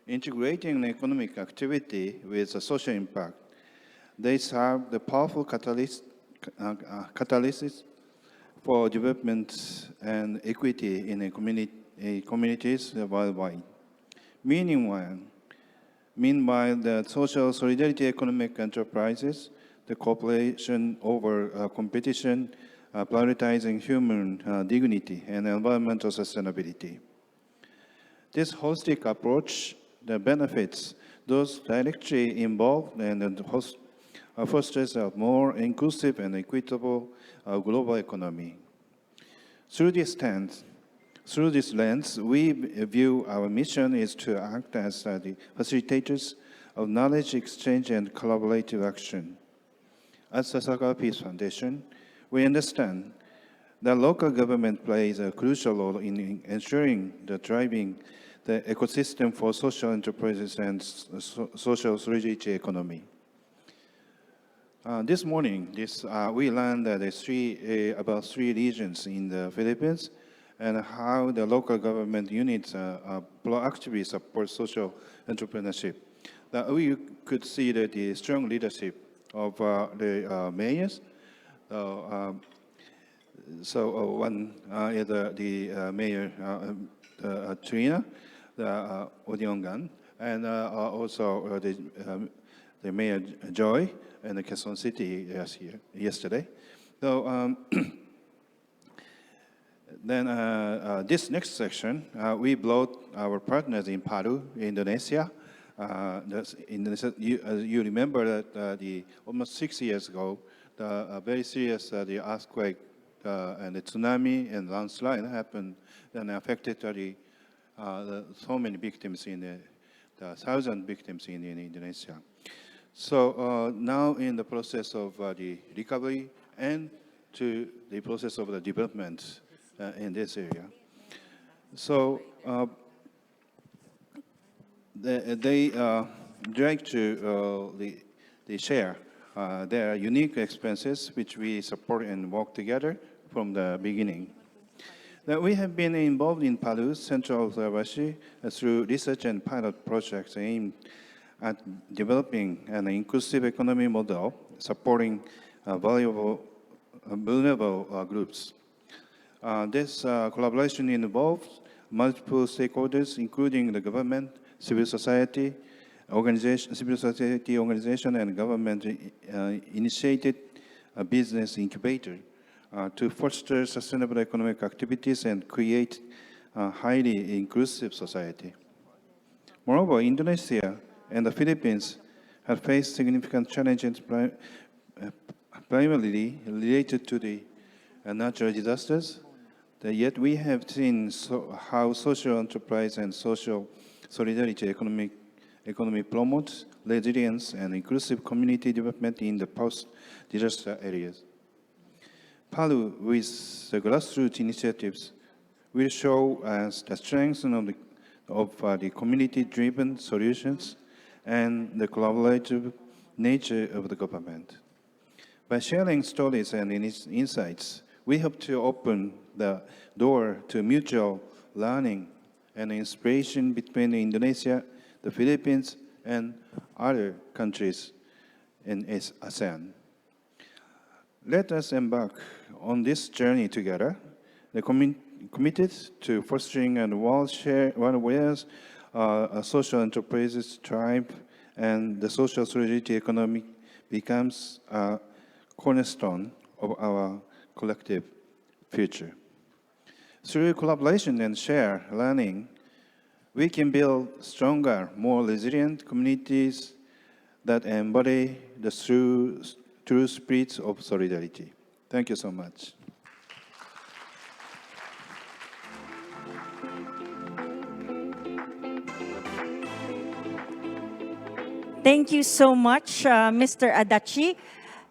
[SPEAKER 5] integrating economic activity with a social impact, they serve the powerful catalyst for development and equity in communities worldwide. Meanwhile, the social solidarity economic enterprises, the cooperation over competition, prioritizing human dignity and environmental sustainability. This holistic approach that benefits those directly involved and fosters a more inclusive and equitable global economy. Through this lens, we view our mission is to act as the facilitators of knowledge exchange and collaborative action. As the Sakawa Peace Foundation, we understand that local government plays a crucial role in ensuring driving the ecosystem for social enterprises and social solidarity economy. This morning, we learned that about 3 regions in the Philippines and how the local government units proactively support social entrepreneurship. That we could see that the strong leadership of the mayors. One is the mayor Trina, the Odiongan, and also the mayor Joy in the Quezon City yesterday. So then this next section, we brought our partners in Palu, Indonesia. You remember that almost 6 years ago, the very serious the earthquake and the tsunami and landslide happened and affected so many victims in the 1,000 victims in Indonesia. So now in the process of the recovery and to the process of the development in this area. So they like to share their unique experiences, which we support and work together from the beginning. That we have been involved in Palu, Central Sulawesi, through research and pilot projects aimed at developing an inclusive economy model, supporting vulnerable groups. This collaboration involves multiple stakeholders, including the government, civil society organization, and government-initiated business incubator to foster sustainable economic activities and create a highly inclusive society. Moreover, Indonesia and the Philippines have faced significant challenges primarily related to the natural disasters. Yet we have seen how social enterprise and social solidarity economy promotes resilience and inclusive community development in the post-disaster areas. Palu, with the grassroots initiatives, will show us the strength of the community-driven solutions and the collaborative nature of the government. By sharing stories and insights, we hope to open the door to mutual learning and inspiration between Indonesia, the Philippines, and other countries in ASEAN. Let us embark on this journey together, committed to fostering a world where social enterprises thrive and the social solidarity economy becomes a cornerstone of our collective future. Through collaboration and shared learning, we can build stronger, more resilient communities that embody the true spirit of solidarity. Thank you so much.
[SPEAKER 1] Thank you so much, Mr. Adachi.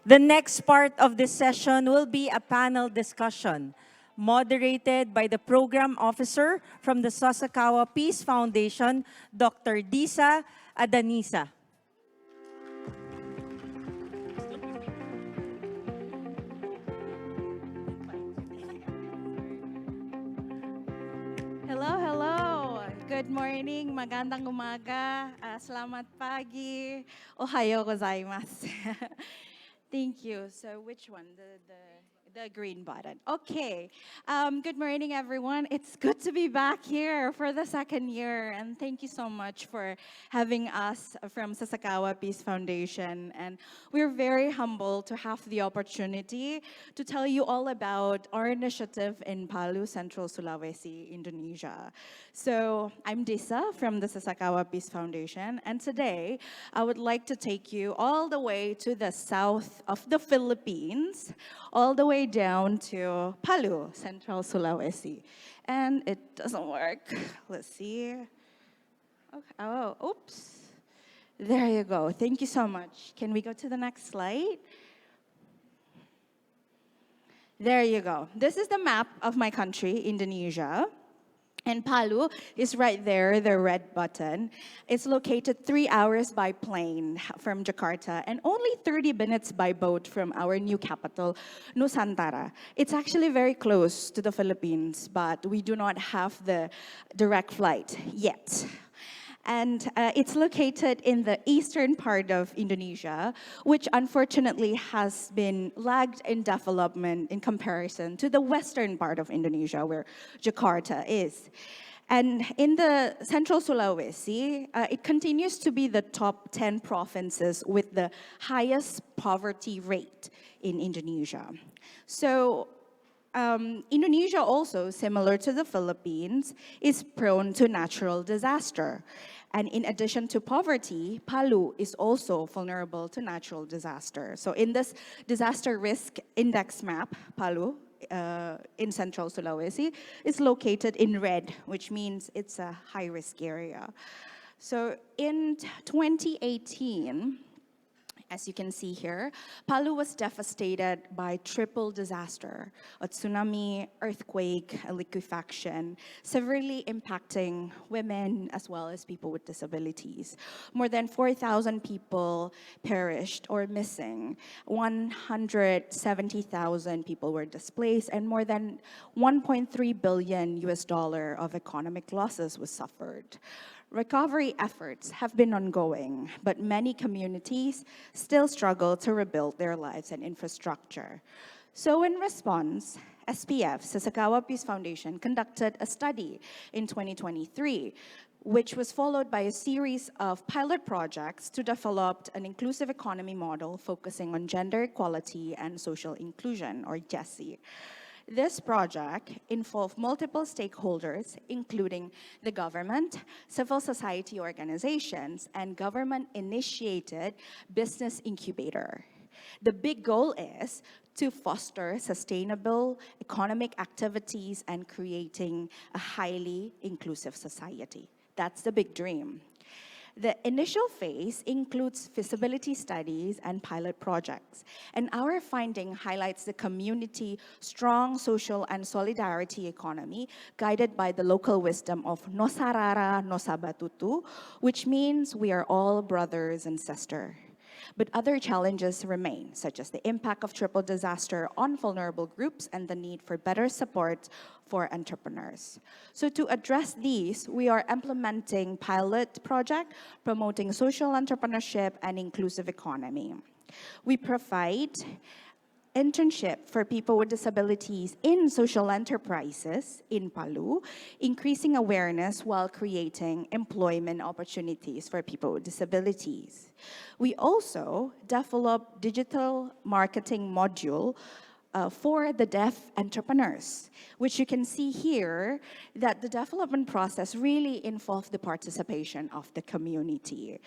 [SPEAKER 1] The next part of this session will be a panel discussion moderated by the program officer from the Sasakawa Peace Foundation, Dr. Disa Adanisa.
[SPEAKER 9] good morning, magandang umaga, selamat pagi, ohayo gozaimasu. Thank you. So which one? The green button. Okay. Good morning, everyone. It's good to be back here for the second year. And thank you so much for having us from Sasakawa Peace Foundation. And we're very humbled to have the opportunity to tell you all about our initiative in Palu, Central Sulawesi, Indonesia. So I'm Disa from the Sasakawa Peace Foundation. And today, I would like to take you all the way to the south of the Philippines, all the way down to Palu, Central Sulawesi. And it doesn't work. Let's see. Okay. Oh, oops. There you go. Thank you so much. Can we go to the next slide? There you go. This is the map of my country, Indonesia. And Palu is right there, the red button. It's located 3 hours by plane from Jakarta and only 30 minutes by boat from our new capital, Nusantara. It's actually very close to the Philippines, but we do not have the direct flight yet. And it's located in the eastern part of Indonesia, which unfortunately has been lagged in development in comparison to the western part of Indonesia, where Jakarta is. And in the Central Sulawesi, it continues to be the top 10 provinces with the highest poverty rate in Indonesia. So Indonesia also, similar to the Philippines, is prone to natural disaster. And in addition to poverty, Palu is also vulnerable to natural disaster. So in this disaster risk index map, Palu, in Central Sulawesi, is located in red, which means it's a high-risk area. So in 2018, as you can see here, Palu was devastated by triple disaster, a tsunami, earthquake, a liquefaction, severely impacting women as well as people with disabilities. More than 4,000 people perished or missing. 170,000 people were displaced, and more than 1.3 billion US dollar of economic losses was suffered. Recovery efforts have been ongoing, but many communities still struggle to rebuild their lives and infrastructure. So in response, SPF, Sasakawa Peace Foundation, conducted a study in 2023, which was followed by a series of pilot projects to develop an inclusive economy model focusing on gender equality and social inclusion, or GESI. This project involved multiple stakeholders, including the government, civil society organizations, and government-initiated business incubator. The big goal is to foster sustainable economic activities and creating a highly inclusive society. That's the big dream. The initial phase includes feasibility studies and pilot projects. And our finding highlights the community strong social and solidarity economy guided by the local wisdom of Nosarara Nosabatutu, which means we are all brothers and sisters. But other challenges remain, such as the impact of triple disaster on vulnerable groups and the need for better support for entrepreneurs. So to address these, we are implementing pilot project promoting social entrepreneurship and inclusive economy. We provide internship for people with disabilities in social enterprises in Palu, increasing awareness while creating employment opportunities for people with disabilities. We also develop digital marketing module for the deaf entrepreneurs, which you can see here that the development process really involved the participation of the community.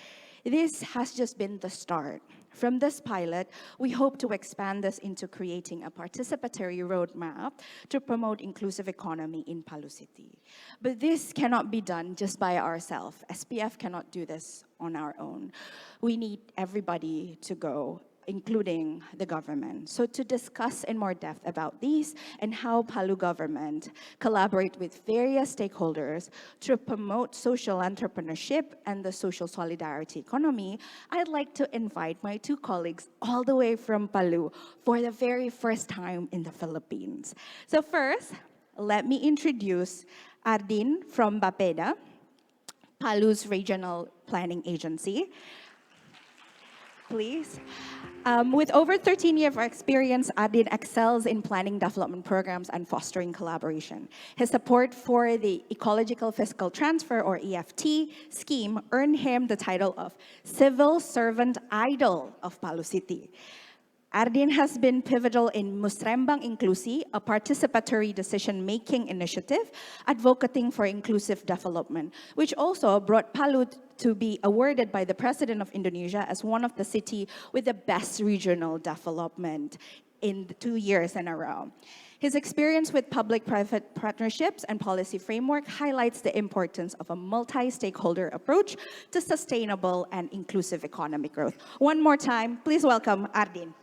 [SPEAKER 9] This has just been the start. From this pilot, we hope to expand this into creating a participatory roadmap to promote inclusive economy in Palu City. But this cannot be done just by ourselves. SPF cannot do this on our own. We need everybody to go, including the government. So to discuss in more depth about these and how Palu government collaborate with various stakeholders to promote social entrepreneurship and the social solidarity economy, I'd like to invite my two colleagues all the way from Palu for the very first time in the Philippines. So first, let me introduce Ardin from Bapeda. Palu's regional planning agency. Please. With over 13 years of experience, Adin excels in planning development programs and fostering collaboration. His support for the Ecological Fiscal Transfer, or EFT, scheme earned him the title of Civil Servant Idol of Palu City. Ardin has been pivotal in Musrembang Inklusi, a participatory decision-making initiative advocating for inclusive development, which also brought Palu to be awarded by the President of Indonesia as one of the city with the best regional development in 2 years in a row. His experience with public-private partnerships and policy framework highlights the importance of a multi-stakeholder approach to sustainable and inclusive economic growth. One more time, please welcome Ardin.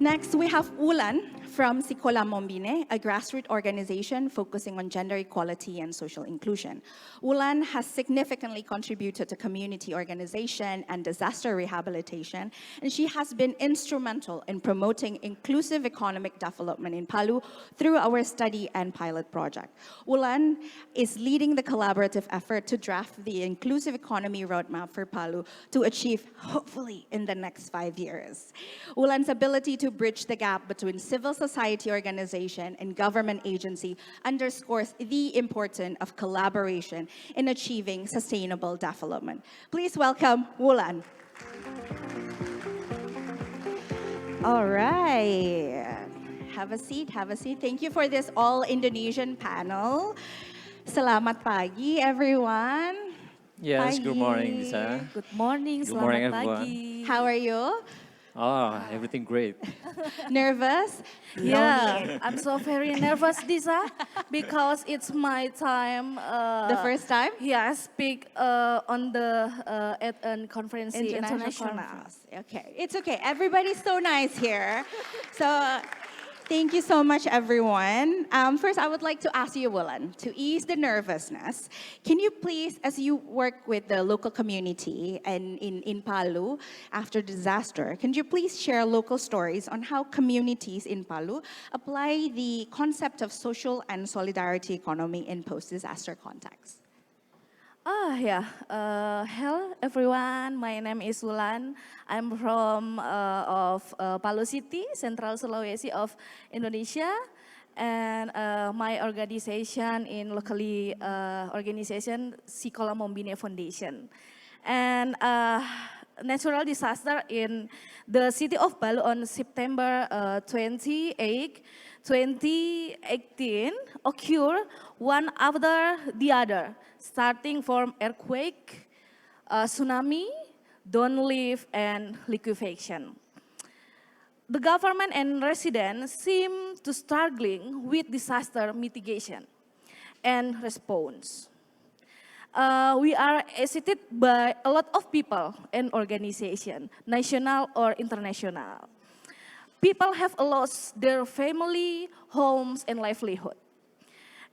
[SPEAKER 9] Next, we have Ulan from Sikola Mombine, a grassroots organization focusing on gender equality and social inclusion. Ulan has significantly contributed to community organization and disaster rehabilitation, and she has been instrumental in promoting inclusive economic development in Palu through our study and pilot project. Ulan is leading the collaborative effort to draft the inclusive economy roadmap for Palu to achieve, hopefully, in the next 5 years. Ulan's ability to bridge the gap between civil society organization and government agency underscores the importance of collaboration in achieving sustainable development. Please welcome Wulan. All right. Have a seat, have a seat. Thank you for this all-Indonesian panel. Selamat pagi, everyone.
[SPEAKER 10] Yes,
[SPEAKER 9] Pagi.
[SPEAKER 10] good morning, Lisa.
[SPEAKER 22] Good morning,
[SPEAKER 10] Good morning,
[SPEAKER 22] selamat
[SPEAKER 10] everyone.
[SPEAKER 22] pagi.
[SPEAKER 9] How are you?
[SPEAKER 10] Oh, everything great.
[SPEAKER 9] Nervous?
[SPEAKER 22] Yeah, I'm so very nervous, Lisa, because it's my time.
[SPEAKER 9] The first time?
[SPEAKER 22] Yeah, I speak on the at a conference international.
[SPEAKER 9] Conference. Okay, it's okay. Everybody's so nice here. So thank you so much, everyone. First, I would like to ask you, Willan, to ease the nervousness, can you please, as you work with the local community and in Palu after disaster, can you please share local stories on how communities in Palu apply the concept of social and solidarity economy in post-disaster context?
[SPEAKER 22] Hello everyone. My name is Wulan. I'm from Palu City, Central Sulawesi of Indonesia, and my organization in locally organization Sikola Mombine Foundation, and natural disaster in the city of Palu on September 28, 2018 occurred one after the other, starting from earthquake, tsunami, downlift, and liquefaction. The government and residents seem to struggling with disaster mitigation and response. We are assisted by a lot of people and organizations, national or international. People have lost their family, homes, and livelihood.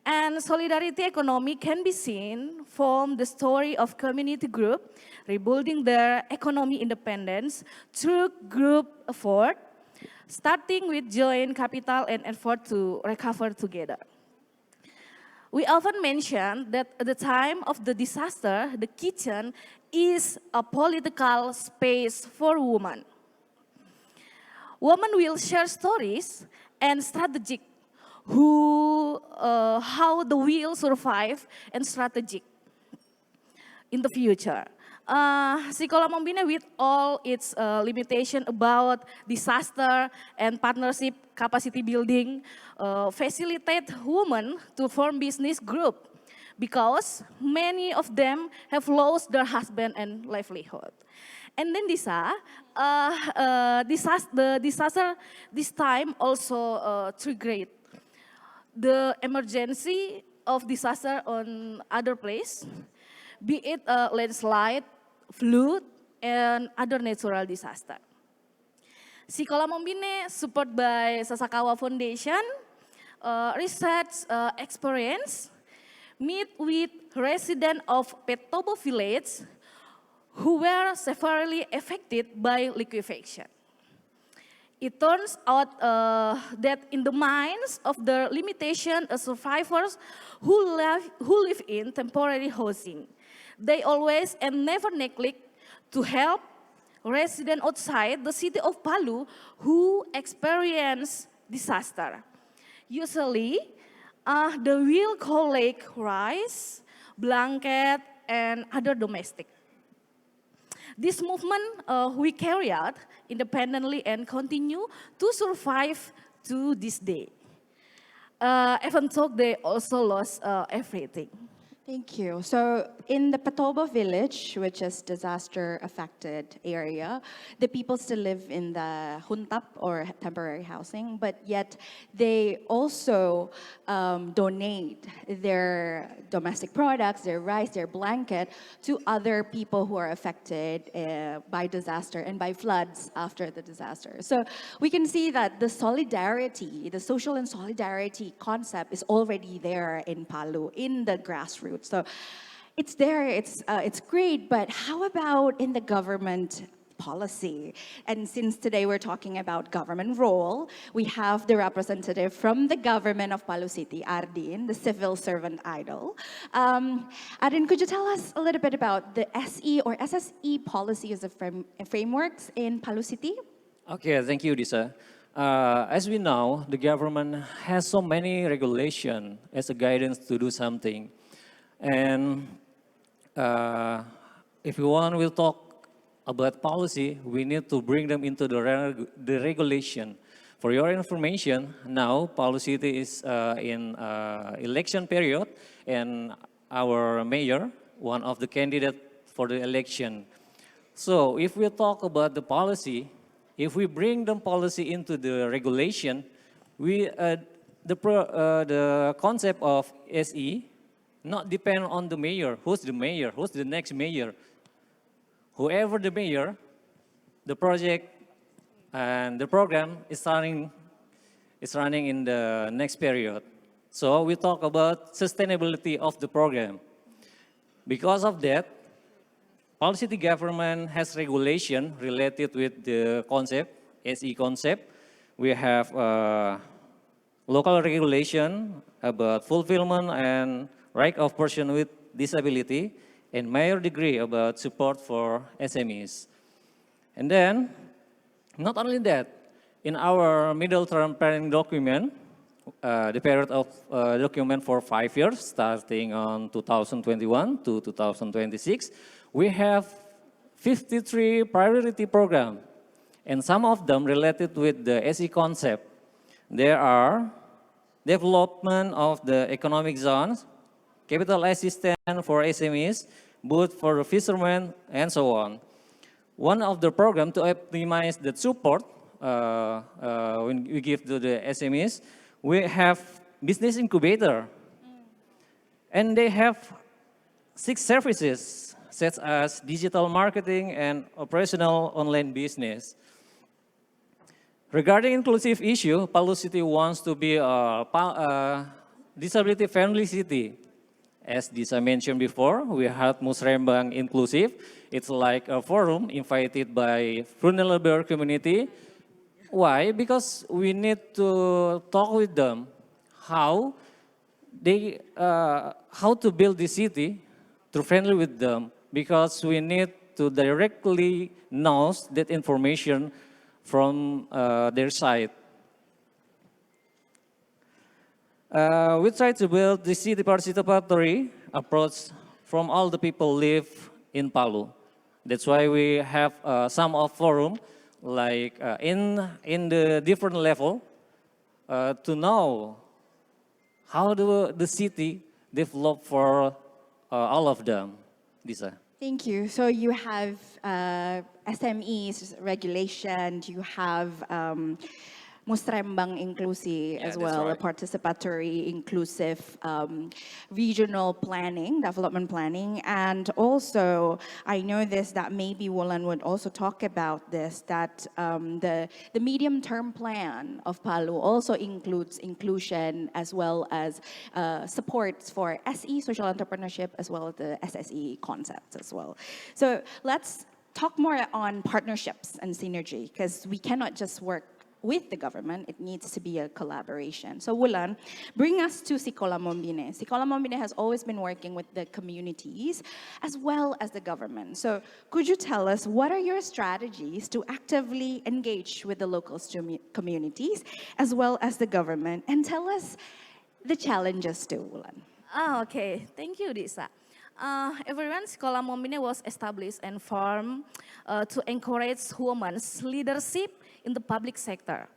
[SPEAKER 22] And solidarity economy can be seen from the story of community group rebuilding their economy independence through group effort, starting with joint capital and effort to recover together. We often mention that at the time of the disaster, the kitchen is a political space for women. Women will share stories and strategic how the will survive and strategic in the future. Sikola Mombine, with all its limitation about disaster and partnership capacity building, facilitate women to form business group because many of them have lost their husband and livelihood. And then the disaster this time also triggered the emergency of disaster on other place, be it a landslide, flood, and other natural disaster. Sikola Mombine, supported by Sasakawa Foundation, research experience, meet with residents of Petobo village who were severely affected by liquefaction. It turns out that in the minds of the limitation survivors who live in temporary housing, they always and never neglect to help residents outside the city of Palu who experience disaster. Usually, they will collect rice, blanket, and other domestic. This movement we carry out independently and continue to survive to this day. Even though they also lost everything.
[SPEAKER 9] Thank you. So in the Patoba village, which is disaster-affected area, the people still live in the huntap or temporary housing, but yet they also donate their domestic products, their rice, their blanket to other people who are affected by disaster and by floods after the disaster. So we can see that the solidarity, the social and solidarity concept is already there in Palu, in the grassroots. So it's there, it's great, but how about in the government policy? And since today we're talking about government role, we have the representative from the government of Palu City, Ardin, the civil servant idol. Ardin, could you tell us a little bit about the SE or SSE policies of frameworks in Palu City?
[SPEAKER 10] Okay, thank you, Disa. As we know, the government has so many regulations as a guidance to do something. And if you want, we'll talk about policy, we need to bring them into the regulation. For your information, now Palu City is in election period, and our mayor, one of the candidates for the election. So if we talk about the policy, if we bring the policy into the regulation, the concept of SE not depend on the mayor. Who's the mayor? Who's the next mayor? Whoever the mayor, the project and the program is running in the next period. So we talk about sustainability of the program. Because of that, Palu City government has regulation related with the concept, SE concept. We have local regulation about fulfillment and right of person with disability, and major degree about support for SMEs. And then, not only that, in our middle term planning document, the period of document for 5 years, starting on 2021 to 2026, we have 53 priority programs, and some of them related with the SE concept. There are development of the economic zones, capital assistance for SMEs, both for the fishermen, and so on. One of the programs to optimize the support when we give to the SMEs, we have business incubator. And they have 6 services, such as digital marketing and operational online business. Regarding inclusive issue, Palu City wants to be a disability-friendly city. As Disa mentioned before, we have Musrembang Inclusive. It's like a forum invited by vulnerable community. Why? Because we need to talk with them how to build the city to friendly with them, because we need to directly know that information from their side. We try to build the city participatory approach from all the people live in Palu. That's why we have some of forum, like in the different level, to know how the city develop for all of them. Lisa.
[SPEAKER 9] Thank you. So you have SMEs regulation, you have Musrembang Inclusive as well, a participatory, inclusive regional planning, development planning. And also, I know this, that maybe Wulan would also talk about this, that the medium-term plan of Palu also includes inclusion as well as supports for SE, social entrepreneurship, as well as the SSE concepts as well. So let's talk more on partnerships and synergy, because we cannot just work with the government, it needs to be a collaboration. So Wulan, bring us to Sikola Mombine. Sikola Mombine has always been working with the communities as well as the government. So could you tell us what are your strategies to actively engage with the local communities as well as the government? And tell us the challenges too, Wulan.
[SPEAKER 22] Okay. Thank you, Disa. Everyone, Sekolah Mombine was established and formed to encourage women's leadership in the public sector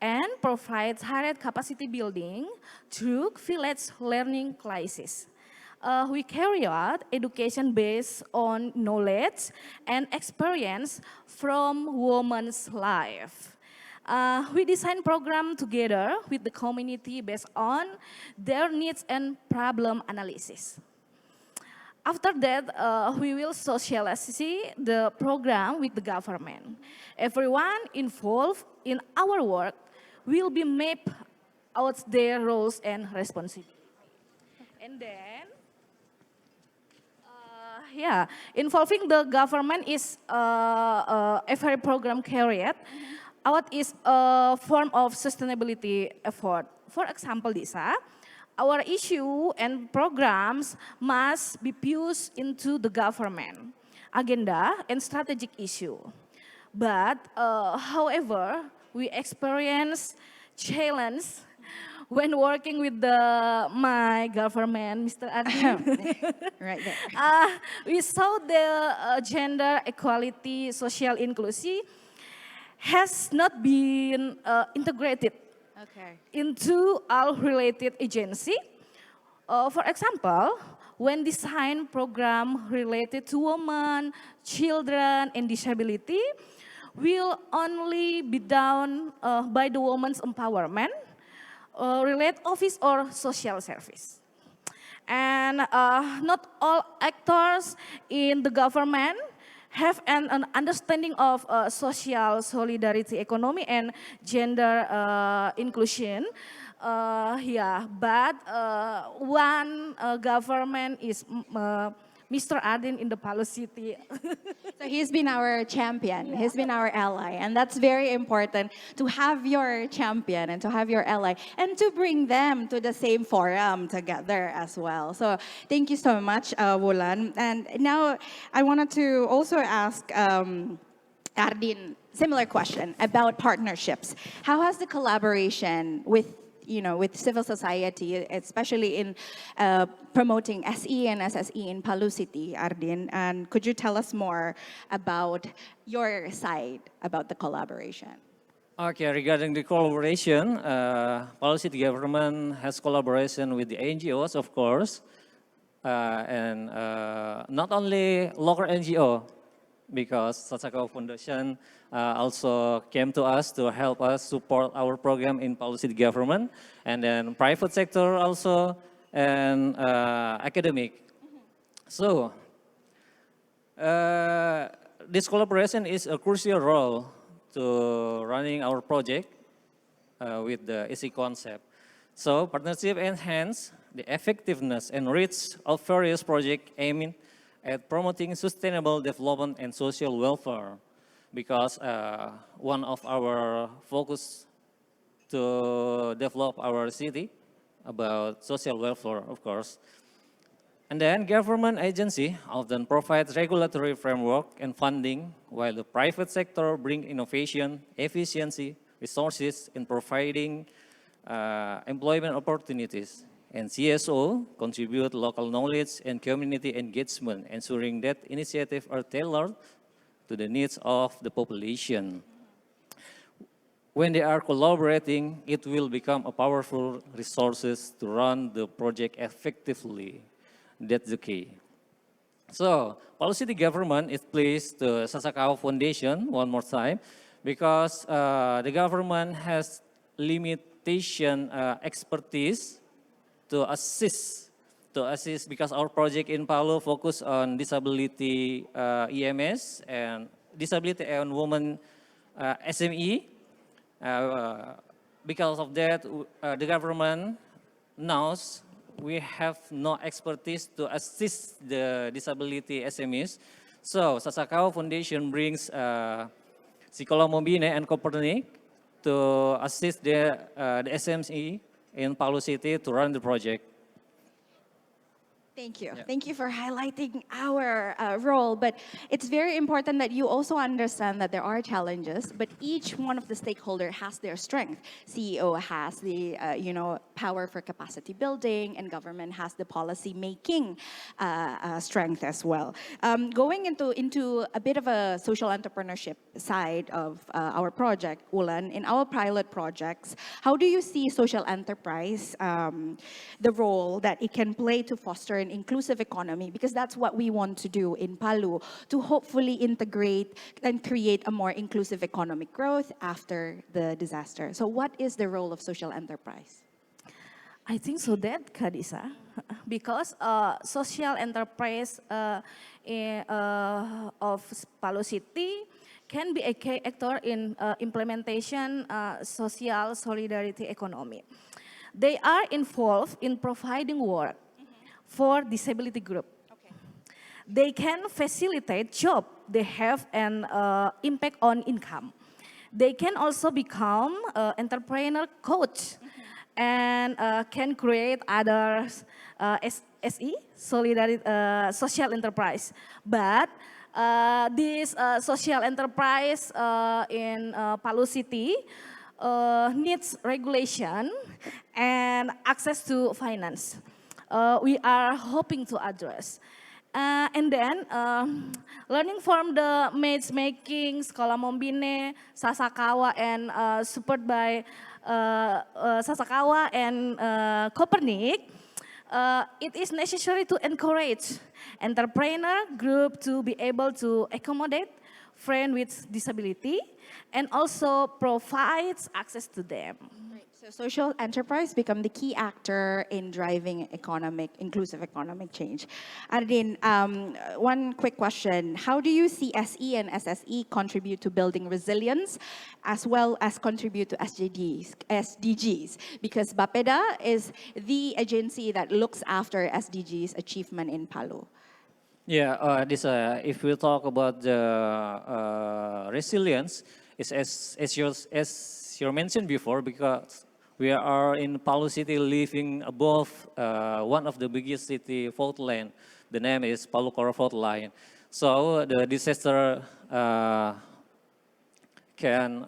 [SPEAKER 22] and provide higher capacity building through village learning classes. We carry out education based on knowledge and experience from women's life. We design program together with the community based on their needs and problem analysis. After that, we will socialize the program with the government. Everyone involved in our work will be mapped out their roles and responsibilities. And then, involving the government is every program carried out is a form of sustainability effort. For example, Disa, our issue and programs must be fused into the government agenda and strategic issue. But however, we experience challenge when working with my government, Mr. Adi.
[SPEAKER 9] Right there.
[SPEAKER 22] We saw the gender equality, social inclusion has not been integrated into all related agency. For example, when design program related to women, children, and disability will only be done by the women's empowerment, relate office or social service. And not all actors in the government have an understanding of social solidarity, economy, and gender inclusion. But one government is Mr. Arden in the Palu City.
[SPEAKER 9] So he's been our champion, he's been our ally, and that's very important to have your champion and to have your ally and to bring them to the same forum together as well. So thank you so much, Wulan. And now I wanted to also ask Ardin, similar question about partnerships. How has the collaboration with civil society, especially in promoting SE and SSE in Palu City, Ardin? And could you tell us more about your side about the collaboration?
[SPEAKER 10] Okay, regarding the collaboration, Palu City government has collaboration with the NGOs, of course, and not only local NGO, because Sasakau Foundation also came to us to help us support our program in Palu City government, and then private sector also, and academic. So, this collaboration is a crucial role to running our project with the SE concept. So, partnership enhance the effectiveness and reach of various projects aiming at promoting sustainable development and social welfare, because one of our focus to develop our city about social welfare, of course. And then government agency often provides regulatory framework and funding, while the private sector bring innovation, efficiency, resources in providing employment opportunities. And CSO contribute local knowledge and community engagement, ensuring that initiatives are tailored to the needs of the population. When they are collaborating, it will become a powerful resources to run the project effectively. That's the key. So, Palu City government is pleased to Sasakau Foundation one more time, because the government has limitation expertise to assist because our project in Palu focus on disability EMS and disability and women SME. Because of that, the government knows we have no expertise to assist the disability SMEs. So Sasakau Foundation brings Sekolah Mombine and Copernic to assist the SME in Palu City to run the project.
[SPEAKER 9] Thank you.
[SPEAKER 10] Yeah.
[SPEAKER 9] Thank you for highlighting our role. But it's very important that you also understand that there are challenges, but each one of the stakeholder has their strength. CEO has the power for capacity building, and government has the policy making strength as well. Going into a bit of a social entrepreneurship side of our project, Ulan, in our pilot projects, how do you see social enterprise, the role that it can play to foster an inclusive economy? Because that's what we want to do in Palu, to hopefully integrate and create a more inclusive economic growth after the disaster. So what is the role of social enterprise?
[SPEAKER 22] I think so that, Kadisa, because social enterprise of Palu City can be a key actor in implementation social solidarity economy. They are involved in providing work for disability group. They can facilitate job. They have an impact on income. They can also become entrepreneur coach and can create other SE, solidarity, social enterprise. But this social enterprise in Palu City needs regulation and access to finance. We are hoping to address. And then learning from the matchmaking, Sekolah Mombine, Sasakawa, and supported by Sasakawa and Copernic, it is necessary to encourage entrepreneur group to be able to accommodate friends with disability and also provides access to them.
[SPEAKER 9] So social enterprise become the key actor in driving inclusive economic change. Ardin, one quick question. How do you see SE and SSE contribute to building resilience as well as contribute to SDGs? Because BAPEDA is the agency that looks after SDGs achievement in Palu.
[SPEAKER 10] Yeah, if we talk about the resilience, it's as you mentioned before, because we are in Palu City living above one of the biggest city fault line. The name is Palu Koro Fault Line. So the disaster can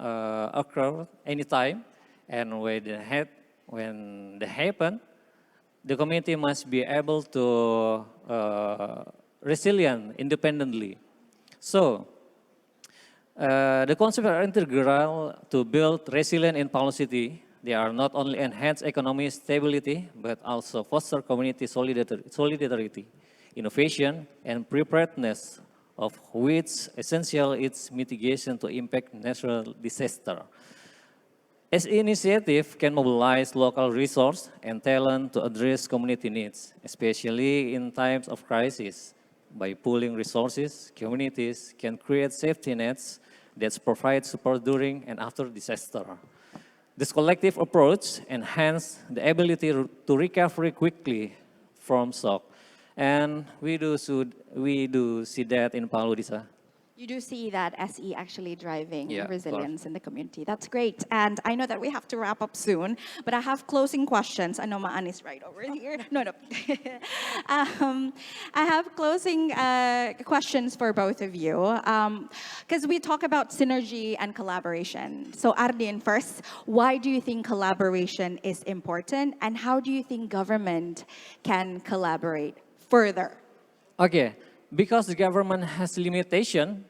[SPEAKER 10] occur anytime, and when they happen, the community must be able to resilient independently. So the concepts are integral to build resilience in Palu City. They are not only enhance economic stability, but also foster community solidarity, innovation, and preparedness, of which essential is mitigation to impact natural disaster. As initiative can mobilize local resource and talent to address community needs, especially in times of crisis. By pooling resources, communities can create safety nets that provide support during and after disaster. This collective approach enhances the ability to recover quickly from shock. And we do see that in Palu, Disa.
[SPEAKER 9] You do see that SE actually driving
[SPEAKER 10] Yeah, of
[SPEAKER 9] resilience in the community. That's great. And I know that we have to wrap up soon, but I have closing questions. I know Maan is right over here. No. I have closing questions for both of you. Because we talk about synergy and collaboration. So Ardin, first, why do you think collaboration is important? And how do you think government can collaborate further?
[SPEAKER 10] Okay, because the government has limitation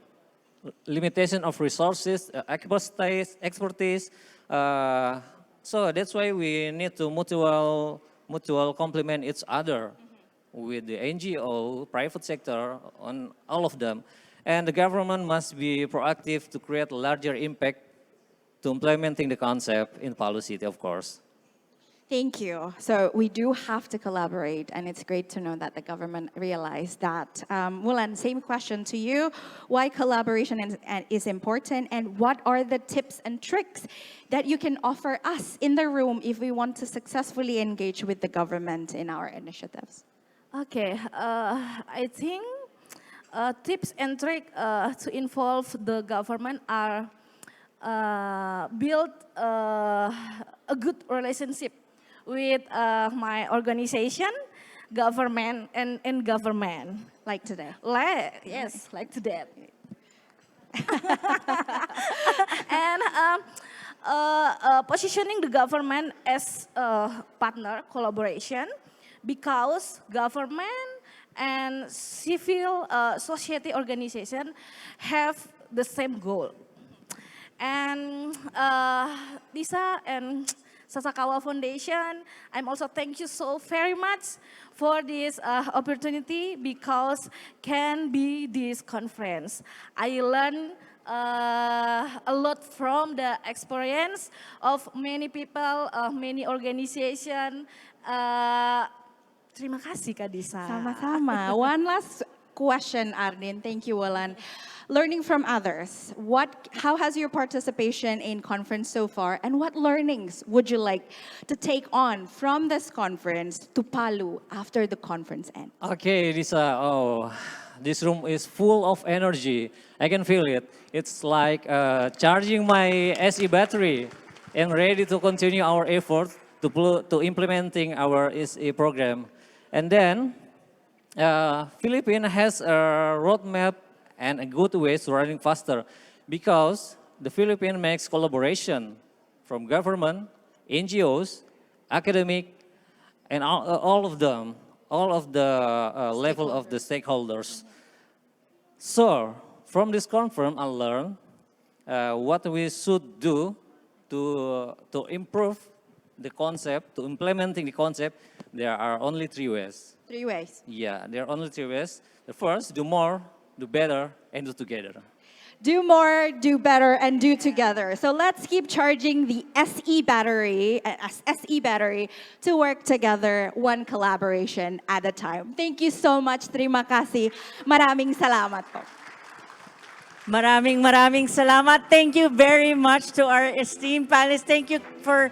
[SPEAKER 10] of resources, expertise. So that's why we need to mutual complement each other with the NGO, private sector, on all of them. And the government must be proactive to create a larger impact to implementing the concept in Palu City, of course.
[SPEAKER 9] Thank you. So we do have to collaborate, and it's great to know that the government realized that. Wulan, same question to you. Why collaboration is important, and what are the tips and tricks that you can offer us in the room if we want to successfully engage with the government in our initiatives?
[SPEAKER 22] Okay, I think tips and tricks to involve the government are build a good relationship with my organization, government, and government.
[SPEAKER 9] Like today.
[SPEAKER 22] Yes, like today. And positioning the government as a partner collaboration because government and civil society organization have the same goal. And Lisa and Sasakawa Foundation, I'm also thank you so very much for this opportunity because can be this conference. I learned a lot from the experience of many people, many organization. Terima kasih Kak Disa.
[SPEAKER 9] Sama-sama. One last question, Ardin. Thank you, Walan. Learning from others. How has your participation in conference so far, and what learnings would you like to take on from this conference to Palu after the conference ends?
[SPEAKER 10] Okay, Lisa. Oh, this room is full of energy. I can feel it. It's like charging my SE battery and ready to continue our effort to implementing our SE program. And then, Philippines has a roadmap and a good ways to running faster because the Philippines makes collaboration from government, NGOs, academic, and all of them, all of the level of the stakeholders. So, from this conference, I learned what we should do to improve the concept, to implementing the concept. There are only 3 ways.
[SPEAKER 9] 3 ways.
[SPEAKER 10] Yeah, there are only 3 ways. The first, do more, do better, and do together.
[SPEAKER 9] Do more, do better, and do together. So let's keep charging the SE battery to work together, one collaboration at a time. Thank you so much. Terima kasih. Maraming salamat po.
[SPEAKER 1] Maraming salamat. Thank you very much to our esteemed panelists. Thank you for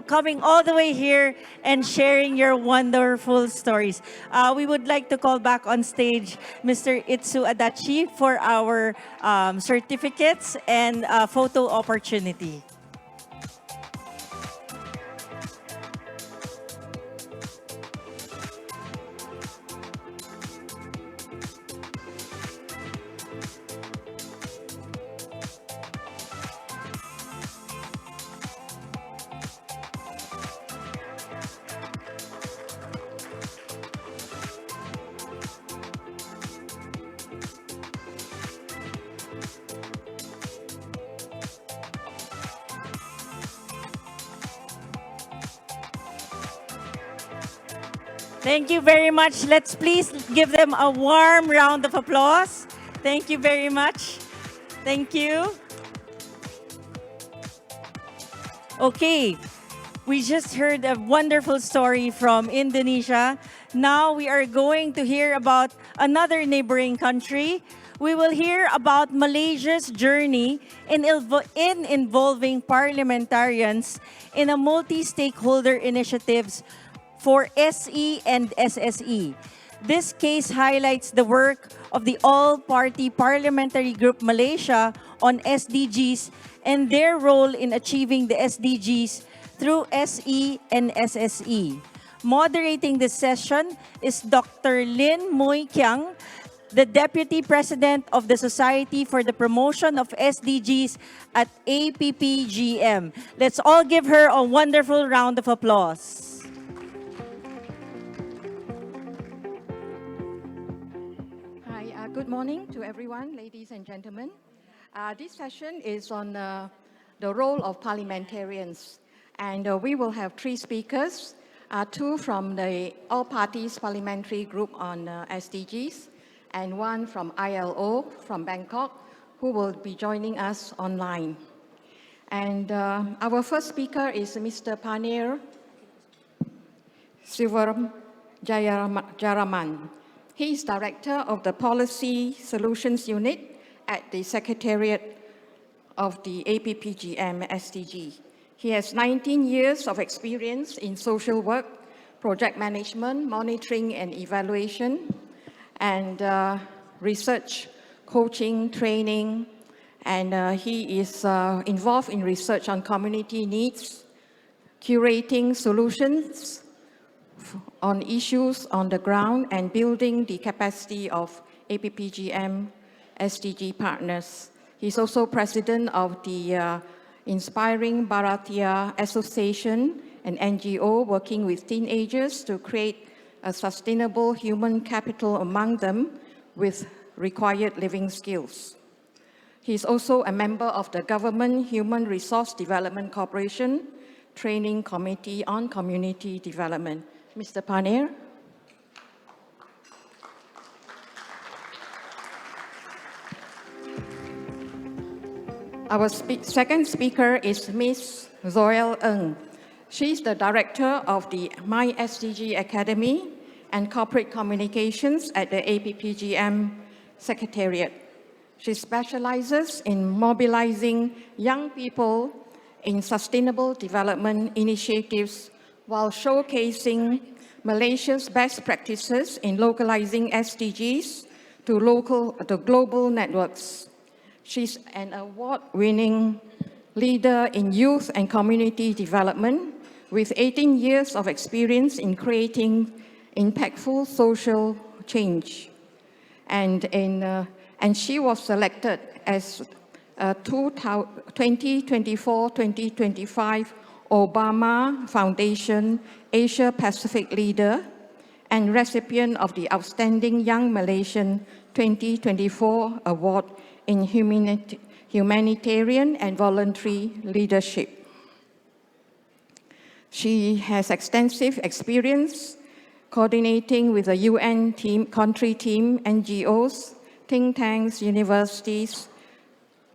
[SPEAKER 1] coming all the way here and sharing your wonderful stories. We would like to call back on stage Mr. Itsu Adachi for our certificates and photo opportunity. Thank you very much. Let's please give them a warm round of applause. Thank you very much. Thank you. Okay, we just heard a wonderful story from Indonesia. Now we are going to hear about another neighboring country. We will hear about Malaysia's journey in involving parliamentarians in a multi-stakeholder initiatives for SE and SSE. This case highlights the work of the All-Party Parliamentary Group Malaysia on SDGs and their role in achieving the SDGs through SE and SSE. Moderating this session is Dr. Lin Mui Kiang, the Deputy President of the Society for the Promotion of SDGs at APPGM. Let's all give her a wonderful round of applause.
[SPEAKER 11] Good morning to everyone, ladies and gentlemen. This session is on the role of parliamentarians. And we will have 3 speakers, 2 from the All Parties Parliamentary Group on SDGs, and 1 from ILO from Bangkok, who will be joining us online. And our first speaker is Mr. Panir Silvaram Jaraman. He is Director of the Policy Solutions Unit at the Secretariat of the APPGM SDG. He has 19 years of experience in social work, project management, monitoring and evaluation, and research, coaching, training, And he is involved in research on community needs, curating solutions on issues on the ground, and building the capacity of APPGM SDG partners. He's also president of the Inspiring Bharatiya Association, an NGO working with teenagers to create a sustainable human capital among them with required living skills. He's also a member of the Government Human Resource Development Corporation Training Committee on Community Development. Mr. Paneer. Our second speaker is Ms. Zoel Ng. She's the director of the My SDG Academy and Corporate Communications at the APPGM Secretariat. She specializes in mobilizing young people in sustainable development initiatives while showcasing Malaysia's best practices in localizing SDGs to global networks. She's an award-winning leader in youth and community development with 18 years of experience in creating impactful social change. And she was selected as 2024-2025 Obama Foundation Asia Pacific Leader and recipient of the Outstanding Young Malaysian 2024 Award in Humanitarian and Voluntary Leadership. She has extensive experience coordinating with the UN team, country team, NGOs, think tanks, universities,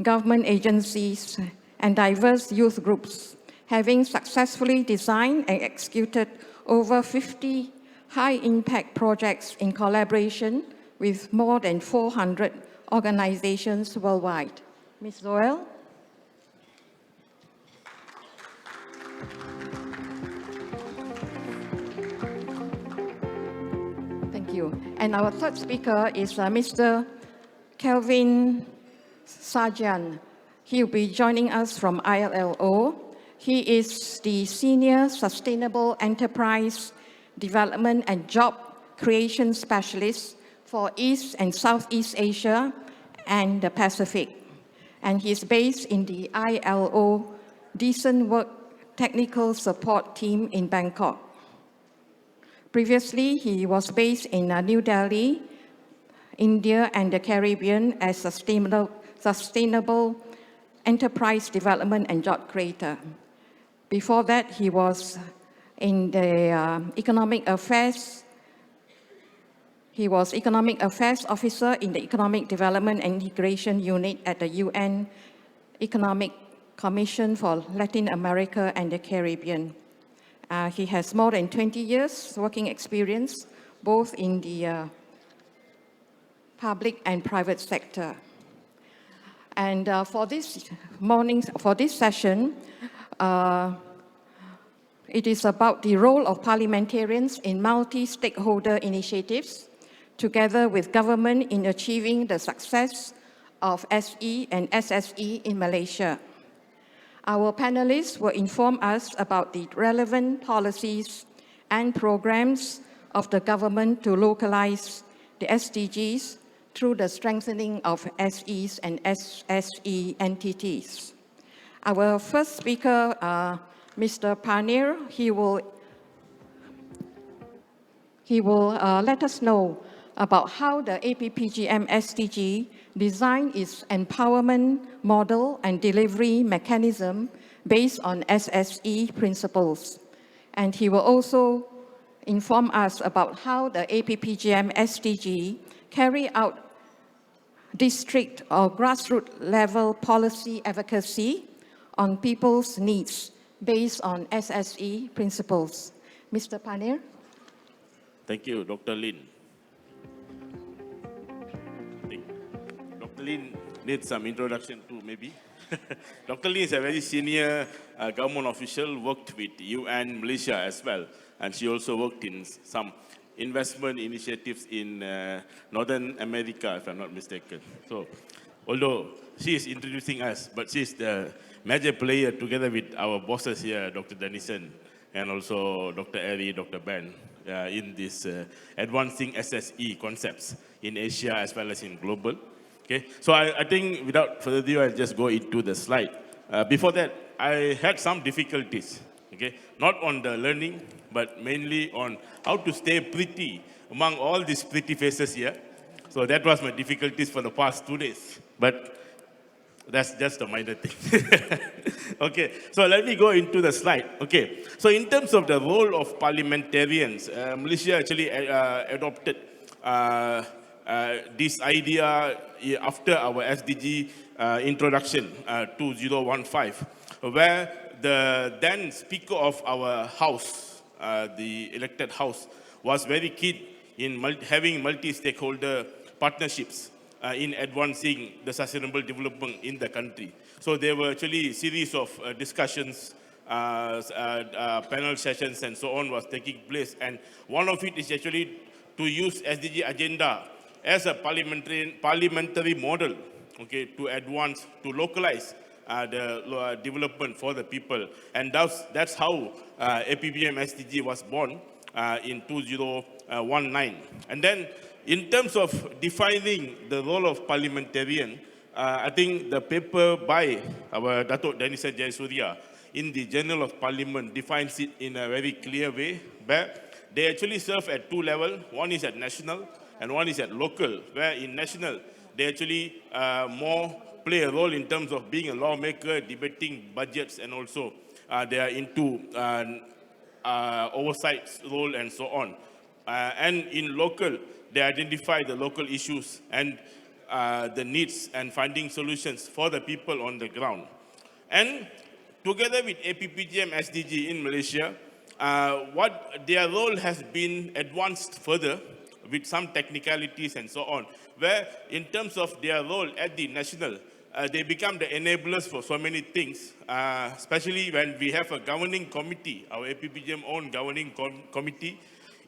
[SPEAKER 11] government agencies, and diverse youth groups, having successfully designed and executed over 50 high-impact projects in collaboration with more than 400 organizations worldwide. Ms. Zoel. Thank you. And our third speaker is Mr. Kelvin Sajan. He will be joining us from ILO. He is the Senior Sustainable Enterprise Development and Job Creation Specialist for East and Southeast Asia and the Pacific. And he's based in the ILO Decent Work Technical Support Team in Bangkok. Previously, he was based in New Delhi, India, and the Caribbean as Sustainable Enterprise Development and Job Creator. Before that, he was in the Economic Affairs. He was Economic Affairs Officer in the Economic Development and Integration Unit at the UN Economic Commission for Latin America and the Caribbean. He has more than 20 years working experience, both in the public and private sector. And for this session, it is about the role of parliamentarians in multi-stakeholder initiatives, together with government in achieving the success of SE and SSE in Malaysia. Our panelists will inform us about the relevant policies and programs of the government to localize the SDGs through the strengthening of SEs and SSE entities. Our first speaker, Mr. Paneer, he will let us know about how the APPGM SDG designed its empowerment model and delivery mechanism based on SSE principles. And he will also inform us about how the APPGM SDG carry out district or grassroots level policy advocacy on people's needs based on SSE principles. Mr. Paneer.
[SPEAKER 13] Thank you, Dr. Lin. Dr. Lin needs some introduction too, maybe. Dr. Lin is a very senior government official, worked with UN Malaysia as well, and she also worked in some investment initiatives in Northern America, if I'm not mistaken. So, although she is introducing us, but she is the major player together with our bosses here, Dr. Denison, and also Dr. Eri, Dr. Ben, in this advancing SSE concepts in Asia as well as in global. Okay, so I think without further ado, I'll just go into the slide. Before that, I had some difficulties, okay, not on the learning, but mainly on how to stay pretty among all these pretty faces here. So that was my difficulties for the past 2 days, but that's just a minor thing. Okay, so let me go into the slide. Okay, so in terms of the role of parliamentarians, Malaysia actually adopted this idea after our SDG introduction 2015, where the then Speaker of our House, the elected House, was very keen in having multi-stakeholder partnerships in advancing the sustainable development in the country. So there were actually a series of discussions, panel sessions and so on was taking place. And one of it is actually to use SDG agenda as a parliamentary model, okay, to advance, to localize the development for the people. And that's how APBM SDG was born in 2019. And then in terms of defining the role of parliamentarian, I think the paper by our Datuk Danisa Jayasuriya in the Journal of Parliament defines it in a very clear way, where they actually serve at two levels. One is at national and one is at local, where in national, they actually more play a role in terms of being a lawmaker, debating budgets, and also they are into oversight role and so on. And in local, they identify the local issues and the needs and finding solutions for the people on the ground. And together with APPGM SDG in Malaysia, what their role has been advanced further with some technicalities and so on, where in terms of their role at the national, they become the enablers for so many things, especially when we have a governing committee, our APPGM own governing committee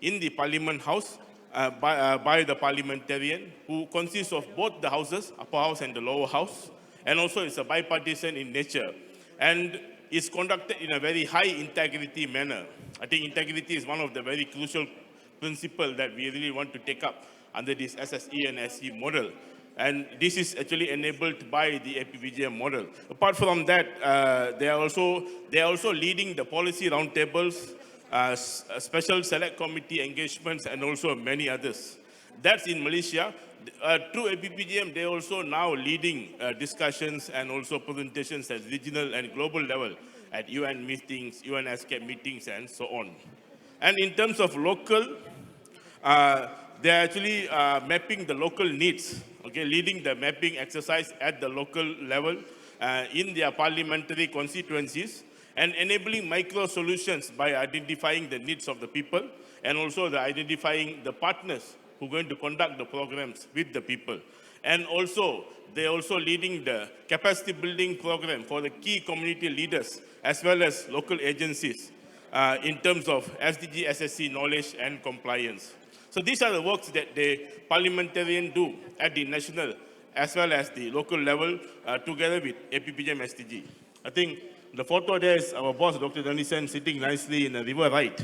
[SPEAKER 13] in the Parliament House by the parliamentarian, who consists of both the houses, upper house and the lower house, and also it's a bipartisan in nature, and is conducted in a very high integrity manner. I think integrity is one of the very crucial principles that we really want to take up under this SSE and SE model. And this is actually enabled by the APPGM model. Apart from that, they are also leading the policy roundtables, special select committee engagements, and also many others. That's in Malaysia. Through APPGM, they're also now leading discussions and also presentations at regional and global level at UN meetings, UN ASCAP meetings, and so on. And in terms of local, they're actually mapping the local needs, okay, leading the mapping exercise at the local level in their parliamentary constituencies, and enabling micro solutions by identifying the needs of the people and also identifying the partners who are going to conduct the programs with the people. And also, they're also leading the capacity building program for the key community leaders as well as local agencies in terms of SDG, SSC knowledge and compliance. So these are the works that the parliamentarians do at the national as well as the local level together with APPGM SDG. I think the photo there is our boss, Dr. Danison, sitting nicely in a river right.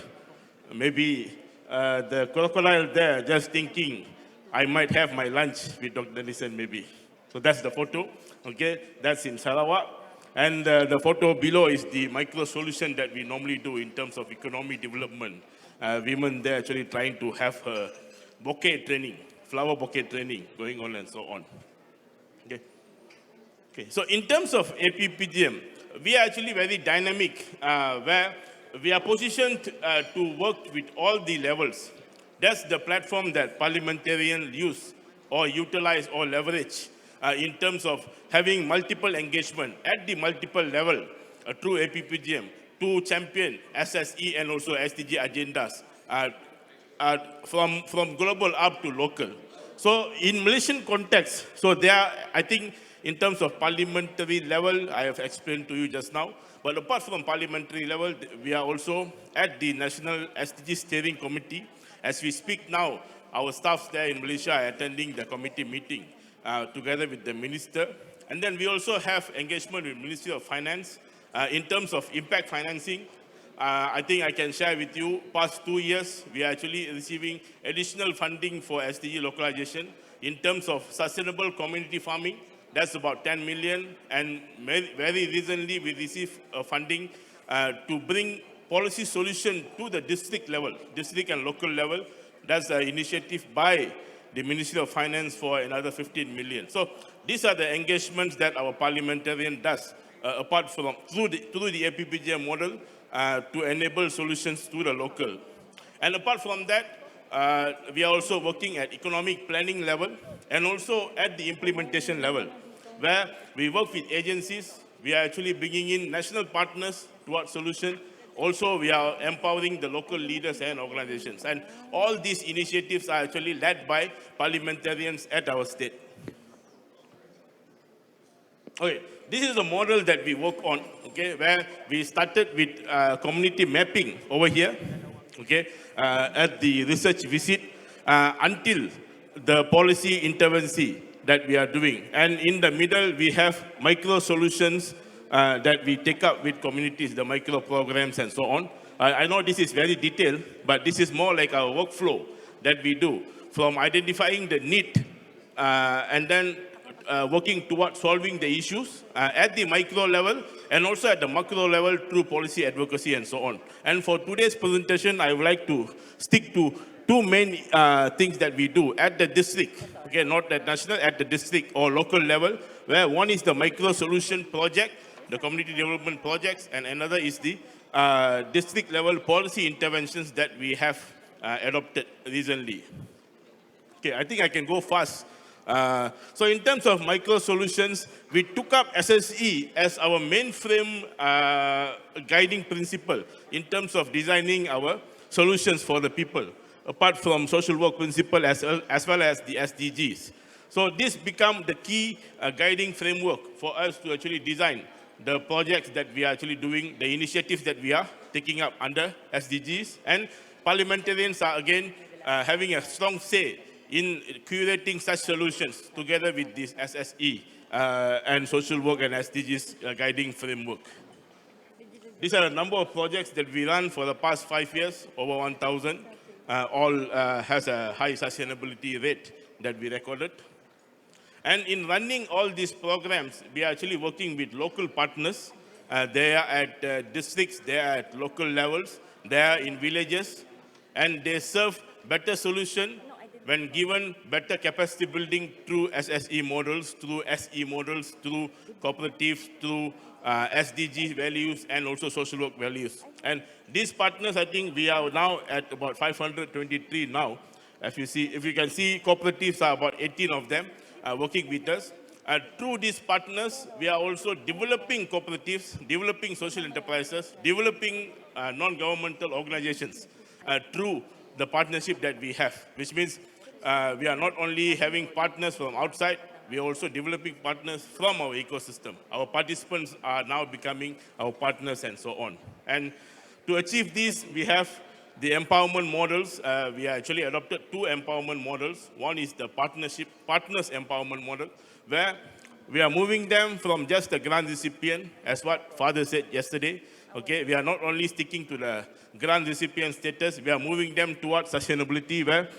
[SPEAKER 13] Maybe the crocodile there just thinking, I might have my lunch with Dr. Danison maybe. So that's the photo, okay? That's in Sarawak. And the photo below is the micro solution that we normally do in terms of economic development. Women there actually trying to have her bouquet training, flower bouquet training going on and so on. Okay. Okay. So in terms of APPGM, we are actually very dynamic, where we are positioned to work with all the levels. That's the platform that parliamentarians use or utilize or leverage in terms of having multiple engagement at the multiple level through APPGM to champion SSE and also SDG agendas from global up to local. So in Malaysian context, so there are, I think, in terms of parliamentary level, I have explained to you just now. But apart from parliamentary level, we are also at the National SDG Steering Committee. As we speak now, our staffs there in Malaysia are attending the committee meeting together with the minister. And then we also have engagement with Ministry of Finance in terms of impact financing. I think I can share with you, past 2 years, we are actually receiving additional funding for SDG localization in terms of sustainable community farming. That's about 10 million. And very recently, we received funding to bring policy solution to the district level, district and local level. That's an initiative by the Ministry of Finance for another 15 million. So these are the engagements that our parliamentarian does, apart from through the APPGM model, to enable solutions to the local. And apart from that, we are also working at economic planning level and also at the implementation level, where we work with agencies. We are actually bringing in national partners towards solution. Also, we are empowering the local leaders and organizations. And all these initiatives are actually led by parliamentarians at our state. Okay, this is the model that we work on, okay, where we started with community mapping over here, okay, at the research visit until the policy intervention that we are doing. And in the middle, we have micro solutions that we take up with communities, the micro programs and so on. I know this is very detailed, but this is more like our workflow that we do, from identifying the need and then working towards solving the issues at the micro level and also at the macro level through policy advocacy and so on. And for today's presentation, I would like to stick to two main things that we do at the district, okay, not at national, at the district or local level, where one is the micro solution project, the community development projects, and another is the district level policy interventions that we have adopted recently. Okay, I think I can go fast. So in terms of micro solutions, we took up SSE as our mainframe guiding principle in terms of designing our solutions for the people, apart from social work principle as well as the SDGs. So this become the key guiding framework for us to actually design the projects that we are actually doing, the initiatives that we are taking up under SDGs. And parliamentarians are again having a strong say in curating such solutions together with this SSE and social work and SDGs guiding framework. These are a number of projects that we run for the past 5 years, over 1,000. All has a high sustainability rate that we recorded. And in running all these programs, we are actually working with local partners. They are at districts, they are at local levels, they are in villages, and they serve better solution when given better capacity building through SSE models, through SE models, through cooperatives, through SDG values, and also social work values. And these partners, I think we are now at about 523 now. If you can see, cooperatives are about 18 of them working with us. Through these partners, we are also developing cooperatives, developing social enterprises, developing non-governmental organizations through the partnership that we have, which means we are not only having partners from outside, we are also developing partners from our ecosystem. Our participants are now becoming our partners and so on. And to achieve this, we have the empowerment models. We actually adopted 2 empowerment models. One is the partners empowerment model, where we are moving them from just a grant recipient, as what Father said yesterday. Okay, we are not only sticking to the grant recipient status, we are moving them towards sustainability, where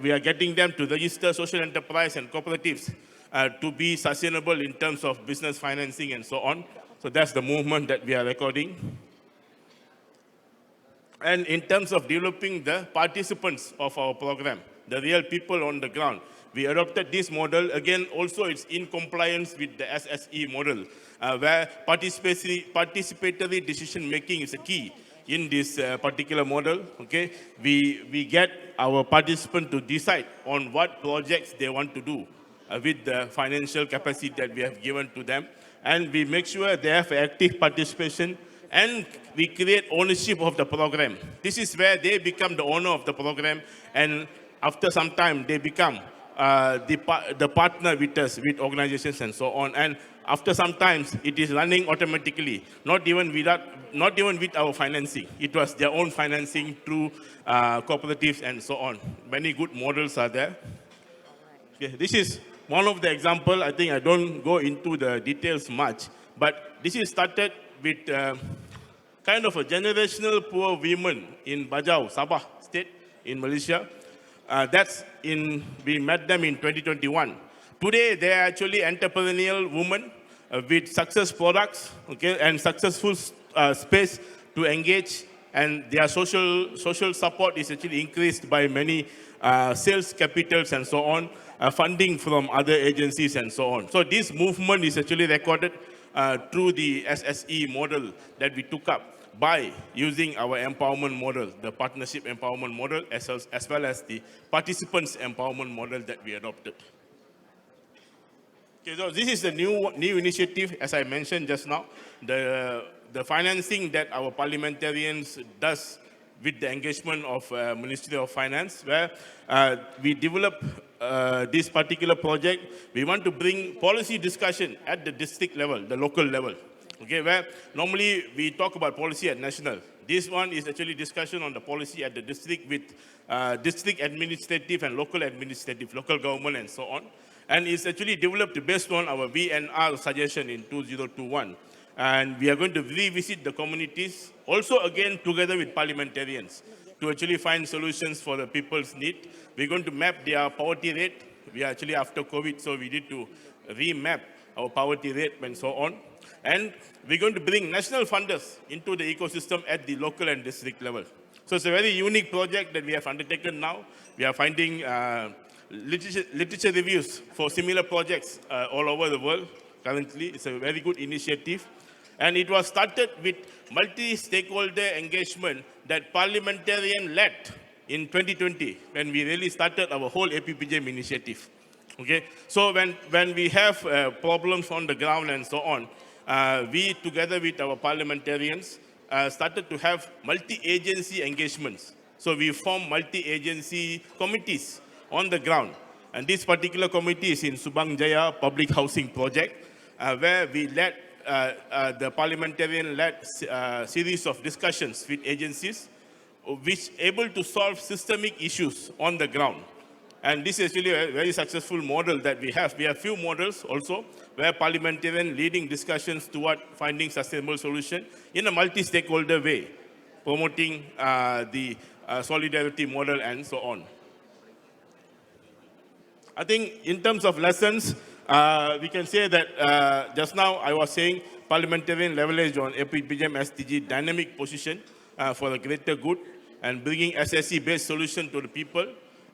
[SPEAKER 13] we are getting them to register social enterprise and cooperatives to be sustainable in terms of business financing and so on. So that's the movement that we are recording. And in terms of developing the participants of our program, the real people on the ground, we adopted this model. Again, also it's in compliance with the SSE model, where participatory decision-making is a key in this particular model. Okay, we get our participants to decide on what projects they want to do with the financial capacity that we have given to them. And we make sure they have active participation, and we create ownership of the program. This is where they become the owner of the program, and after some time, they become the partner with us, with organizations and so on. And after some time, it is running automatically, not even with our financing. It was their own financing through cooperatives and so on. Many good models are there. Okay, this is one of the example, I think I don't go into the details much, but this is started with kind of a generational poor women in Bajau, Sabah state in Malaysia. We met them in 2021. Today, they are actually entrepreneurial women with success products, okay, and successful space to engage, and their social support is actually increased by many sales capitals and so on, funding from other agencies and so on. So this movement is actually recorded through the SSE model that we took up by using our empowerment model, the partnership empowerment model, as well as the participants empowerment model that we adopted. Okay, so this is the new initiative, as I mentioned just now, the financing that our parliamentarians does with the engagement of Ministry of Finance, where we develop this particular project. We want to bring policy discussion at the district level, the local level, okay, where normally we talk about policy at national. This one is actually discussion on the policy at the district with district administrative and local administrative, local government and so on. And it's actually developed based on our VNR suggestion in 2021. And we are going to revisit the communities, also again together with parliamentarians, to actually find solutions for the people's need. We're going to map their poverty rate. We are actually after COVID, so we need to remap our poverty rate and so on. And we're going to bring national funders into the ecosystem at the local and district level. So it's a very unique project that we have undertaken now. We are finding literature reviews for similar projects all over the world currently. It's a very good initiative. And it was started with multi-stakeholder engagement that parliamentarian led in 2020 when we really started our whole APPJM initiative. Okay, so when we have problems on the ground and so on, we together with our parliamentarians started to have multi-agency engagements. So we formed multi-agency committees on the ground. And this particular committee is in Subang Jaya Public Housing Project, where we led the parliamentarian-led series of discussions with agencies, which able to solve systemic issues on the ground. And this is actually a very successful model that we have. We have few models also, where parliamentarian leading discussions toward finding sustainable solution in a multi-stakeholder way, promoting the solidarity model and so on. I think in terms of lessons, we can say that just now I was saying parliamentarian leverage on APPJM SDG dynamic position for the greater good and bringing SSE-based solution to the people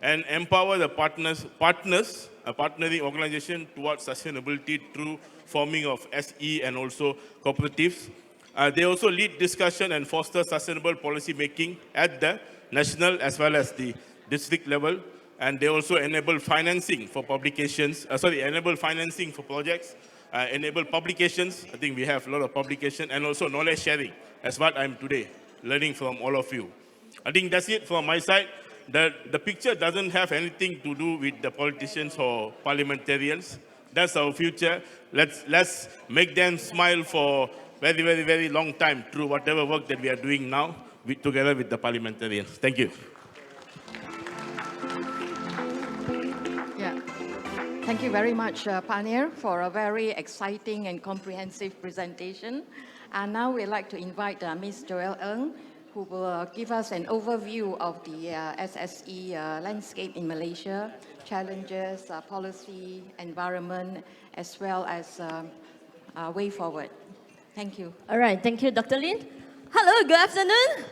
[SPEAKER 13] and empower the partnering organization towards sustainability through forming of SE and also cooperatives. They also lead discussion and foster sustainable policy making at the national as well as the district level. And they also enable financing for publications, enable financing for projects, enable publications. I think we have a lot of publication and also knowledge sharing. That's what I'm today, learning from all of you. I think that's it from my side. The picture doesn't have anything to do with the politicians or parliamentarians. That's our future. Let's make them smile for very, very, very long time through whatever work that we are doing now together with the parliamentarians. Thank you.
[SPEAKER 11] Thank you very much, Panir, for a very exciting and comprehensive presentation. And now we'd like to invite Ms. Joelle Ng, who will give us an overview of the SSE landscape in Malaysia, challenges, policy, environment, as well as way forward. Thank you.
[SPEAKER 14] All right, thank you, Dr. Lin. Hello, good afternoon.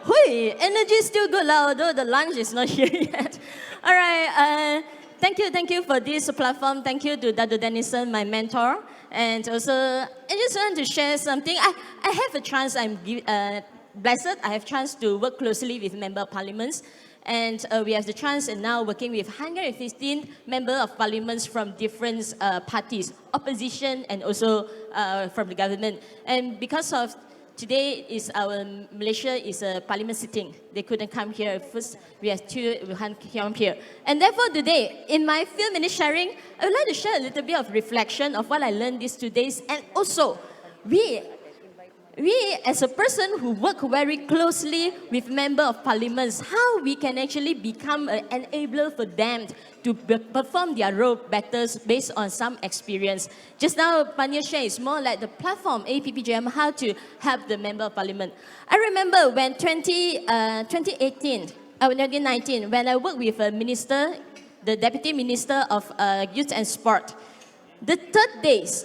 [SPEAKER 14] Hui, energy is still good, although the lunch is not here yet. All right, thank you for this platform. Thank you to Dr. Dennison, my mentor. And also, I just want to share something. I have a chance, I'm blessed, I have chance to work closely with member of parliaments. And we have the chance and now working with 115 member of parliaments from different parties, opposition and also from the government. And because of today is our Malaysia is a parliament sitting. They couldn't come here. First, we have two who can't come here. And therefore today, in my few minutes sharing, I would like to share a little bit of reflection of what I learned these 2 days. And also, we we as a person who work very closely with member of parliaments, how we can actually become an enabler for them to perform their role better based on some experience. Just now, Panya shared is more like the platform, APPGM, how to help the member of parliament. I remember when 2018, 2019, when I worked with a minister, the deputy minister of youth and sport, the third days,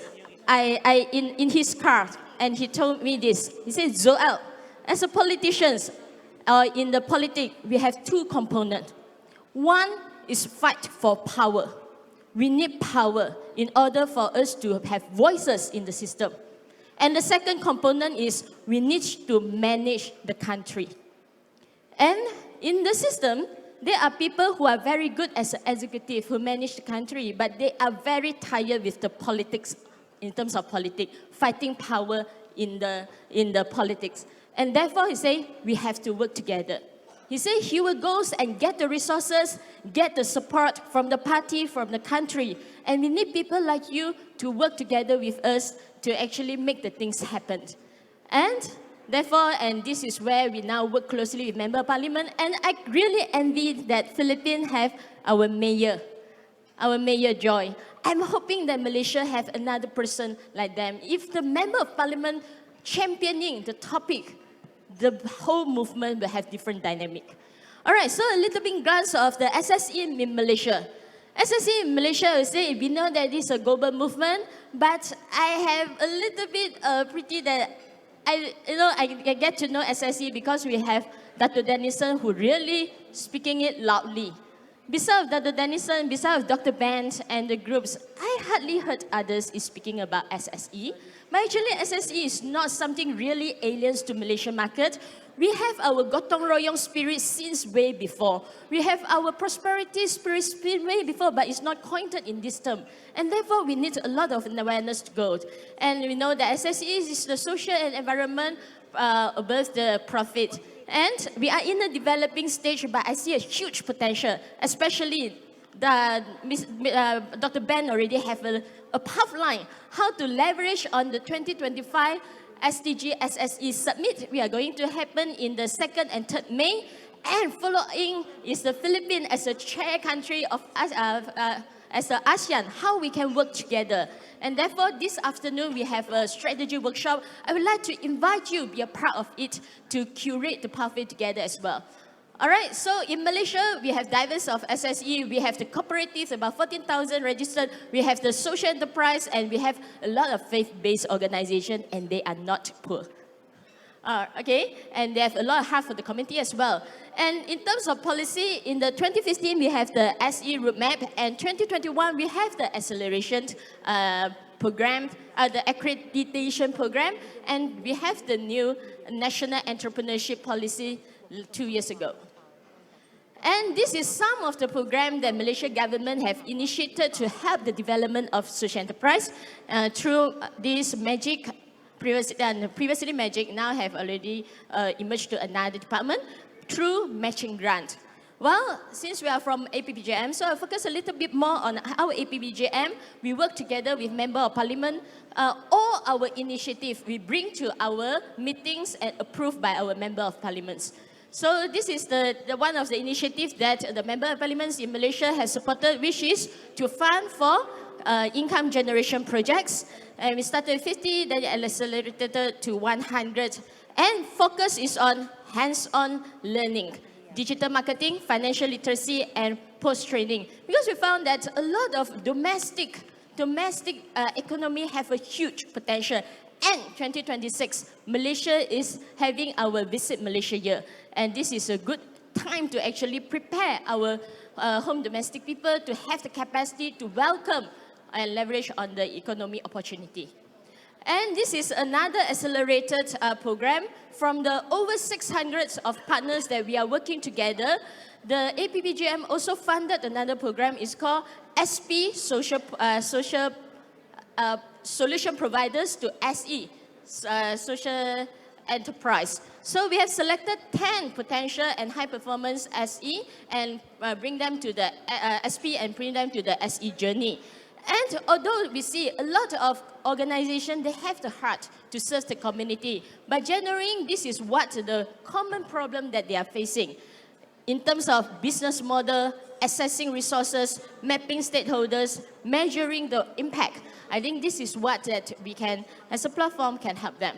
[SPEAKER 14] in his car, and he told me this. He said, Zoel, as a politician, in the politics, we have two components. One is fight for power. We need power in order for us to have voices in the system. And the second component is we need to manage the country. And in the system, there are people who are very good as an executive who manage the country, but they are very tired with the politics in terms of politics, fighting power in the politics. And therefore, he said, we have to work together. He said he will go and get the resources, get the support from the party, from the country. And we need people like you to work together with us to actually make the things happen. And therefore, and this is where we now work closely with Member of Parliament, and I really envy that Philippines have our mayor Joy. I'm hoping that Malaysia have another person like them. If the Member of Parliament championing the topic, the whole movement will have different dynamic. All right, so a little bit glance of the SSE in Malaysia. SSE in Malaysia, I would say, we know that this is a global movement, but I have a little bit pretty that I get to know SSE because we have Dr. Dennison who really speaking it loudly. Besides Dr. Dennison, besides Dr. Band and the groups, I hardly heard others is speaking about SSE. But actually, SSE is not something really alien to Malaysian market. We have our gotong royong spirit since way before. We have our prosperity spirit way before, but it's not coined in this term. And therefore, we need a lot of awareness to go. And we know that SSE is the social and environment above the profit. And we are in a developing stage, but I see a huge potential, especially Dr. Ben already have a pathline how to leverage on the 2025 SDG SSE Summit. We are going to happen in the 2nd and 3rd May. And following is the Philippines as a chair country of as the ASEAN, how we can work together. And therefore, this afternoon, we have a strategy workshop. I would like to invite you to be a part of it to curate the pathway together as well. All right, so in Malaysia, we have diverse of SSE, we have the cooperatives, about 14,000 registered, we have the social enterprise, and we have a lot of faith-based organizations, and they are not poor. Okay, and they have a lot of heart for the community as well. And in terms of policy, in the 2015, we have the SE roadmap, and 2021, we have the acceleration program, the accreditation program, and we have the new national entrepreneurship policy 2 years ago. And this is some of the programs that Malaysia government have initiated to help the development of social enterprise through this MAGIC. Previously MAGIC now have already emerged to another department through matching grant. Well, since we are from APPGM, so I'll focus a little bit more on how APPGM, we work together with Member of Parliament. All our initiatives we bring to our meetings and approved by our Member of Parliaments. So this is the one of the initiatives that the Member of Parliaments in Malaysia has supported, which is to fund for income generation projects. And we started with 50, then it accelerated to 100. And focus is on hands-on learning, digital marketing, financial literacy, and post-training. Because we found that a lot of domestic economy have a huge potential. And 2026, Malaysia is having our Visit Malaysia year. And this is a good time to actually prepare our home domestic people to have the capacity to welcome and leverage on the economic opportunity. And this is another accelerated program from the over 600 of partners that we are working together. The APPGM also funded another program. It's called SP Social Solution Providers to SE, Social Enterprise. So we have selected 10 potential and high performance SE and bring them to the SP and bring them to the SE journey. And although we see a lot of organizations, they have the heart to serve the community. But generally, this is what the common problem that they are facing. In terms of business model, assessing resources, mapping stakeholders, measuring the impact. I think this is what that we can, as a platform, can help them.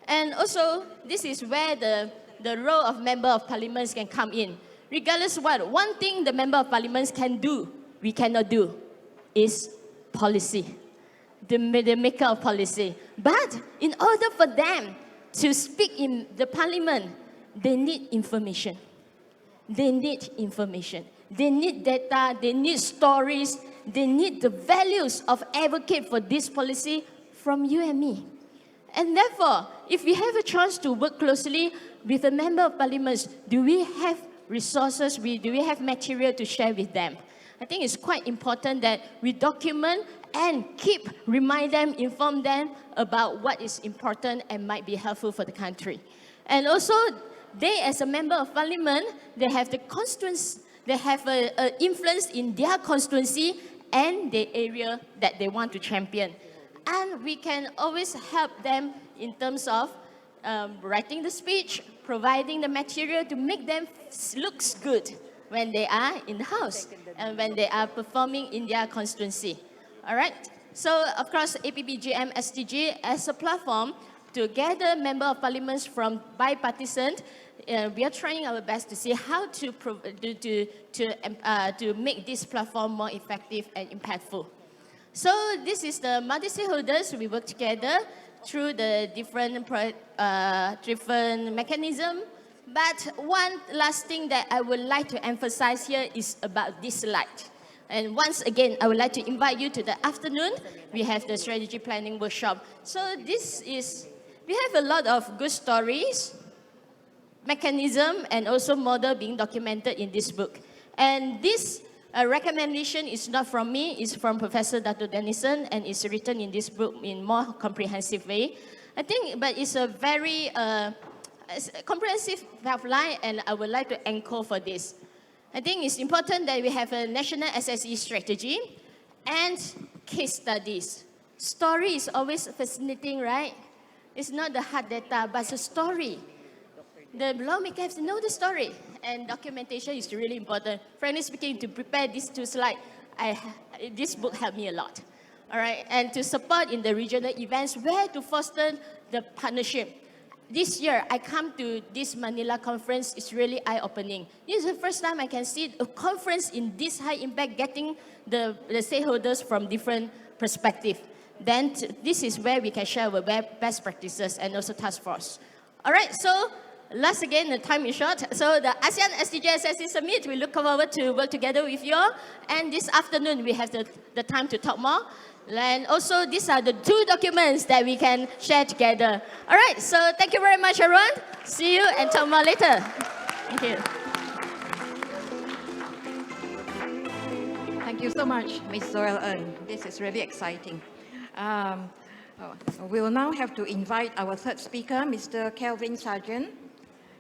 [SPEAKER 14] And also, this is where the role of member of parliaments can come in. Regardless of what, one thing the member of parliaments can do, we cannot do, is policy, the maker of policy. But in order for them to speak in the parliament, they need information. They need information. They need data, they need stories, they need the values of advocate for this policy from you and me. And therefore, if we have a chance to work closely with a member of parliament, do we have resources, do we have material to share with them? I think it's quite important that we document and remind them, inform them about what is important and might be helpful for the country. And also, they as a member of parliament, they have the constituency, they have an influence in their constituency and the area that they want to champion. And we can always help them in terms of writing the speech, providing the material to make them look good when they are in the House and when they are performing in their constituency. All right? So, of course, APPGM STG as a platform to gather member of parliaments from bipartisan, we are trying our best to see how to make this platform more effective and impactful. So this is the multi-stakeholders. We work together through the different mechanism. But one last thing that I would like to emphasize here is about this slide. And once again, I would like to invite you to the afternoon. We have the strategy planning workshop. So we have a lot of good stories, mechanism, and also model being documented in this book. And this recommendation is not from me, it's from Professor Dato Denison, and it's written in this book in more comprehensive way. I think, but it's a very comprehensive outline, and I would like to anchor for this. I think it's important that we have a national SSE strategy and case studies. Story is always fascinating, right? It's not the hard data, but it's a story. The lawmakers have to know the story, and documentation is really important. Frankly speaking, to prepare these two slides, this book helped me a lot. All right, and to support in the regional events, where to foster the partnership. This year, I come to this Manila conference. It's really eye-opening. This is the first time I can see a conference in this high impact, getting the stakeholders from different perspectives. Then this is where we can share our best practices and also task force. All right, so last again, the time is short. So the ASEAN SDG SSE Summit, we look forward to work together with you all. And this afternoon, we have the time to talk more. And also, these are the two documents that we can share together. All right, so thank you very much, everyone. See you and talk more later. Thank you.
[SPEAKER 11] Thank you so much, Ms. Zoel Eun. This is really exciting. We will now have to invite our third speaker, Mr. Kelvin Sargent.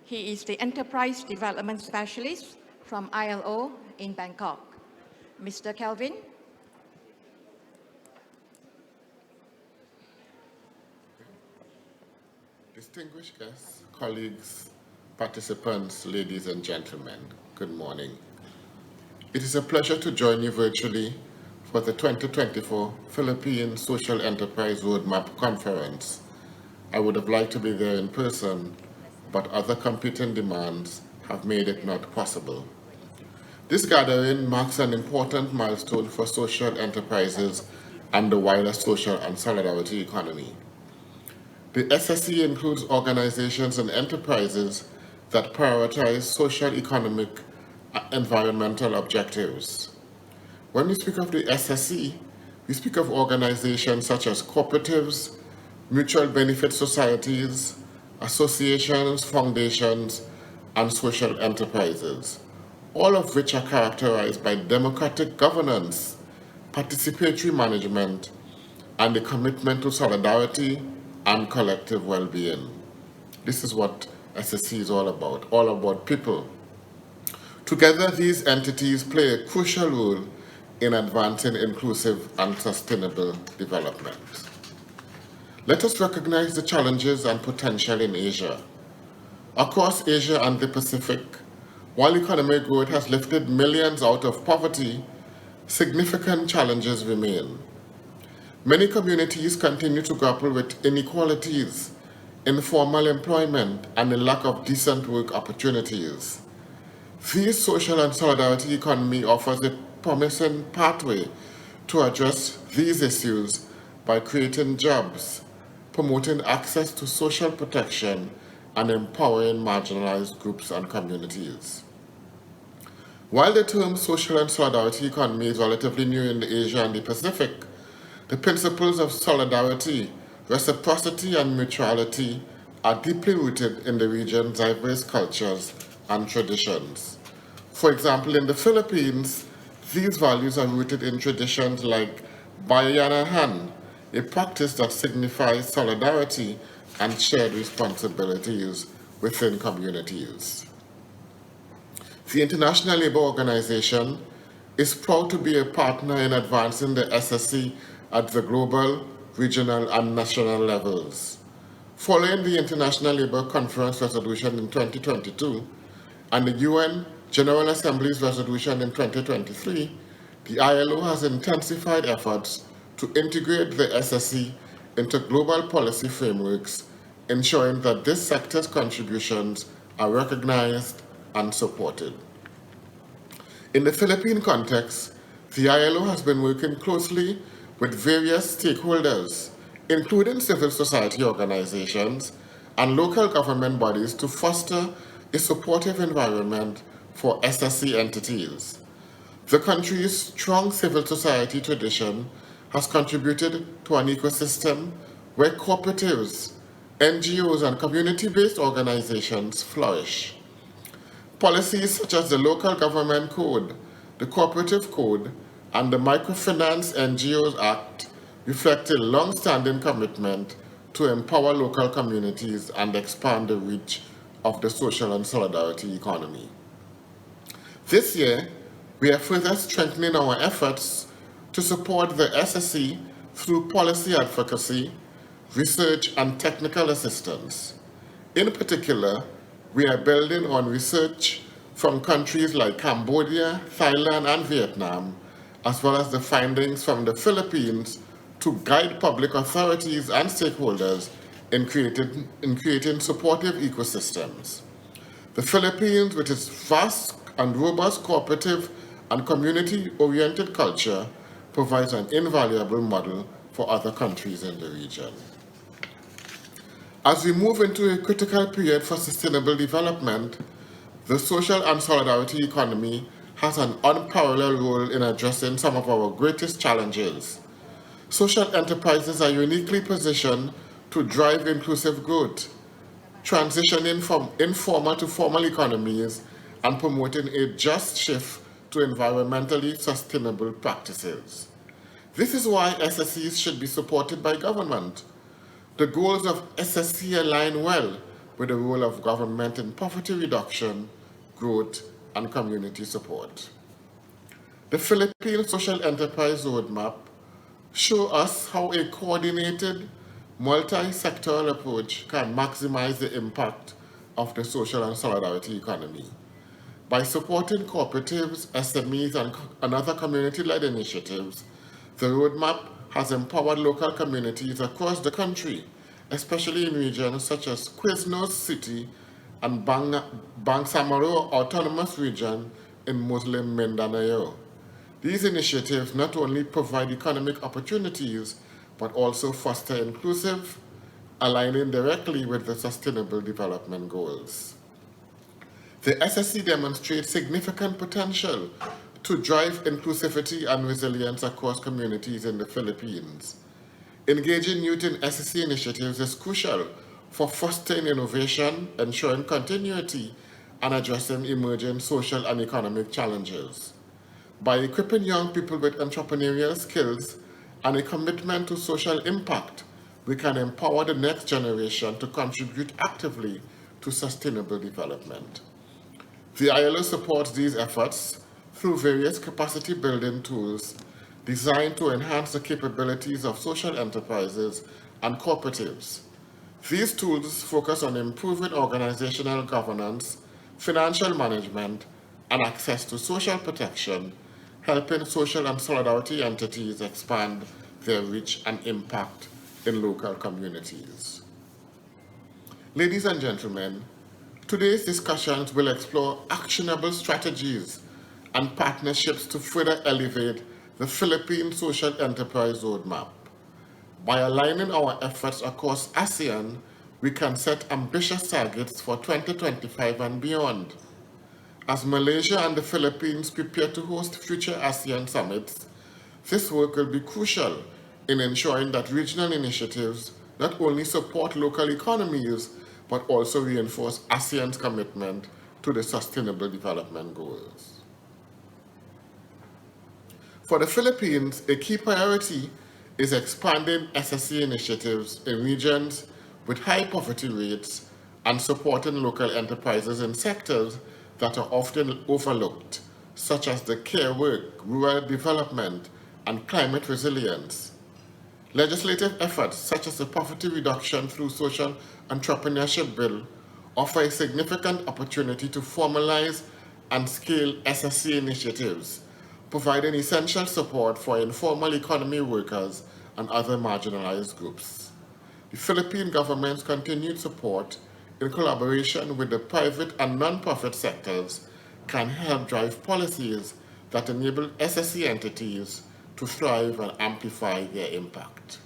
[SPEAKER 11] He is the Enterprise Development Specialist from ILO in Bangkok. Mr. Kelvin?
[SPEAKER 15] Distinguished guests, colleagues, participants, ladies and gentlemen, good morning. It is a pleasure to join you virtually for the 2024 Philippine Social Enterprise Roadmap Conference. I would have liked to be there in person, but other competing demands have made it not possible. This gathering marks an important milestone for social enterprises and the wider social and solidarity economy. The SSE includes organizations and enterprises that prioritize social, economic, and environmental objectives. When we speak of the SSE, we speak of organizations such as cooperatives, mutual benefit societies, associations, foundations, and social enterprises, all of which are characterized by democratic governance, participatory management, and a commitment to solidarity and collective well-being. This is what SSE is all about people. Together, these entities play a crucial role in advancing inclusive and sustainable development. Let us recognize the challenges and potential in Asia. Across Asia and the Pacific, while economic growth has lifted millions out of poverty, significant challenges remain. Many communities continue to grapple with inequalities, informal employment, and a lack of decent work opportunities. The social and solidarity economy offers a promising pathway to address these issues by creating jobs, promoting access to social protection, and empowering marginalized groups and communities. While the term social and solidarity economy is relatively new in Asia and the Pacific, the principles of solidarity, reciprocity, and mutuality are deeply rooted in the region's diverse cultures and traditions. For example, in the Philippines, these values are rooted in traditions like bayanihan, a practice that signifies solidarity and shared responsibilities within communities. The International Labour Organization is proud to be a partner in advancing the SSC at the global, regional, and national levels. Following the International Labour Conference resolution in 2022 and the UN General Assembly's resolution in 2023, the ILO has intensified efforts to integrate the SSC into global policy frameworks, ensuring that this sector's contributions are recognized and supported. In the Philippine context, the ILO has been working closely with various stakeholders, including civil society organizations and local government bodies, to foster a supportive environment for SSC entities. The country's strong civil society tradition has contributed to an ecosystem where cooperatives, NGOs, and community-based organizations flourish. Policies such as the Local Government Code, the Cooperative Code, and the Microfinance NGOs Act reflect a long-standing commitment to empower local communities and expand the reach of the social and solidarity economy. This year, we are further strengthening our efforts to support the SSE through policy advocacy, research, and technical assistance. In particular, we are building on research from countries like Cambodia, Thailand, and Vietnam, as well as the findings from the Philippines to guide public authorities and stakeholders in creating supportive ecosystems. The Philippines, with its vast and robust cooperative and community-oriented culture, provides an invaluable model for other countries in the region. As we move into a critical period for sustainable development, the social and solidarity economy has an unparalleled role in addressing some of our greatest challenges. Social enterprises are uniquely positioned to drive inclusive growth, transitioning from informal to formal economies and promoting a just shift to environmentally sustainable practices. This is why SSEs should be supported by government. The goals of SSC align well with the role of government in poverty reduction, growth, and community support. The Philippine Social Enterprise Roadmap shows us how a coordinated, multi-sectoral approach can maximize the impact of the social and solidarity economy. By supporting cooperatives, SMEs, and other community-led initiatives, the roadmap has empowered local communities across the country, especially in regions such as Quiznos City and Bangsamoro Autonomous Region in Muslim Mindanao. These initiatives not only provide economic opportunities, but also foster inclusive, aligning directly with the Sustainable Development Goals. The SSC demonstrates significant potential to drive inclusivity and resilience across communities in the Philippines. Engaging youth in SSC initiatives is crucial for fostering innovation, ensuring continuity, and addressing emerging social and economic challenges. By equipping young people with entrepreneurial skills and a commitment to social impact, we can empower the next generation to contribute actively to sustainable development. The ILO supports these efforts through various capacity building tools designed to enhance the capabilities of social enterprises and cooperatives. These tools focus on improving organizational governance, financial management, and access to social protection, helping social and solidarity entities expand their reach and impact in local communities. Ladies and gentlemen, today's discussions will explore actionable strategies and partnerships to further elevate the Philippine Social Enterprise Roadmap. By aligning our efforts across ASEAN, we can set ambitious targets for 2025 and beyond. As Malaysia and the Philippines prepare to host future ASEAN summits, this work will be crucial in ensuring that regional initiatives not only support local economies, but also reinforce ASEAN's commitment to the Sustainable Development Goals. For the Philippines, a key priority is expanding SSE initiatives in regions with high poverty rates and supporting local enterprises in sectors that are often overlooked, such as the care work, rural development, and climate resilience. Legislative efforts such as the Poverty Reduction through Social Entrepreneurship Bill offer a significant opportunity to formalize and scale SSE initiatives, providing essential support for informal economy workers and other marginalized groups. The Philippine government's continued support in collaboration with the private and non-profit sectors can help drive policies that enable SSE entities to thrive and amplify their impact.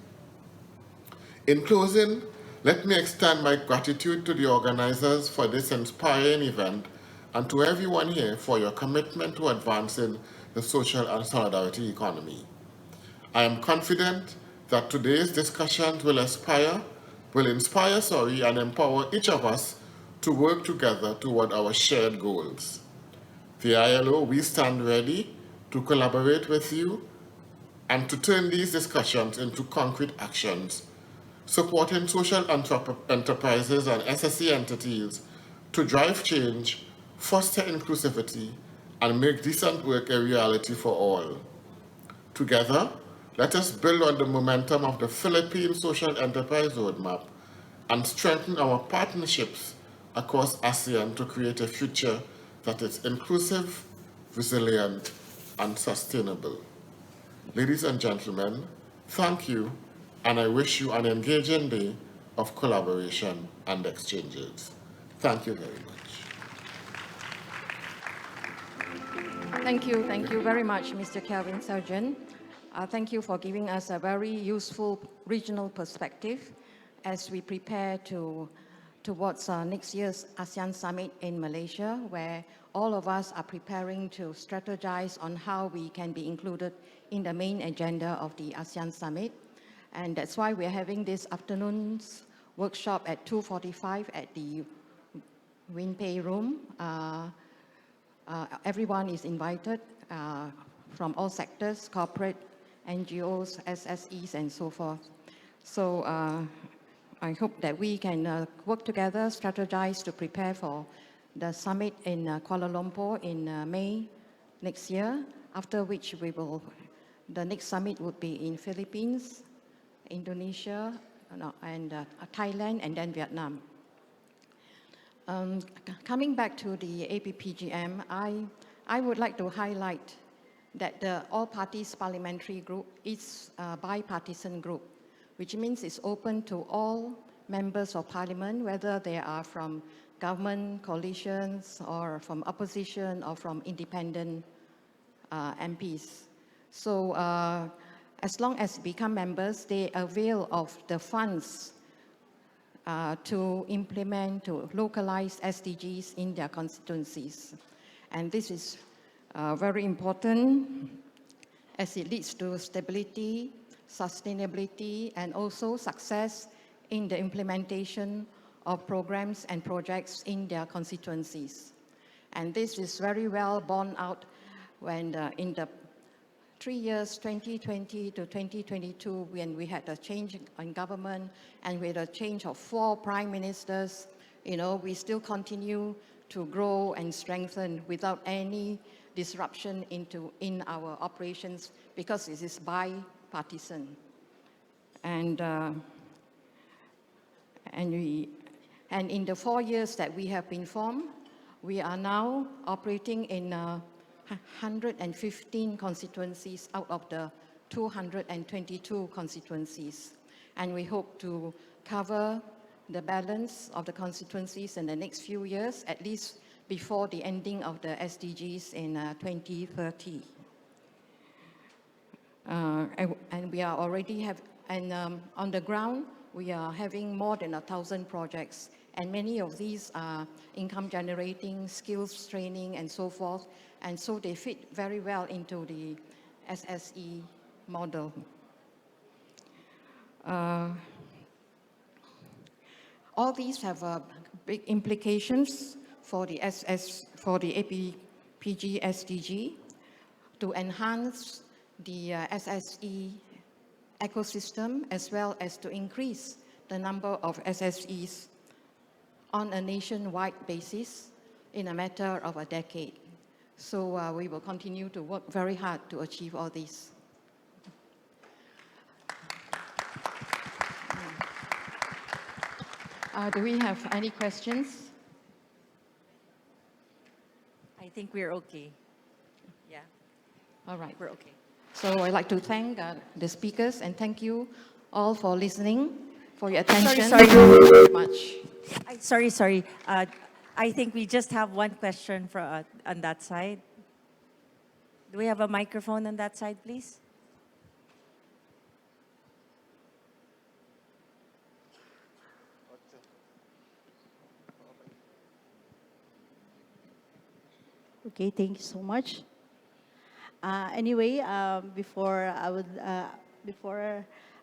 [SPEAKER 15] In closing, let me extend my gratitude to the organizers for this inspiring event and to everyone here for your commitment to advancing the social and solidarity economy. I am confident that today's discussions will inspire, and empower each of us to work together toward our shared goals. The ILO, we stand ready to collaborate with you and to turn these discussions into concrete actions, supporting social enterprises and SSE entities to drive change, foster inclusivity, and make decent work a reality for all. Together, let us build on the momentum of the Philippine Social Enterprise Roadmap and strengthen our partnerships across ASEAN to create a future that is inclusive, resilient, and sustainable. Ladies and gentlemen, thank you, and I wish you an engaging day of collaboration and exchanges. Thank you very much.
[SPEAKER 11] Thank you very much, Mr. Kelvin Sargent. Thank you for giving us a very useful regional perspective as we prepare towards next year's ASEAN Summit in Malaysia, where all of us are preparing to strategize on how we can be included in the main agenda of the ASEAN Summit. And that's why we're having this afternoon's workshop at 2:45 at the Winpei room. Everyone is invited from all sectors, corporate, NGOs, SSEs, and so forth. So I hope that we can work together, strategize to prepare for the summit in Kuala Lumpur in May next year, after which the next summit would be in Philippines, Indonesia, and Thailand, and then Vietnam. Coming back to the APPGM, I would like to highlight that the All Parties Parliamentary Group is a bipartisan group, which means it's open to all members of parliament, whether they are from government coalitions or from opposition or from independent MPs. So as long as become members, they avail of the funds to implement, to localize SDGs in their constituencies. And this is very important as it leads to stability, sustainability, and also success in the implementation of programs and projects in their constituencies. And this is very well borne out when in the 3 years, 2020 to 2022, when we had a change in government and with a change of 4 prime ministers, we still continue to grow and strengthen without any disruption in our operations because it is bipartisan. And in the 4 years that we have been formed, we are now operating in 115 constituencies out of the 222 constituencies. And we hope to cover the balance of the constituencies in the next few years, at least before the ending of the SDGs in 2030. And we are already on the ground, we are having more than 1,000 projects, and many of these are income generating, skills training, and so forth. And so they fit very well into the SSE model. All these have big implications for the APPG SDG to enhance the SSE ecosystem, as well as to increase the number of SSEs on a nationwide basis in a matter of a decade. So we will continue to work very hard to achieve all this. Do we have any questions?
[SPEAKER 1] I think we're okay. Yeah.
[SPEAKER 11] All right.
[SPEAKER 1] We're okay.
[SPEAKER 11] So I'd like to thank the speakers and thank you all for listening, for your attention.
[SPEAKER 1] Sorry.
[SPEAKER 11] Thank you very much.
[SPEAKER 1] Sorry. I think we just have one question on that side. Do we have a microphone on that side, please?
[SPEAKER 6] Okay, thank you so much. Anyway, before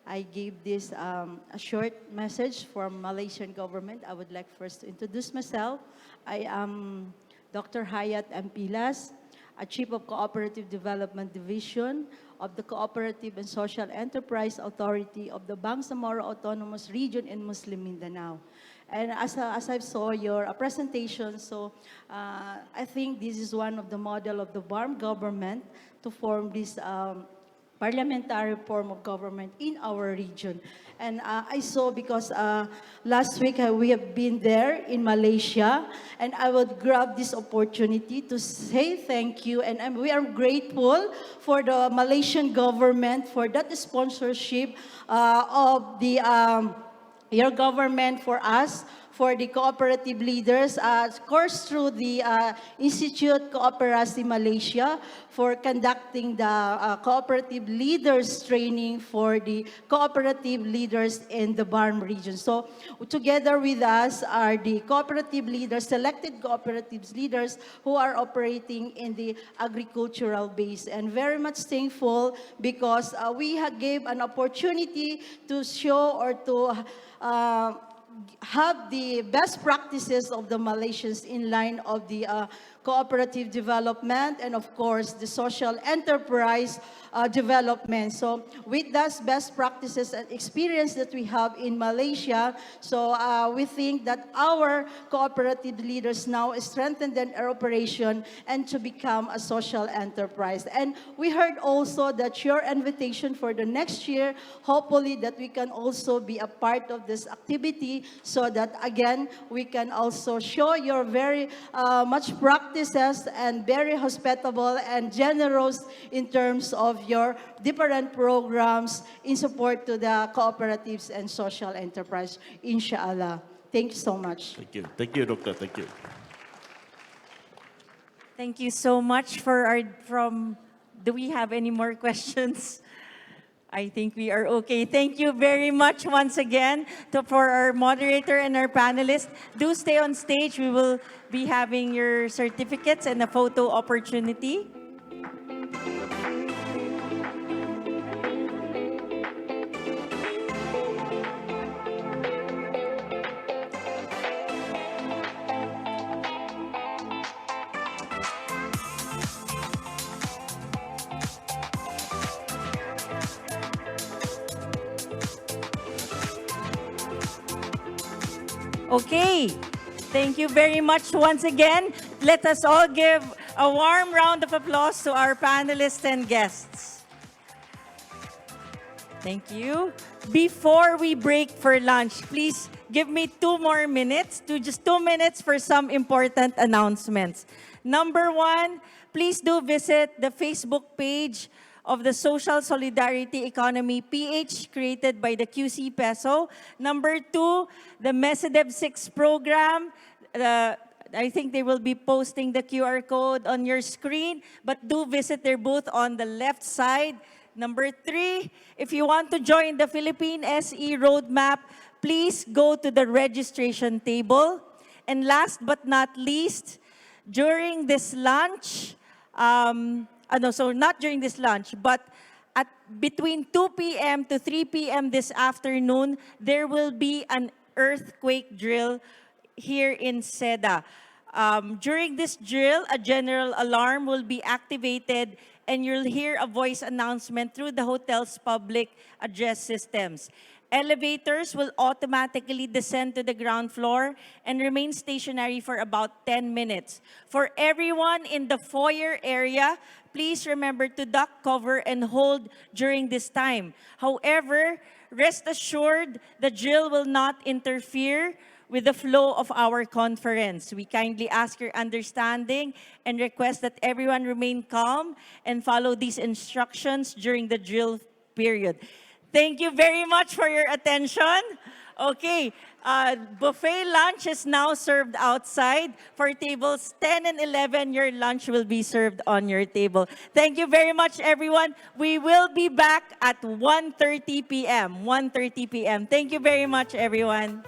[SPEAKER 6] I give this a short message from Malaysian government, I would like first to introduce myself. I am Dr. Hayat M. Pilas, a Chief of Cooperative Development Division of the Cooperative and Social Enterprise Authority of the Bangsamoro Autonomous Region in Muslim Mindanao. And as I saw your presentation, so I think this is one of the model of the BARM government to form this parliamentary form of government in our region. And I saw because last week we have been there in Malaysia, and I would grab this opportunity to say thank you, and we are grateful for the Malaysian government for that sponsorship of the your government for us, for the cooperative leaders, of course through the Institute Cooperasi Malaysia for conducting the cooperative leaders training for the cooperative leaders in the BARM region. So together with us are the cooperative leaders, selected cooperatives leaders who are operating in the agricultural base, and very much thankful because we gave an opportunity to show or to have the best practices of the Malaysians in line of the cooperative development and of course the social enterprise development. So with those best practices and experience that we have in Malaysia, so we think that our cooperative leaders now strengthen their operation and to become a social enterprise. And we heard also that your invitation for the next year, hopefully that we can also be a part of this activity so that again, we can also show your very much practices and very hospitable and generous in terms of your different programs in support to the cooperatives and social enterprise, inshallah. Thank you so much.
[SPEAKER 13] Thank you. Thank you, Doctor. Thank you.
[SPEAKER 1] Thank you so much do we have any more questions? I think we are okay. Thank you very much once again for our moderator and our panelists. Do stay on stage. We will be having your certificates and a photo opportunity. Okay. Thank you very much once again. Let us all give A warm round of applause to our panelists and guests. Thank you. Before we break for lunch, please give me 2 more minutes, just 2 minutes for some important announcements. Number 1, please do visit the Facebook page of the Social Solidarity Economy PH created by the QC Peso. Number 2, the MESEDEV 6 program. I think they will be posting the QR code on your screen, but do visit their booth on the left side. Number 3, if you want to join the Philippine SE Roadmap, please go to the registration table. And last but not least, during this lunch, not during this lunch, but at between 2 p.m. to 3 p.m. this afternoon, there will be an earthquake drill here in Seda. During this drill, a general alarm will be activated and you'll hear a voice announcement through the hotel's public address systems. Elevators will automatically descend to the ground floor and remain stationary for about 10 minutes. For everyone in the foyer area, please remember to duck, cover, and hold during this time. However, rest assured, the drill will not interfere with the flow of our conference. We kindly ask your understanding and request that everyone remain calm and follow these instructions during the drill period. Thank you very much for your attention. Okay, buffet lunch is now served outside. For tables 10 and 11, your lunch will be served on your table. Thank you very much, everyone. We will be back at 1:30 p.m. 1:30 p.m. Thank you very much, everyone.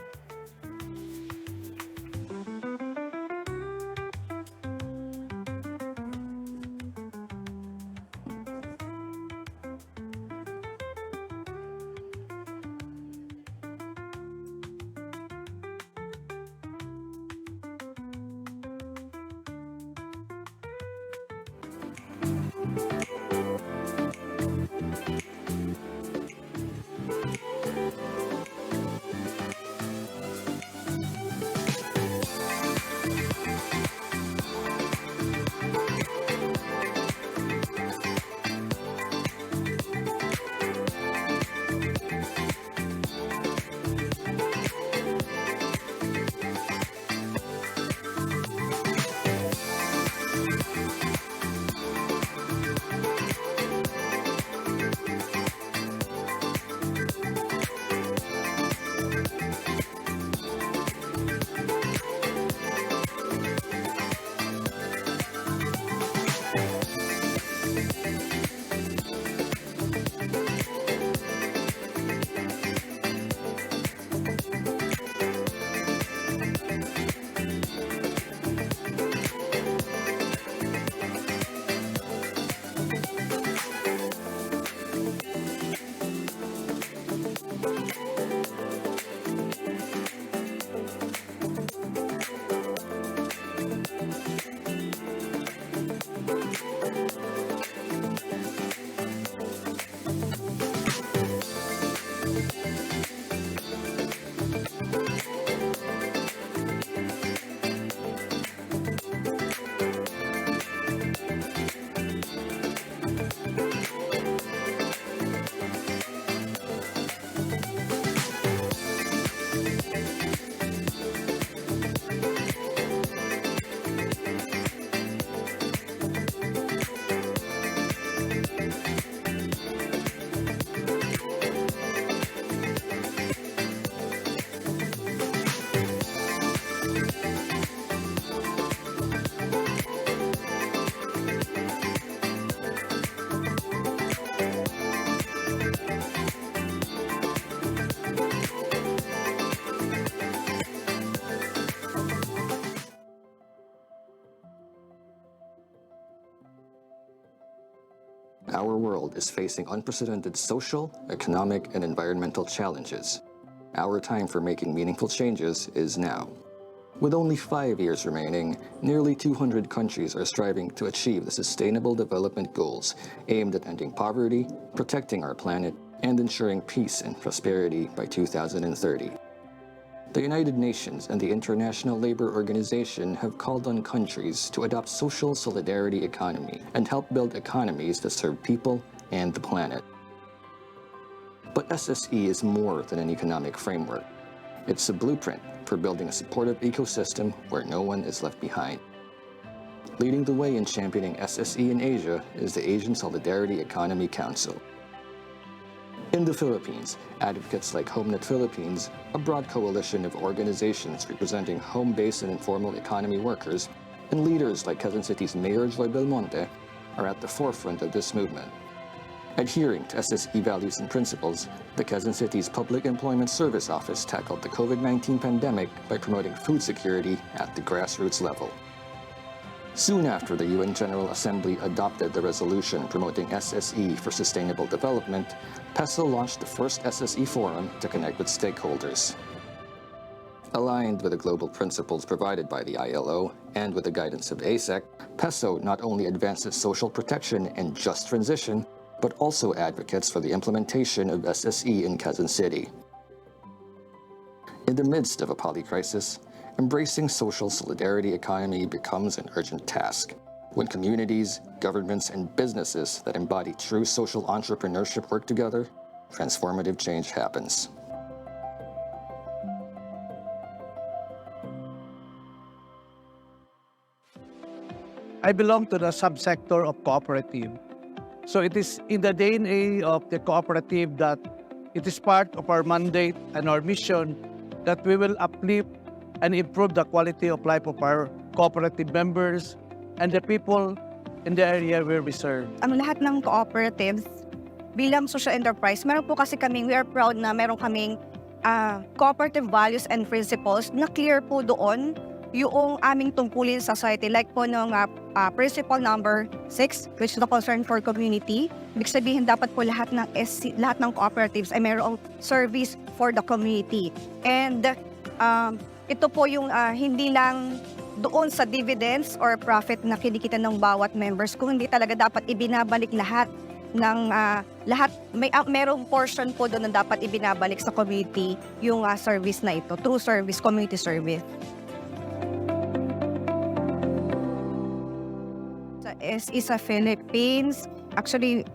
[SPEAKER 16] Our world is facing unprecedented social, economic, and environmental challenges. Our time for making meaningful changes is now. With only 5 years remaining, nearly 200 countries are striving to achieve the Sustainable Development Goals aimed at ending poverty, protecting our planet, and ensuring peace and prosperity by 2030. The United Nations and the International Labor Organization have called on countries to adopt social solidarity economy and help build economies that serve people and the planet. But SSE is more than an economic framework. It's a blueprint for building a supportive ecosystem where no one is left behind. Leading the way in championing SSE in Asia is the Asian Solidarity Economy Council. In the Philippines, advocates like HomeNet Philippines, a broad coalition of organizations representing home-based and informal economy workers, and leaders like Quezon City's Mayor Joy Belmonte are at the forefront of this movement. Adhering to SSE values and principles, the Quezon City's Public Employment Service Office tackled the COVID-19 pandemic by promoting food security at the grassroots level. Soon after the UN General Assembly adopted the resolution promoting SSE for sustainable development, PESO launched the first SSE forum to connect with stakeholders. Aligned with the global principles provided by the ILO and with the guidance of ASEC, PESO not only advances social protection and just transition, but also advocates for the implementation of SSE in Quezon City. In the midst of a poly-crisis, embracing social solidarity economy becomes an urgent task. When communities, governments, and businesses that embody true social entrepreneurship work together, transformative change happens.
[SPEAKER 12] I belong to the subsector of cooperative. So it is in the DNA of the cooperative that it is part of our mandate and our mission that we will uplift and improve the quality of life of our cooperative members and the people in the area where we serve.
[SPEAKER 17] Ang lahat ng cooperatives, bilang social enterprise, meron po kasi kaming, we are proud na meron kaming cooperative values and principles na clear po doon yung aming tungkulin sa society. Like po ng principle number 6, which is the concern for community. Ibig sabihin, dapat po lahat ng lahat ng cooperatives ay mayroong service for the community. And ito po yung hindi lang doon sa dividends or profit na kinikita ng bawat members, kung hindi talaga dapat ibinabalik lahat ng merong portion po doon na dapat ibinabalik sa community yung service na ito, through service, community service. Sa Philippines, actually,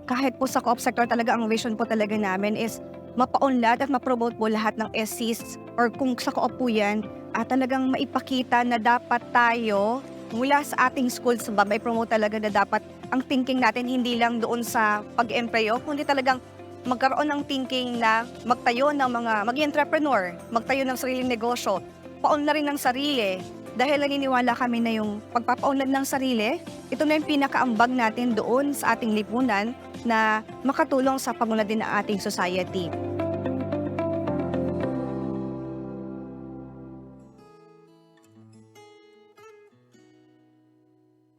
[SPEAKER 17] kahit po sa co-op sector talaga, ang vision po talaga namin is mapaunlad at ma-promote po lahat ng SCs or kung sa co-op po yan, talagang maipakita na dapat tayo mula sa ating schools may promote talaga na dapat ang thinking natin hindi lang doon sa pag-empleo, kundi talagang magkaroon ng thinking na magtayo ng mag-entrepreneur, magtayo ng sariling negosyo, paunlad na rin ng sarili. Dahil naniniwala kami na yung pagpapaunlad ng sarili, ito na yung pinakaambag natin doon sa ating lipunan na makatulong sa pagunlad din ng ating society.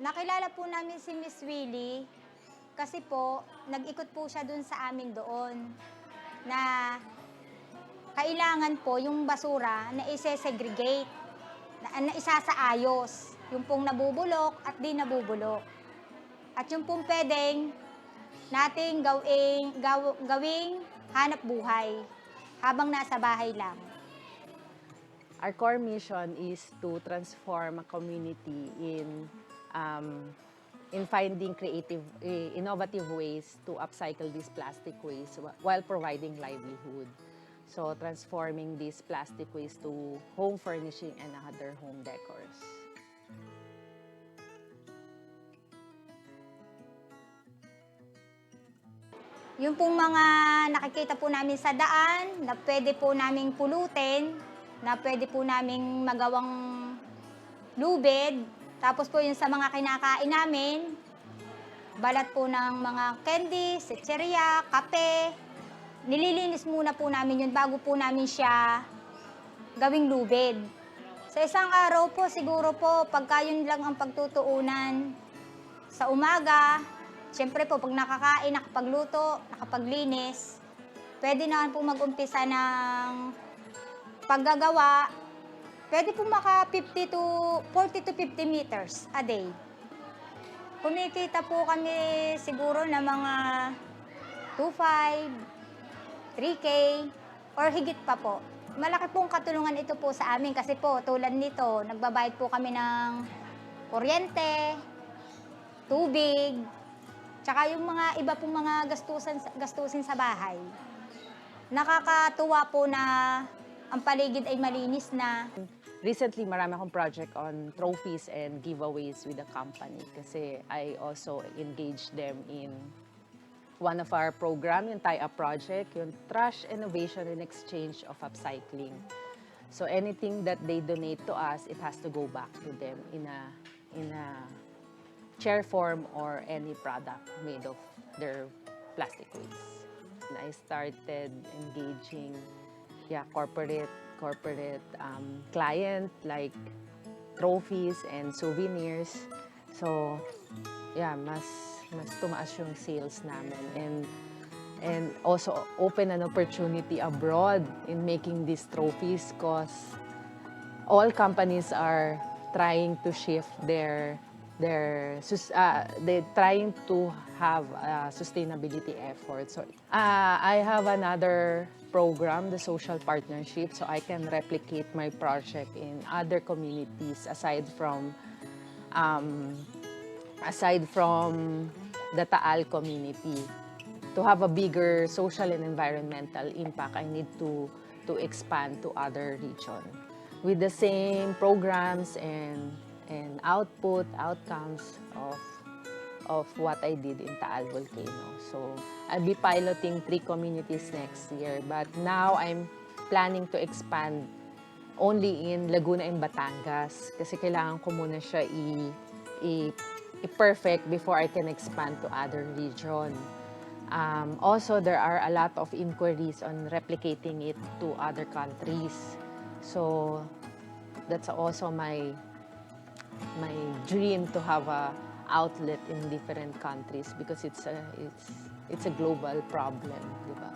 [SPEAKER 23] Nakilala po namin si Miss Willie kasi po nag-ikot po siya doon sa amin doon na kailangan po yung basura na i-segregate. Na isasaayos, yung pong nabubulok at di nabubulok. At yung pong pwedeng nating gawing hanap buhay habang nasa bahay lang.
[SPEAKER 24] Our core mission is to transform a community in finding creative, innovative ways to upcycle these plastic waste while providing livelihood. So, transforming these plastic waste to home furnishing and other home decors.
[SPEAKER 23] Yung pong mga nakikita po namin sa daan, na pwede po naming pulutin, na pwede po naming magawang lubid, tapos po yung sa mga kinakain namin, balat po ng mga candy, sitseria, kape, nililinis muna po namin yun bago po namin siya gawing lubid. Sa isang araw po, siguro po, pagka yun lang ang pagtutuunan sa umaga, siyempre po, pag nakakain, nakapagluto, nakapaglinis, pwede naman po mag-umpisa ng paggagawa, pwede po maka 40 to 50 meters a day. Kumikita po kami siguro na mga 2.5, 3K, or higit pa po. Malaki pong katulungan ito po sa amin kasi po tulad nito, nagbabayad po kami ng kuryente, tubig, tsaka yung mga iba pong mga gastusin sa bahay. Nakakatuwa po na ang paligid ay malinis na.
[SPEAKER 24] Recently, marami akong project on trophies and giveaways with the company kasi I also engaged them in one of our program, yung tie-up project, yung Trash Innovation and Exchange of Upcycling. So anything that they donate to us, it has to go back to them in a chair form or any product made of their plastic waste. And I started engaging corporate client like trophies and souvenirs. So mas tumaas yung sales namin and also open an opportunity abroad in making these trophies because all companies are trying to shift they're trying to have sustainability efforts. So I have another program, the social partnership, so I can replicate my project in other communities aside from the Taal community. To have a bigger social and environmental impact, I need to expand to other regions with the same programs and outcomes of what I did in Taal Volcano. So I'll be piloting 3 communities next year, but now I'm planning to expand only in Laguna and Batangas kasi kailangan ko muna siya i-perfect before I can expand to other region. Also, there are a lot of inquiries on replicating it to other countries. So that's also my dream to have a outlet in different countries because it's a global problem, di ba?